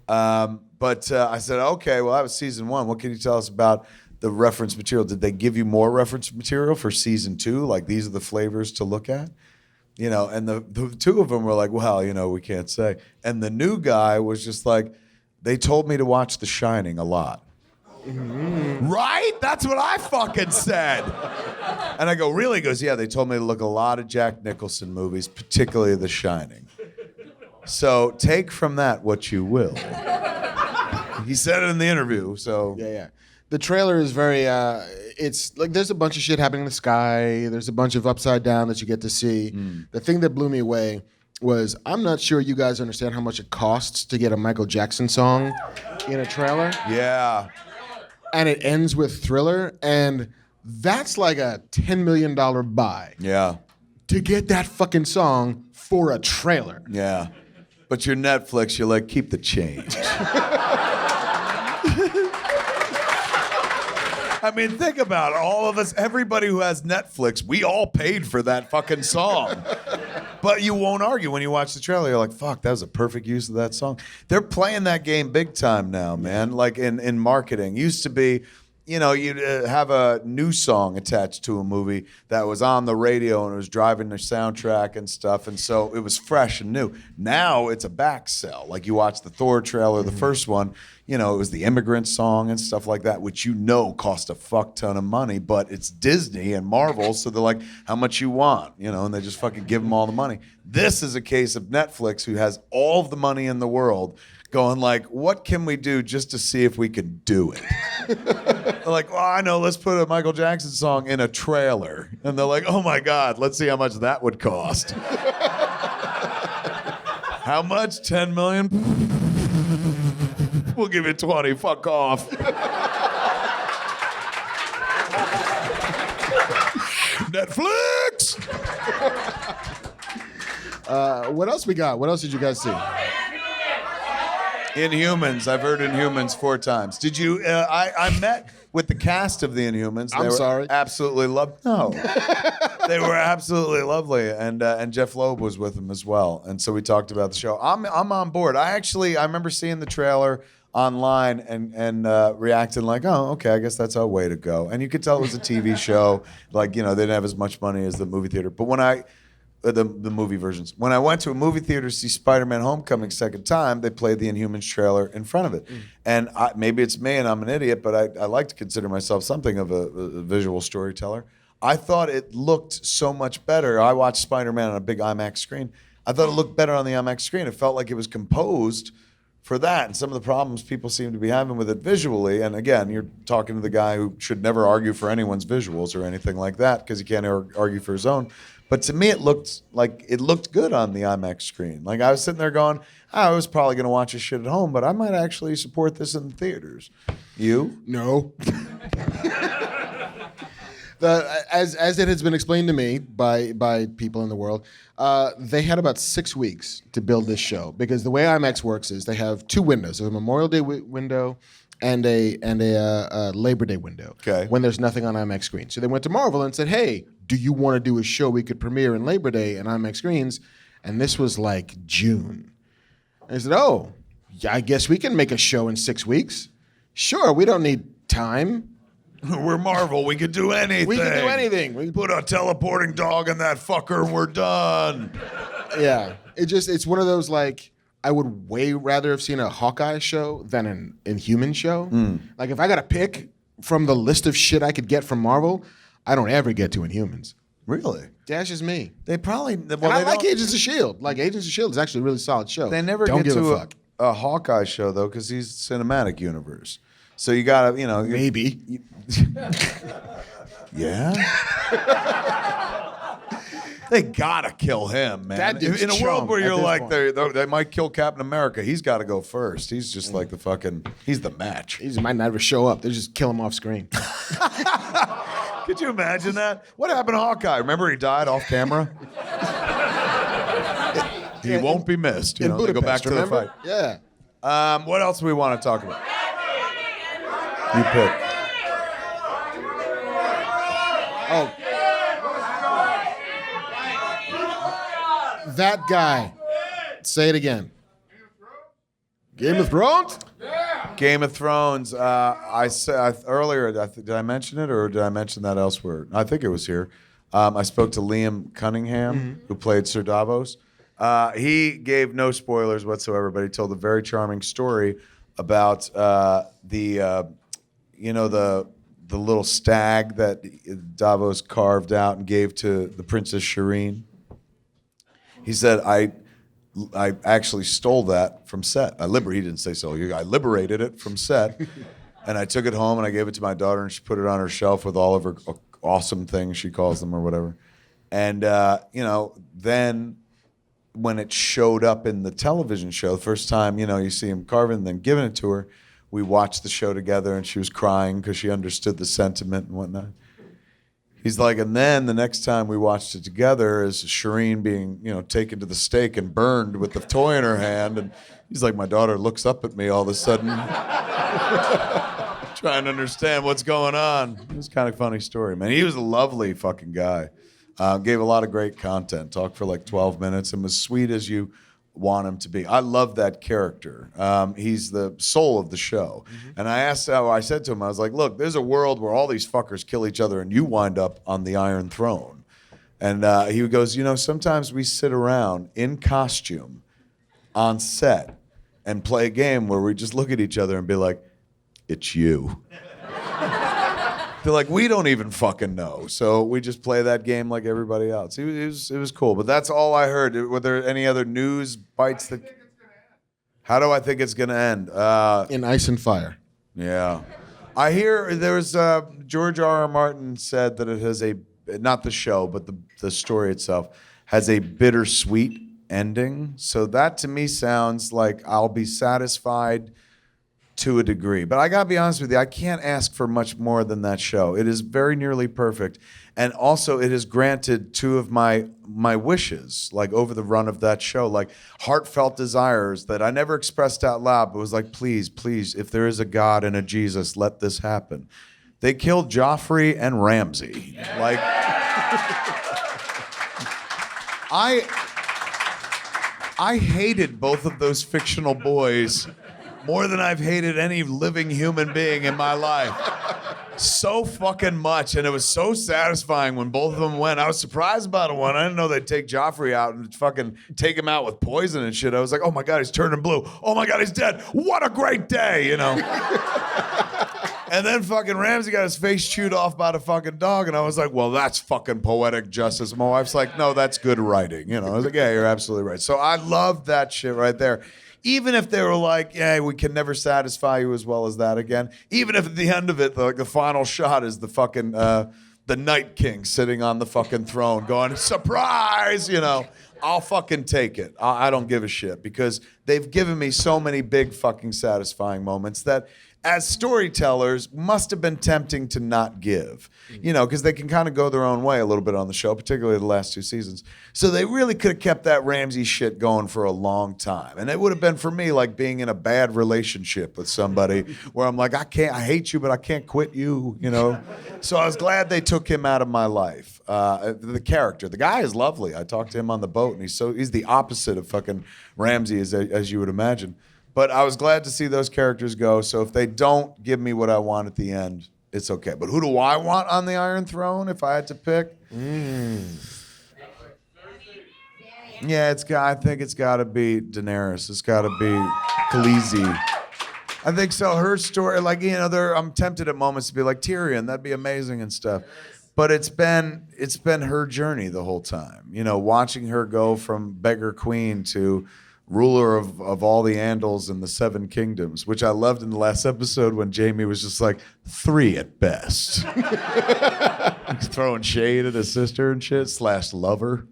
Speaker 2: But I said, okay, well, that was season 1. What can you tell us about the reference material? Did they give you more reference material for season 2? Like, these are the flavors to look at? You know, and the two of them were like, well, you know, we can't say. And the new guy was just like, they told me to watch The Shining a lot. Mm-hmm. Right? That's what I fucking said. And I go, really? He goes, yeah, they told me to look a lot of Jack Nicholson movies, particularly The Shining. So take from that what you will. He said it in the interview, so.
Speaker 3: Yeah. The trailer is very, it's like there's a bunch of shit happening in the sky. There's a bunch of upside down that you get to see. The thing that blew me away was, I'm not sure you guys understand how much it costs to get a Michael Jackson song in a trailer.
Speaker 2: Yeah.
Speaker 3: And it ends with Thriller, and that's like a $10 million buy.
Speaker 2: Yeah.
Speaker 3: To get that fucking song for a trailer.
Speaker 2: Yeah. But your Netflix, you're like, keep the change. I mean, think about it. All of us, everybody who has Netflix, we all paid for that fucking song. But you won't argue when you watch the trailer. You're like, fuck, that was a perfect use of that song. They're playing that game big time now, man, like in marketing. Used to be, you know, you'd have a new song attached to a movie that was on the radio and it was driving the soundtrack and stuff, and so it was fresh and new. Now it's a back sell. Like, you watch the Thor trailer, the first one, you know, it was the Immigrant Song and stuff like that, which you know cost a fuck ton of money, but it's Disney and Marvel, so they're like, how much you want? You know, and they just fucking give them all the money. This is a case of Netflix, who has all of the money in the world, going like, what can we do just to see if we can do it? They're like, well, I know, let's put a Michael Jackson song in a trailer. And they're like, oh my God, let's see how much that would cost. How much? 10 million? We'll give you 20, fuck off. Netflix!
Speaker 3: What else we got? What else did you guys see?
Speaker 2: Inhumans. I've heard Inhumans 4 times. Did you? I met with the cast of the Inhumans. They
Speaker 3: I'm
Speaker 2: were
Speaker 3: sorry.
Speaker 2: Absolutely loved. No, they were absolutely lovely, and Jeff Loeb was with them as well. And so we talked about the show. I'm on board. I remember seeing the trailer online and reacting like, oh, okay, I guess that's our way to go. And you could tell it was a TV show. Like, they didn't have as much money as the movie theater. But when the movie versions. When I went to a movie theater to see Spider-Man: Homecoming second time, they played the Inhumans trailer in front of it. And maybe it's me and I'm an idiot, but I like to consider myself something of a visual storyteller. I thought it looked so much better. I watched Spider-Man on a big IMAX screen. I thought it looked better on the IMAX screen. It felt like it was composed for that. And some of the problems people seem to be having with it visually, and again, you're talking to the guy who should never argue for anyone's visuals or anything like that because he can't argue for his own. But to me, it looked good on the IMAX screen. Like I was sitting there going, I was probably going to watch this shit at home, but I might actually support this in the theaters. You?
Speaker 3: No. As it has been explained to me by people in the world, they had about 6 weeks to build this show because the way IMAX works is they have 2 windows: there's a Memorial Day window and a Labor Day window.
Speaker 2: Okay.
Speaker 3: When there's nothing on IMAX screen, so they went to Marvel and said, "Hey, do you want to do a show we could premiere in Labor Day and IMAX screens?" And this was like June. And I said, "Oh, yeah, I guess we can make a show in 6 weeks. Sure, we don't need time."
Speaker 2: We're Marvel. We could do anything.
Speaker 3: We can do anything. We
Speaker 2: put a teleporting dog in that fucker and we're done.
Speaker 3: Yeah. It's one of those, like, I would way rather have seen a Hawkeye show than an Inhuman show. Like, if I got to pick from the list of shit I could get from Marvel, I don't ever get to Inhumans.
Speaker 2: Really?
Speaker 3: That's just me.
Speaker 2: They probably. Well,
Speaker 3: And I
Speaker 2: they
Speaker 3: like
Speaker 2: don't-
Speaker 3: Agents of S.H.I.E.L.D. Like, Agents of S.H.I.E.L.D. is actually a really solid show.
Speaker 2: They never
Speaker 3: don't
Speaker 2: get
Speaker 3: give
Speaker 2: to
Speaker 3: a fuck.
Speaker 2: a Hawkeye show though, because he's cinematic universe. So you gotta,
Speaker 3: Maybe.
Speaker 2: Yeah. They gotta kill him, man.
Speaker 3: That dude's
Speaker 2: in a world
Speaker 3: chump
Speaker 2: where
Speaker 3: at
Speaker 2: you're
Speaker 3: this
Speaker 2: like,
Speaker 3: point.
Speaker 2: they might kill Captain America. He's got to go first. He's just like he's the match.
Speaker 3: He might never show up. They just kill him off screen.
Speaker 2: Could you imagine that? What happened to Hawkeye? Remember he died off camera? He won't be missed.
Speaker 3: In
Speaker 2: They go back
Speaker 3: Budapest,
Speaker 2: to
Speaker 3: remember?
Speaker 2: the fight.
Speaker 3: Yeah.
Speaker 2: What else do we want to talk about? You pick.
Speaker 3: Oh. That guy. Say it again. Game of Thrones?
Speaker 2: Game of Thrones. I said earlier. Did I mention it, or did I mention that elsewhere? I think it was here. I spoke to Liam Cunningham, who played Sir Davos. He gave no spoilers whatsoever, but he told a very charming story about the little stag that Davos carved out and gave to the Princess Shireen. He said, I actually stole that from set. He didn't say so. I liberated it from set, and I took it home and I gave it to my daughter, and she put it on her shelf with all of her awesome things, she calls them, or whatever. And then when it showed up in the television show, the first time, you see him carving and then giving it to her, we watched the show together, and she was crying because she understood the sentiment and whatnot. He's like, and then the next time we watched it together is Shireen being, taken to the stake and burned with the toy in her hand. And he's like, my daughter looks up at me all of a sudden, trying to understand what's going on. It was kind of a funny story, man. He was a lovely fucking guy. Gave a lot of great content. Talked for like 12 minutes and was sweet as you want him to be. I love that character. He's the soul of the show. And I said to him, I was like, look, there's a world where all these fuckers kill each other and you wind up on the Iron Throne. And he goes, sometimes we sit around in costume on set and play a game where we just look at each other and be like, it's you. They're like, we don't even fucking know. So we just play that game like everybody else. It was cool. But that's all I heard. Were there any other news bites that... How do I think it's going to end?
Speaker 3: In Ice and Fire.
Speaker 2: Yeah. I hear there's... George R.R. Martin said that it has not the show, but the story itself, has a bittersweet ending. So that to me sounds like I'll be satisfied to a degree. But I gotta be honest with you, I can't ask for much more than that show. It is very nearly perfect. And also it has granted two of my wishes, like over the run of that show, like heartfelt desires that I never expressed out loud, but was like, please, please, if there is a God and a Jesus, let this happen. They killed Joffrey and Ramsay. Like, I hated both of those fictional boys more than I've hated any living human being in my life. So fucking much, and it was so satisfying when both of them went. I was surprised about one. I didn't know they'd take Joffrey out and fucking take him out with poison and shit. I was like, oh my God, he's turning blue. Oh my God, he's dead. What a great day, you know? And then fucking Ramsay got his face chewed off by the fucking dog, and I was like, well, that's fucking poetic justice. My wife's like, no, that's good writing. You know, I was like, yeah, you're absolutely right. So I loved that shit right there. Even if they were like, yeah, we can never satisfy you as well as that again. Even if at the end of it, the final shot is the fucking, the Night King sitting on the fucking throne going, surprise, you know. I'll fucking take it. I don't give a shit because they've given me so many big fucking satisfying moments that as storytellers must have been tempting to not give, you know, because they can kind of go their own way a little bit on the show, particularly the last 2 seasons. So they really could have kept that Ramsay shit going for a long time. And it would have been for me like being in a bad relationship with somebody where I'm like, I hate you, but I can't quit you, you know? So I was glad they took him out of my life. The character, the guy is lovely. I talked to him on the boat and he's the opposite of fucking Ramsay as you would imagine. But I was glad to see those characters go. So if they don't give me what I want at the end, it's okay. But who do I want on the Iron Throne if I had to pick? Yeah, I think it's got to be Daenerys. It's got to be Khaleesi. I think so. Her story, like, you know, I'm tempted at moments to be like Tyrion. That'd be amazing and stuff. But it's been her journey the whole time. You know, watching her go from beggar queen to ruler of all the Andals and the 7 kingdoms, which I loved in the last episode when Jaime was just like, 3 at best. He's throwing shade at his sister and shit, / lover.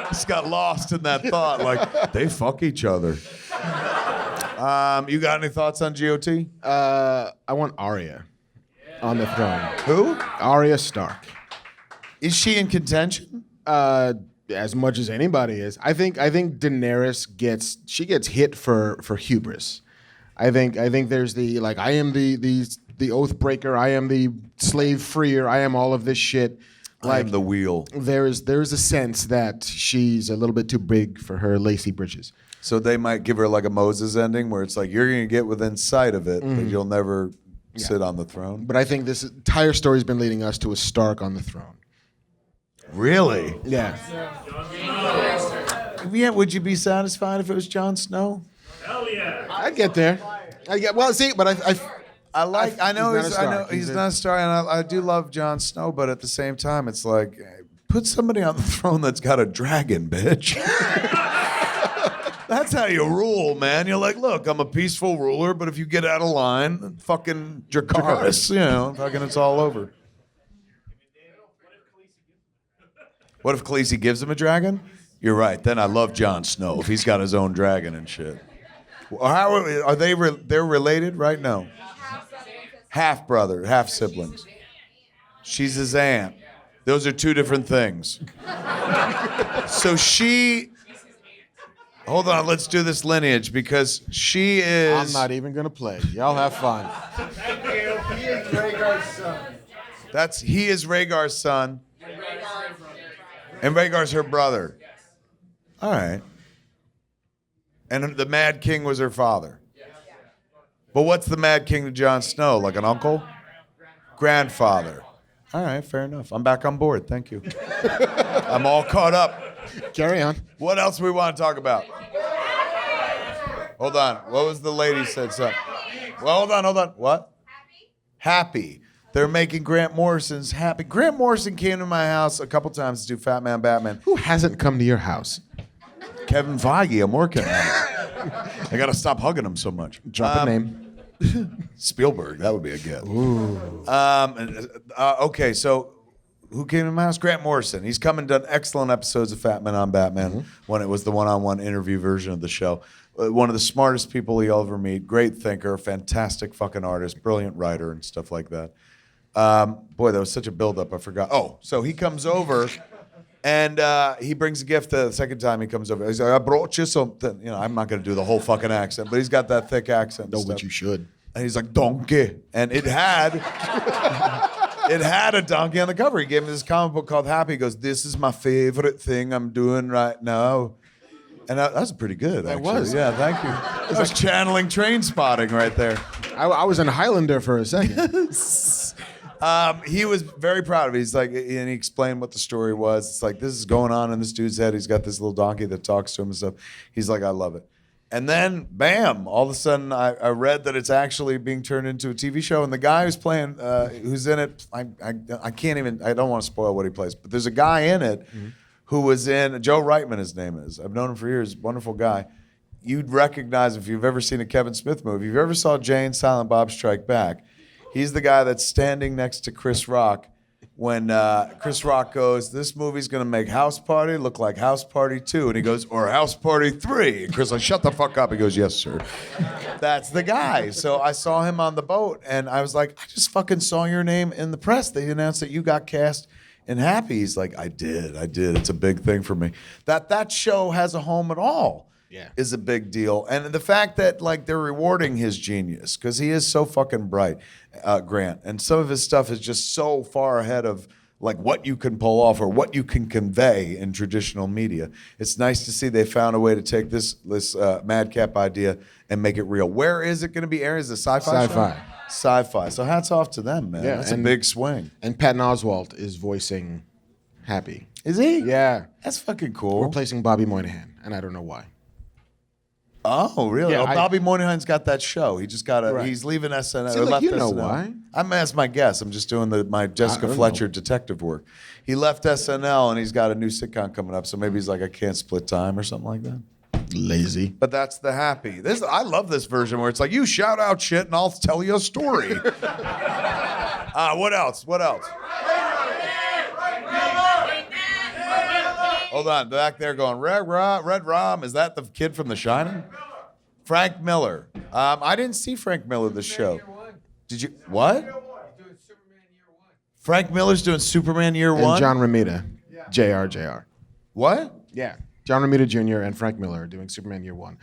Speaker 2: Just got lost in that thought, like, they fuck each other. You got any thoughts on GOT?
Speaker 3: I want Arya on the throne.
Speaker 2: Who?
Speaker 3: Arya Stark.
Speaker 2: Is she in contention?
Speaker 3: As much as anybody is. I think Daenerys gets hit for hubris. I think there's the like I am the oath breaker, I am the slave freer, I am all of this shit. Like,
Speaker 2: I am the wheel.
Speaker 3: There's a sense that she's a little bit too big for her lacy britches.
Speaker 2: So they might give her like a Moses ending where it's like you're gonna get within sight of it, but you'll never sit on the throne.
Speaker 3: But I think this entire story's been leading us to a Stark on the throne.
Speaker 2: Really?
Speaker 3: Yeah.
Speaker 2: Yeah. Would you be satisfied if it was Jon Snow?
Speaker 6: Hell yeah.
Speaker 3: I'd get there.
Speaker 2: I know he's not a star, and I do love Jon Snow, but at the same time, it's like put somebody on the throne that's got a dragon, bitch. That's how you rule, man. You're like, look, I'm a peaceful ruler, but if you get out of line, fucking Dracarys, you know, fucking it's all over. What if Khaleesi gives him a dragon? You're right. Then I love Jon Snow if he's got his own dragon and shit. How are they? They're related, right? No. Half brother, half siblings. She's his aunt. Those are 2 different things. So she. Hold on, let's do this lineage because she is.
Speaker 3: I'm not even gonna play. Y'all have fun.
Speaker 1: He is Rhaegar's son.
Speaker 2: He is Rhaegar's son. And Rhaegar's her brother. All right. And the Mad King was her father. But what's the Mad King to Jon Snow? Like an uncle? Grandfather. All right, fair enough. I'm back on board. Thank you. I'm all caught up.
Speaker 3: Carry on.
Speaker 2: What else we want to talk about? Hold on. What was the lady said something? Well, hold on. What? Happy. They're making Grant Morrison's happy. Grant Morrison came to my house a couple times to do Fatman Batman.
Speaker 3: Who hasn't come to your house?
Speaker 2: Kevin Feige, I'm working on it. I got to stop hugging him so much.
Speaker 3: Drop a name.
Speaker 2: Spielberg, that would be a get.
Speaker 3: Ooh.
Speaker 2: Okay, so who came to my house? Grant Morrison. He's come and done excellent episodes of Fatman on Batman when it was the one-on-one interview version of the show. One of the smartest people you'll ever meet. Great thinker, fantastic fucking artist, brilliant writer and stuff like that. Boy, that was such a buildup. I forgot. Oh, so he comes over and he brings a gift the second time he comes over. He's like, I brought you something. You know, I'm not going to do the whole fucking accent, but he's got that thick accent.
Speaker 3: No, but you should.
Speaker 2: And he's like, donkey. And it had a donkey on the cover. He gave me this comic book called Happy. He goes, this is my favorite thing I'm doing right now. And that was pretty good, actually.
Speaker 3: That was.
Speaker 2: Yeah, thank you. I was channeling Train Spotting right there.
Speaker 3: I was in Highlander for a second.
Speaker 2: He was very proud of it. He's like, and he explained what the story was. It's like, this is going on in this dude's head. He's got this little donkey that talks to him and stuff. He's like, I love it. And then, bam, all of a sudden I read that it's actually being turned into a TV show. And the guy who's playing, who's in it, I can't even, I don't want to spoil what he plays, but there's a guy in it who was in, Joe Reitman, his name is. I've known him for years, wonderful guy. You'd recognize him if you've ever seen a Kevin Smith movie. If you've ever saw Jay and Silent Bob Strike Back, he's the guy that's standing next to Chris Rock when Chris Rock goes, this movie's going to make House Party look like House Party 2. And he goes, or House Party 3. And Chris like, shut the fuck up. He goes, yes, sir. That's the guy. So I saw him on the boat, and I was like, I just fucking saw your name in the press. They announced that you got cast in Happy. He's like, I did. It's a big thing for me. That show has a home at all.
Speaker 3: Yeah.
Speaker 2: Is a big deal. And the fact that like they're rewarding his genius, because he is so fucking bright, Grant. And some of his stuff is just so far ahead of like what you can pull off or what you can convey in traditional media. It's nice to see they found a way to take this madcap idea and make it real. Where is it going to be aired? Is it Sci-Fi?
Speaker 3: Sci-Fi.
Speaker 2: Sci-Fi. So hats off to them, man.
Speaker 3: Yeah,
Speaker 2: That's a big swing.
Speaker 3: And Patton Oswalt is voicing Happy.
Speaker 2: Is he?
Speaker 3: Yeah.
Speaker 2: That's fucking cool.
Speaker 3: Replacing Bobby Moynihan, and I don't know why.
Speaker 2: Oh, really?
Speaker 3: Yeah,
Speaker 2: Bobby Moynihan's got that show. He just got
Speaker 3: Right.
Speaker 2: he's leaving SNL.
Speaker 3: See,
Speaker 2: or
Speaker 3: like,
Speaker 2: left
Speaker 3: you know
Speaker 2: SNL.
Speaker 3: why.
Speaker 2: That's my guess. I'm just doing my Jessica
Speaker 3: don't
Speaker 2: Fletcher detective work. He left SNL and he's got a new sitcom coming up, so maybe he's like, I can't split time or something like that.
Speaker 3: Lazy.
Speaker 2: But that's the Happy. I love this version where it's like, you shout out shit and I'll tell you a story. What else? Hold on, back there going, Red Rom. Is that the kid from The Shining? Frank Miller. I didn't see Frank Miller this show. Did you? What?
Speaker 6: He's doing Superman Year One.
Speaker 2: Frank Miller's doing Superman Year
Speaker 3: And
Speaker 2: One?
Speaker 3: John Romita. JR.
Speaker 2: What?
Speaker 3: Yeah. John Romita Jr. and Frank Miller are doing Superman Year One.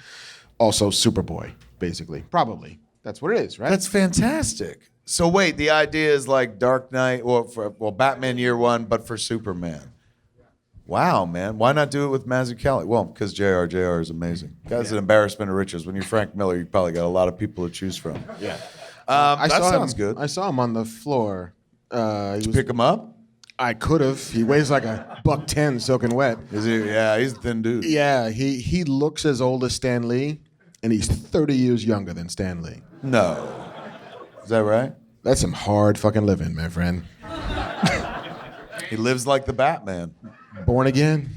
Speaker 3: Also Superboy, basically. Probably. That's what it is, right?
Speaker 2: That's fantastic. So wait, the idea is like Dark Knight, well, Batman Year One, but for Superman. Wow, man. Why not do it with Mazzucchelli? Well, because JR is amazing. Guy's an embarrassment of riches. When you're Frank Miller, you probably got a lot of people to choose from.
Speaker 3: Yeah.
Speaker 2: That sounds good.
Speaker 3: I saw him on the floor.
Speaker 2: Pick him up?
Speaker 3: I could have. He weighs like a $110 soaking wet.
Speaker 2: Is he? Yeah, he's a thin dude.
Speaker 3: Yeah, he looks as old as Stan Lee, and he's 30 years younger than Stan Lee.
Speaker 2: No. Is that right?
Speaker 3: That's some hard fucking living, my friend.
Speaker 2: He lives like the Batman.
Speaker 3: Born again?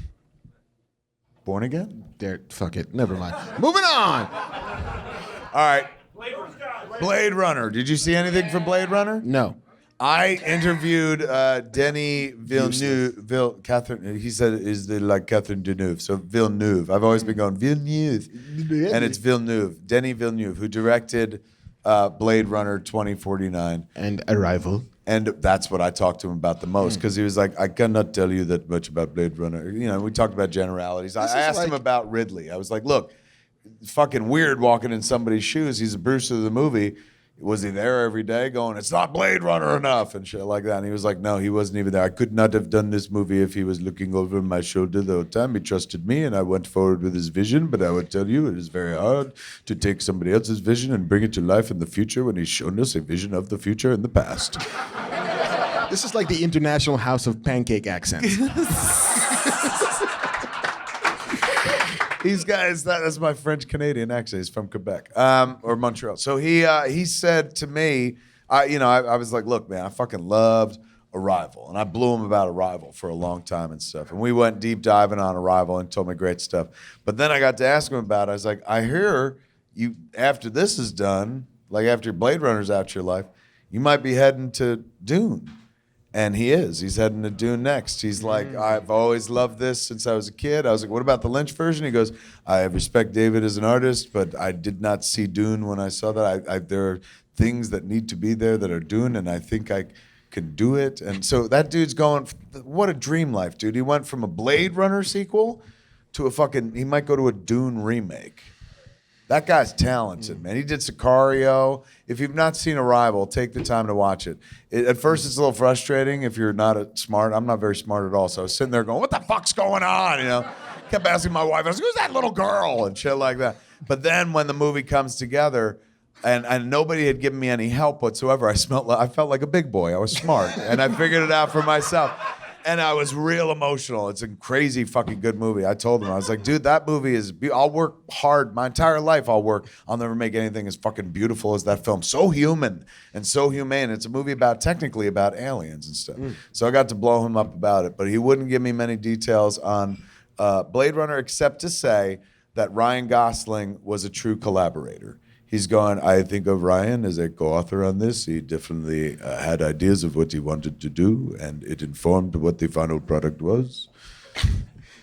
Speaker 2: Born again?
Speaker 3: There, fuck it. Never mind. Moving on.
Speaker 2: All right. Blade Runner. Did you see anything from Blade Runner?
Speaker 3: No.
Speaker 2: I interviewed Denis Villeneuve. Catherine. He said is like Catherine Deneuve. So Villeneuve. I've always been going Villeneuve, and it's Villeneuve. Denis Villeneuve, who directed Blade Runner 2049
Speaker 3: And Arrival.
Speaker 2: And that's what I talked to him about the most, because he was like, I cannot tell you that much about Blade Runner. You know, we talked about generalities. I asked him about Ridley. I was like, look, it's fucking weird walking in somebody's shoes. He's a Bruce of the movie. Was he there every day going, it's not Blade Runner enough and shit like that? And he was like, no, he wasn't even there. I could not have done this movie if he was looking over my shoulder the whole time. He trusted me and I went forward with his vision. But I would tell you, it is very hard to take somebody else's vision and bring it to life in the future when he's shown us a vision of the future in the past.
Speaker 3: This is like the International House of Pancake accent.
Speaker 2: These guys, that's my French-Canadian accent. He's from Quebec or Montreal. So he said to me, I was like, look, man, I fucking loved Arrival. And I blew him about Arrival for a long time and stuff. And we went deep diving on Arrival and told me great stuff. But then I got to ask him about it. I was like, I hear you, after this is done, like after Blade Runner's out your life, you might be heading to Dune. And he is. He's heading to Dune next. He's like, I've always loved this since I was a kid. I was like, what about the Lynch version? He goes, I respect David as an artist, but I did not see Dune when I saw that. There are things that need to be there that are Dune, and I think I can do it. And so that dude's going, what a dream life, dude. He went from a Blade Runner sequel to he might go to a Dune remake. That guy's talented, man. He did Sicario. If you've not seen Arrival, take the time to watch it. At first, it's a little frustrating if you're not smart. I'm not very smart at all, so I was sitting there going, what the fuck's going on, you know? Kept asking my wife, I was like, who's that little girl? And shit like that. But then when the movie comes together, and nobody had given me any help whatsoever, I felt like a big boy. I was smart, and I figured it out for myself. And I was real emotional. It's a crazy fucking good movie. I told him, I was like, dude, that movie I'll work hard. My entire life I'll never make anything as fucking beautiful as that film. So human and so humane. It's a movie technically about aliens and stuff. So I got to blow him up about it. But he wouldn't give me many details on Blade Runner except to say that Ryan Gosling was a true collaborator. He's going, I think of Ryan as a co-author on this. He definitely had ideas of what he wanted to do, and it informed what the final product was.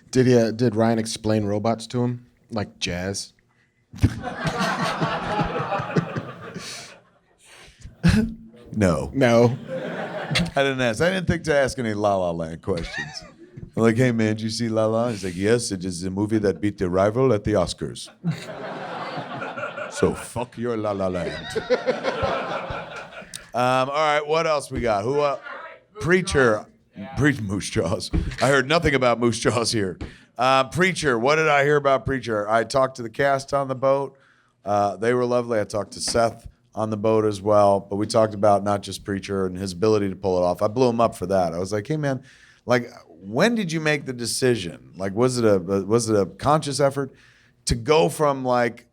Speaker 3: Did Ryan explain robots to him? Like jazz?
Speaker 2: No.
Speaker 3: No.
Speaker 2: I didn't ask. I didn't think to ask any La La Land questions. I'm like, hey, man, did you see La La? He's like, yes, it is a movie that beat The Arrival at the Oscars. So fuck your La La Land. All right, what else we got? Preacher. Moose Jaws. I heard nothing about Moose Jaws here. Preacher. What did I hear about Preacher? I talked to the cast on the boat. They were lovely. I talked to Seth on the boat as well. But we talked about not just Preacher and his ability to pull it off. I blew him up for that. I was like, hey, man, like, when did you make the decision? Like, was it a conscious effort to go from, like,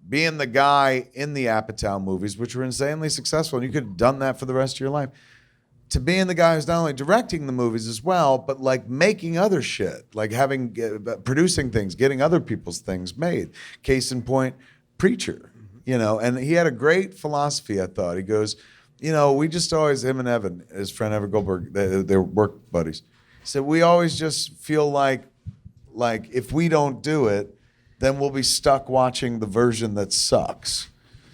Speaker 2: being the guy in the Apatow movies, which were insanely successful, and you could have done that for the rest of your life, to being the guy who's not only directing the movies as well, but like making other shit, like producing things, getting other people's things made. Case in point, Preacher, you know, and he had a great philosophy, I thought. He goes, you know, we just always, him and Evan, his friend Evan Goldberg, they're work buddies. He said, we always just feel like if we don't do it, then we'll be stuck watching the version that sucks.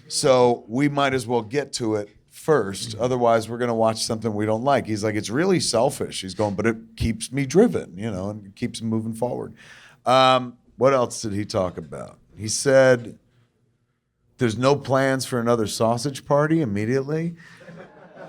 Speaker 2: So we might as well get to it first. Otherwise, we're going to watch something we don't like. He's like, it's really selfish. He's going, but it keeps me driven, you know, and it keeps me moving forward. What else did he talk about? He said, there's no plans for another sausage party immediately.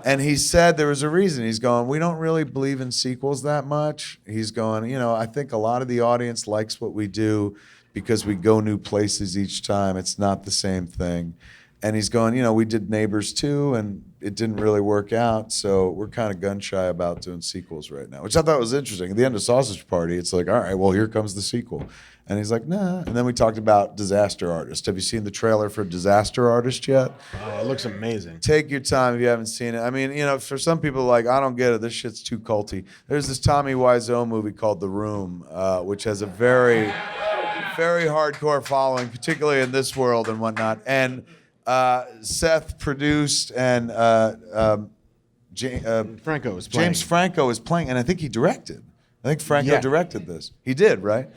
Speaker 2: And he said there was a reason. He's going, we don't really believe in sequels that much. He's going, you know, I think a lot of the audience likes what we do because we go new places each time. It's not the same thing. And he's going, you know, we did Neighbors 2, and it didn't really work out, so we're kind of gun-shy about doing sequels right now, which I thought was interesting. At the end of Sausage Party, it's like, all right, well, here comes the sequel. And he's like, nah. And then we talked about Disaster Artist. Have you seen the trailer for Disaster Artist yet?
Speaker 3: Oh, it looks amazing.
Speaker 2: Take your time if you haven't seen it. I mean, you know, for some people, like, I don't get it. This shit's too culty. There's this Tommy Wiseau movie called The Room, which has a very hardcore following, particularly in this world and whatnot. And Seth produced, and
Speaker 3: Franco is playing.
Speaker 2: James Franco is playing, and I think he directed. I think Franco directed this. He did, right?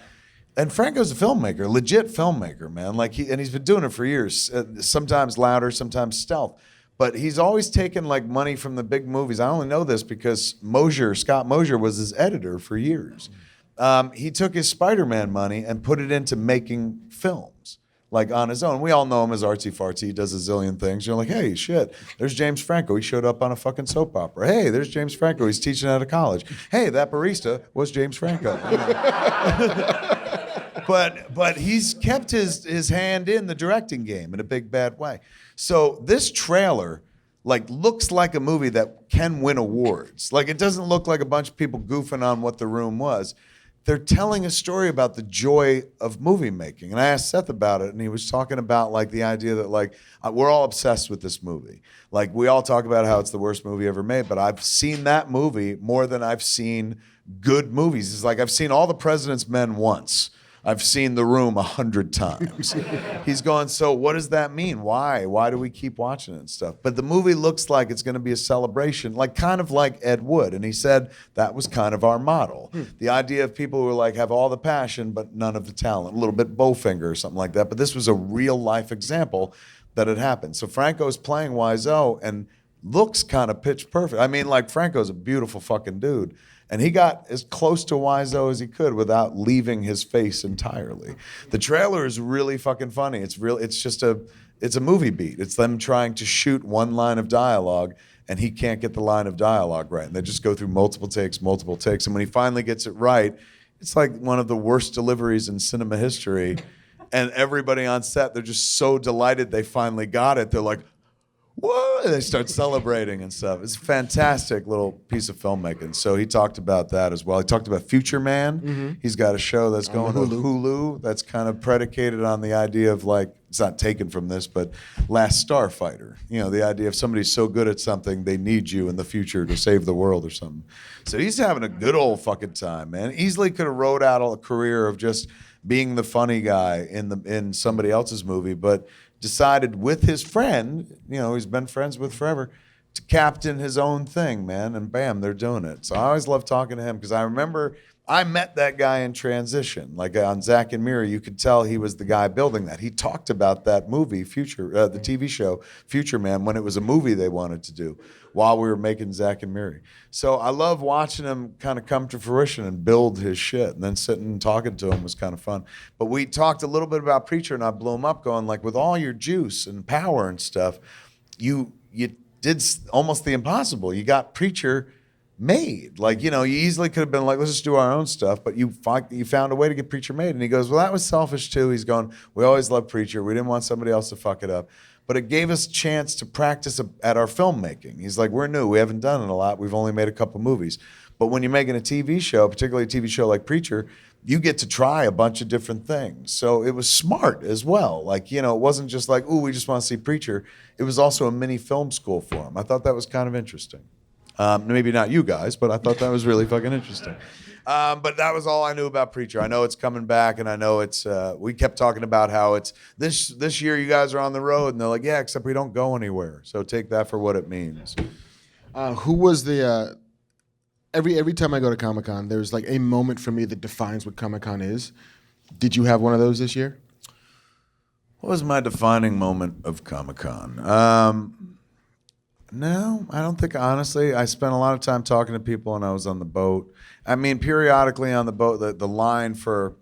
Speaker 2: And Franco's a filmmaker, legit filmmaker, man. Like he's been doing it for years. Sometimes louder, sometimes stealth. But he's always taken like money from the big movies. I only know this because Scott Mosier was his editor for years. He took his Spider-Man money and put it into making films, like on his own. We all know him as artsy fartsy. He does a zillion things. You're like, hey, shit, there's James Franco. He showed up on a fucking soap opera. Hey, there's James Franco. He's teaching at a college. Hey, that barista was James Franco. But he's kept his hand in the directing game in a big bad way. So this trailer like looks like a movie that can win awards. Like it doesn't look like a bunch of people goofing on what The Room was. They're telling a story about the joy of movie making. And I asked Seth about it, and he was talking about like the idea that like we're all obsessed with this movie. Like we all talk about how it's the worst movie ever made, but I've seen that movie more than I've seen good movies. It's like I've seen All the President's Men once. I've seen The Room 100 times. He's going, so what does that mean? Why? Why do we keep watching it and stuff? But the movie looks like it's going to be a celebration, like kind of like Ed Wood. And he said that was kind of our model. The idea of people who are like have all the passion but none of the talent, a little bit Bowfinger or something like that. But this was a real life example that had happened. So Franco's playing Wiseau and looks kind of pitch perfect. I mean, like Franco's a beautiful fucking dude. And he got as close to Wiseau as he could without leaving his face entirely. The trailer is really fucking funny. It's a movie beat. It's them trying to shoot one line of dialogue, and he can't get the line of dialogue right. And they just go through multiple takes. And when he finally gets it right, it's like one of the worst deliveries in cinema history. And everybody on set, they're just so delighted they finally got it. They're like, whoa, and they start celebrating and stuff. It's a fantastic little piece of filmmaking. So he talked about that as well. He talked about Future Man. Mm-hmm. He's got a show that's going to Hulu that's kind of predicated on the idea of like, it's not taken from this, but Last Starfighter. You know, the idea of somebody's so good at something, they need you in the future to save the world or something. So he's having a good old fucking time, man. Easily could have wrote out a career of just being the funny guy in somebody else's movie, but decided with his friend, you know, he's been friends with forever, to captain his own thing, man, and bam, they're doing it. So I always love talking to him because I remember I met that guy in transition. Like on Zack and Miri, you could tell he was the guy building that. He talked about that movie, the TV show, Future Man, when it was a movie they wanted to do while we were making Zack and Miri. So I love watching him kind of come to fruition and build his shit. And then sitting and talking to him was kind of fun. But we talked a little bit about Preacher, and I blew him up going, like, with all your juice and power and stuff, you did almost the impossible. You got Preacher made. Like, you know, you easily could have been like, let's just do our own stuff, but you found a way to get Preacher made. And he goes, well, that was selfish too. He's going, we always loved Preacher. We didn't want somebody else to fuck it up. But it gave us a chance to practice at our filmmaking. He's like, we're new. We haven't done it a lot. We've only made a couple movies. But when you're making a TV show, particularly a TV show like Preacher, you get to try a bunch of different things. So it was smart as well. Like, you know, it wasn't just like, ooh, we just want to see Preacher. It was also a mini film school for him. I thought that was kind of interesting. Maybe not you guys, but I thought that was really fucking interesting. But that was all I knew about Preacher. I know it's coming back, and I know it's. We kept talking about how it's this year. You guys are on the road, and they're like, yeah, except we don't go anywhere. So take that for what it means.
Speaker 3: Who was the? Every time I go to Comic-Con, there's like a moment for me that defines what Comic-Con is. Did you have one of those this year?
Speaker 2: What was my defining moment of Comic-Con? No, I don't think, honestly. I spent a lot of time talking to people when I was on the boat. I mean, periodically on the boat, the line for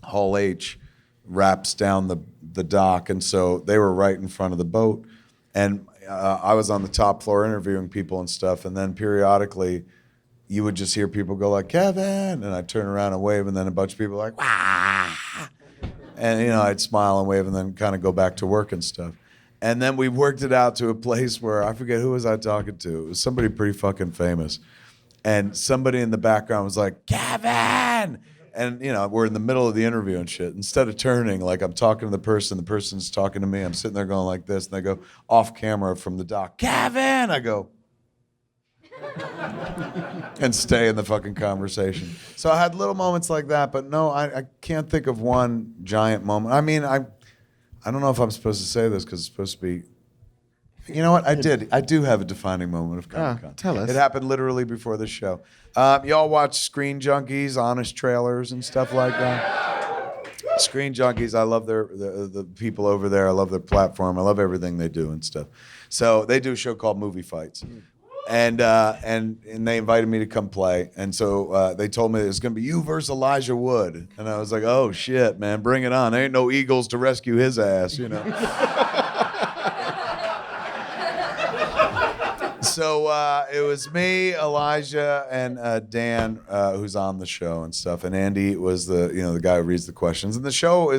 Speaker 2: Hall H wraps down the dock, and so they were right in front of the boat. And I was on the top floor interviewing people and stuff, and then periodically you would just hear people go like, Kevin, and I'd turn around and wave, and then a bunch of people were like, wah! And, you know, I'd smile and wave and then kind of go back to work and stuff. And then we worked it out to a place where, I forget who was I talking to. It was somebody pretty fucking famous. And somebody in the background was like, Kevin! And, you know, we're in the middle of the interview and shit. Instead of turning, like I'm talking to the person's talking to me. I'm sitting there going like this. And they go off camera from the dock, Kevin! I go, and stay in the fucking conversation. So I had little moments like that. But no, I can't think of one giant moment. I mean, I don't know if I'm supposed to say this because it's supposed to be. You know what? I did. I do have a defining moment of Comic-Con.
Speaker 3: Tell us.
Speaker 2: It happened literally before the show. Y'all watch Screen Junkies, Honest Trailers, and stuff like that? Screen Junkies, I love the people over there. I love their platform. I love everything they do and stuff. So they do a show called Movie Fights. And they invited me to come play. And so they told me it was going to be you versus Elijah Wood. And I was like, oh, shit, man, bring it on. There ain't no Eagles to rescue his ass, you know. So it was me, Elijah, and Dan, who's on the show and stuff. And Andy was the guy who reads the questions. And the show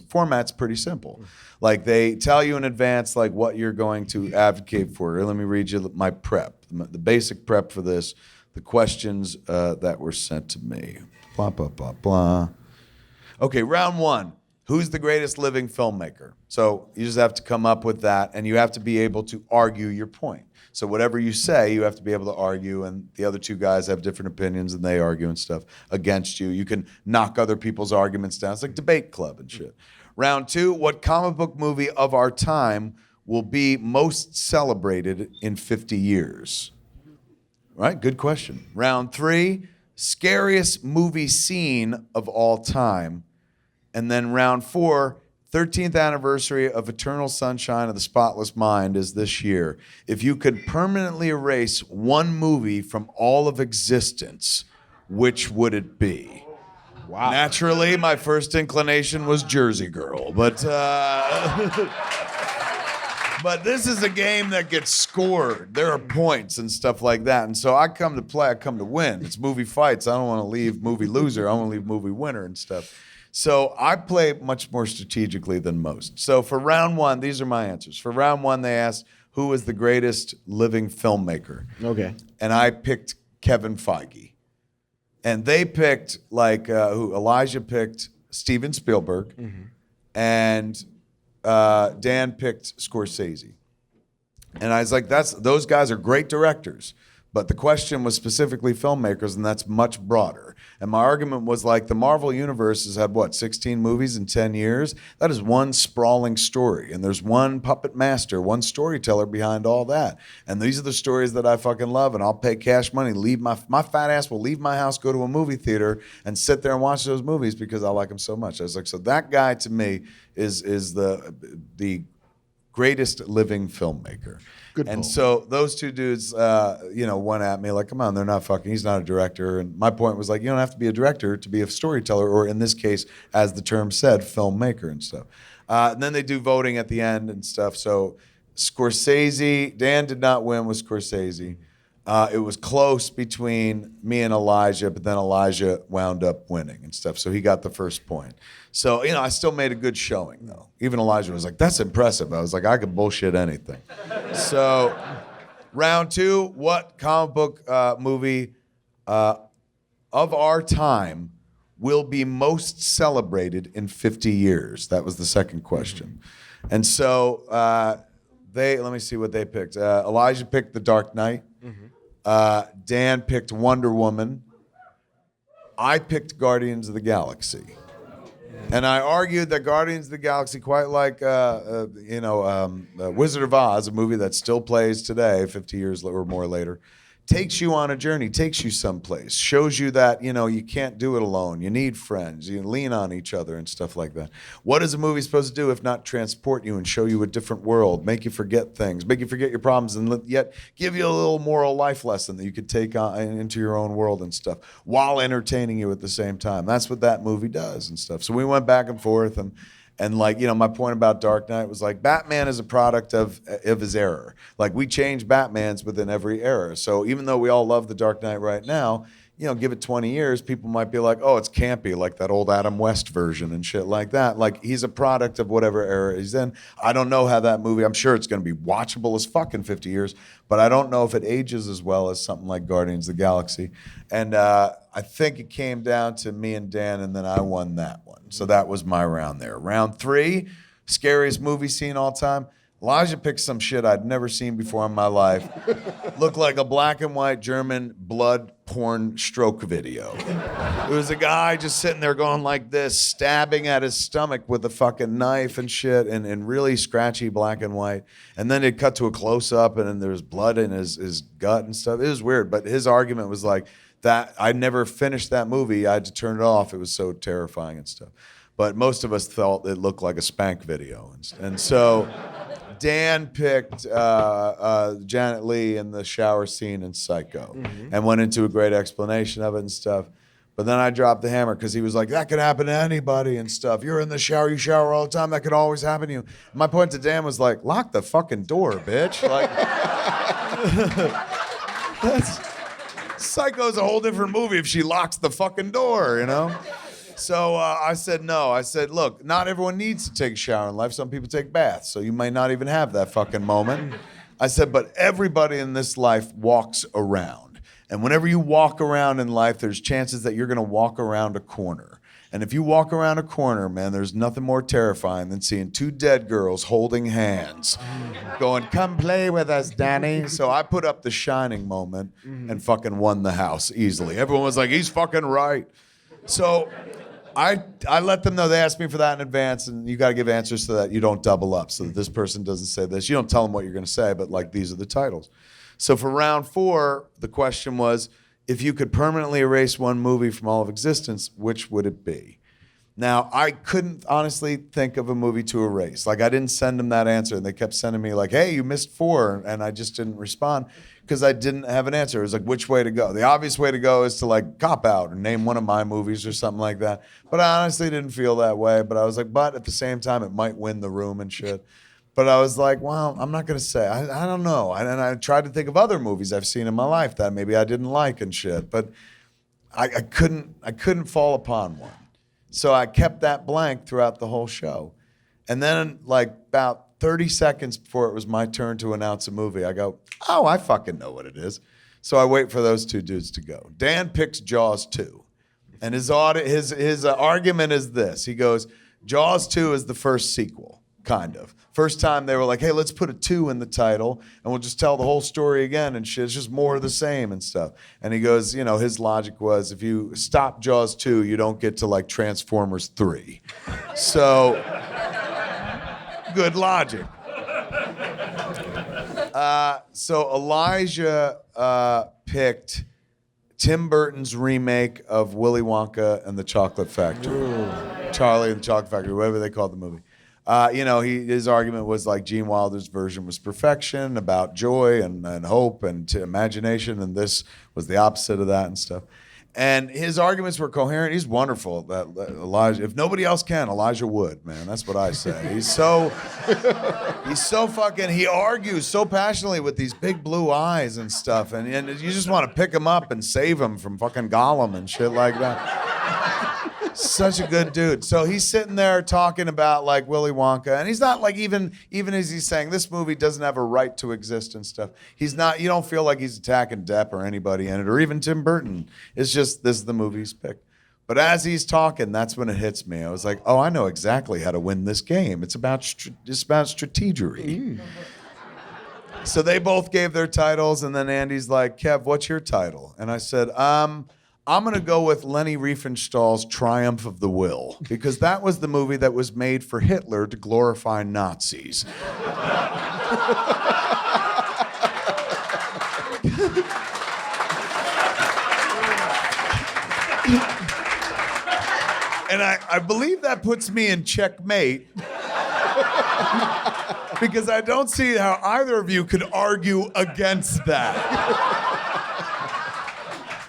Speaker 2: format's pretty simple. Like they tell you in advance like what you're going to advocate for. Here, let me read you my prep, the basic prep for this, the questions that were sent to me. Blah, blah, blah, blah. Okay, round one. Who's the greatest living filmmaker? So you just have to come up with that, and you have to be able to argue your point. So whatever you say, you have to be able to argue, and the other two guys have different opinions, and they argue and stuff against you. You can knock other people's arguments down. It's like debate club and shit. Round 2, what comic book movie of our time will be most celebrated in 50 years? Right, good question. Round 3, scariest movie scene of all time. And then round 4, 13th anniversary of Eternal Sunshine of the Spotless Mind is this year. If you could permanently erase one movie from all of existence, which would it be? Wow. Naturally, my first inclination was Jersey Girl, but but this is a game that gets scored. There are points and stuff like that. And so I come to play, I come to win. It's movie fights. I don't want to leave movie loser. I want to leave movie winner and stuff. So I play much more strategically than most. So for round 1, these are my answers. For round 1, they asked, who is the greatest living filmmaker?
Speaker 3: Okay.
Speaker 2: And I picked Kevin Feige. And they picked, Elijah picked Steven Spielberg. Mm-hmm. And Dan picked Scorsese. And I was like, those guys are great directors. But the question was specifically filmmakers, and that's much broader. And my argument was like, the Marvel Universe has had, 16 movies in 10 years? That is one sprawling story. And there's one puppet master, one storyteller behind all that. And these are the stories that I fucking love, and I'll pay cash money, leave my fat ass will leave my house, go to a movie theater, and sit there and watch those movies because I like them so much. I was like, so that guy to me is the greatest living filmmaker. Good and so those two dudes, went at me like, come on, they're not fucking, he's not a director. And my point was like, you don't have to be a director to be a storyteller, or in this case, as the term said, filmmaker and stuff. And then they do voting at the end and stuff. So Scorsese, Dan did not win with Scorsese. It was close between me and Elijah, but then Elijah wound up winning and stuff. So he got the first point. So, I still made a good showing, though. Even Elijah was like, that's impressive. I was like, I could bullshit anything. So, round 2, what comic book movie of our time will be most celebrated in 50 years? That was the second question. And so, let me see what they picked. Elijah picked The Dark Knight. Mm-hmm. Dan picked Wonder Woman. I picked Guardians of the Galaxy. And I argued that Guardians of the Galaxy, quite like Wizard of Oz, a movie that still plays today, 50 years or more later, takes you on a journey, takes you someplace, shows you that, you can't do it alone. You need friends. You lean on each other and stuff like that. What is a movie supposed to do if not transport you and show you a different world, make you forget things, make you forget your problems, and yet give you a little moral life lesson that you could take on into your own world and stuff while entertaining you at the same time? That's what that movie does and stuff. So we went back and forth, and my point about Dark Knight was like, Batman is a product of his era. Like, we change Batmans within every era. So even though we all love the Dark Knight right now, give it 20 years, people might be like, oh, it's campy, like that old Adam West version and shit like that. Like, he's a product of whatever era he's in. I don't know how that movie, I'm sure it's going to be watchable as fuck in 50 years, but I don't know if it ages as well as something like Guardians of the Galaxy. And I think it came down to me and Dan, and then I won that one. So that was my round there. Round 3, scariest movie scene all time. Elijah picked some shit I'd never seen before in my life. Looked like a black and white German blood porn stroke video. It was a guy just sitting there going like this, stabbing at his stomach with a fucking knife and shit, and really scratchy black and white. And then it cut to a close-up, and then there was blood in his gut and stuff. It was weird, but his argument was like, that I never finished that movie. I had to turn it off. It was so terrifying and stuff. But most of us thought it looked like a spank video. And so Dan picked Janet Leigh in the shower scene in Psycho, and went into a great explanation of it and stuff. But then I dropped the hammer because he was like, that could happen to anybody and stuff. You're in the shower, you shower all the time. That could always happen to you. My point to Dan was like, lock the fucking door, bitch. Like, Psycho's a whole different movie if she locks the fucking door, So I said no. I said, look, not everyone needs to take a shower in life. Some people take baths, so you might not even have that fucking moment. I said, but everybody in this life walks around. And whenever you walk around in life, there's chances that you're going to walk around a corner. And if you walk around a corner, man, there's nothing more terrifying than seeing two dead girls holding hands, going, come play with us, Danny. So I put up the Shining moment and fucking won the house easily. Everyone was like, he's fucking right. So I let them know. They asked me for that in advance, and you got to give answers so that you don't double up, so that this person doesn't say this. You don't tell them what you're going to say, but like, these are the titles. So for round 4, the question was, if you could permanently erase one movie from all of existence, which would it be? Now, I couldn't honestly think of a movie to erase. Like, I didn't send them that answer, and they kept sending me like, hey, you missed 4, and I just didn't respond because I didn't have an answer. It was like, which way to go? The obvious way to go is to like cop out or name one of my movies or something like that. But I honestly didn't feel that way. But I was like, but at the same time, it might win the room and shit. But I was like, well, I'm not going to say. I don't know. And I tried to think of other movies I've seen in my life that maybe I didn't like and shit. But I couldn't fall upon one. So I kept that blank throughout the whole show. And then like about 30 seconds before it was my turn to announce a movie, I go, oh, I fucking know what it is. So I wait for those two dudes to go. Dan picks Jaws 2. And his argument is this. He goes, Jaws 2 is the first sequel, kind of. First time they were like, hey, let's put a 2 in the title and we'll just tell the whole story again and shit. It's just more of the same and stuff. And he goes, you know, his logic was if you stop Jaws 2, you don't get to like Transformers 3. So, good logic. So Elijah picked Tim Burton's remake of Willy Wonka and the Chocolate Factory. Ooh. Charlie and the Chocolate Factory, whatever they called the movie. You know, his argument was like Gene Wilder's version was perfection, about joy and hope and imagination, and this was the opposite of that and stuff. And his arguments were coherent. He's wonderful. That Elijah, if nobody else can, Elijah would, man. That's what I say. He's so fucking, he argues so passionately with these big blue eyes and stuff, and you just want to pick him up and save him from fucking Gollum and shit like that. Such a good dude. So he's sitting there talking about like Willy Wonka, and he's not like even as he's saying this movie doesn't have a right to exist and stuff. He's not. You don't feel like he's attacking Depp or anybody in it, or even Tim Burton. It's just this is the movie he's picked. But as he's talking, that's when it hits me. I was like, oh, I know exactly how to win this game. It's about strategery. So they both gave their titles, and then Andy's like, Kev, what's your title? And I said, I'm going to go with Leni Riefenstahl's Triumph of the Will, because that was the movie that was made for Hitler to glorify Nazis. And I believe that puts me in checkmate, because I don't see how either of you could argue against that.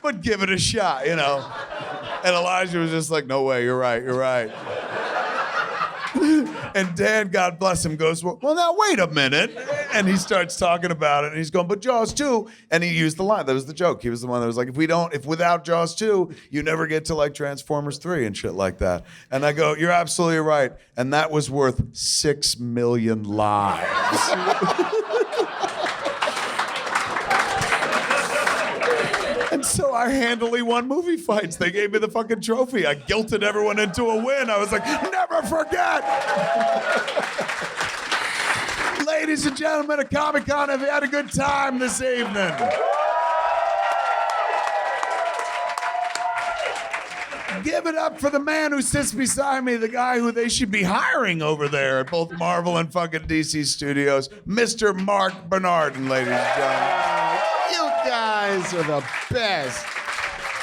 Speaker 2: But give it a shot, you know. And Elijah was just like, no way, you're right. And Dan, God bless him, goes, well, now wait a minute. And he starts talking about it, and he's going, but Jaws 2, and he used the line. That was the joke. He was the one that was like, if without Jaws 2, you never get to like Transformers 3 and shit like that. And I go, you're absolutely right. And that was worth 6 million lives. And so I handily won movie fights. They gave me the fucking trophy. I guilted everyone into a win. I was like, never forget. Ladies and gentlemen of Comic-Con, have you had a good time this evening? Give it up for the man who sits beside me, the guy who they should be hiring over there at both Marvel and fucking DC Studios, Mr. Marc Bernardin, ladies and gentlemen.
Speaker 3: You guys are the best.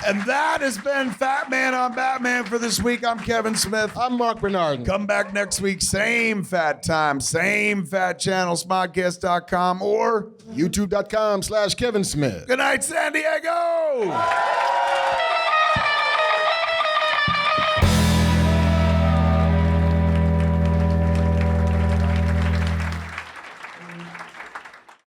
Speaker 2: And that has been Fatman on Batman for this week. I'm Kevin Smith.
Speaker 3: I'm Marc Bernardin.
Speaker 2: Come back next week, same fat time, same fat channel, smodcast.com or
Speaker 3: YouTube.com/Kevin Smith.
Speaker 2: Good night, San Diego.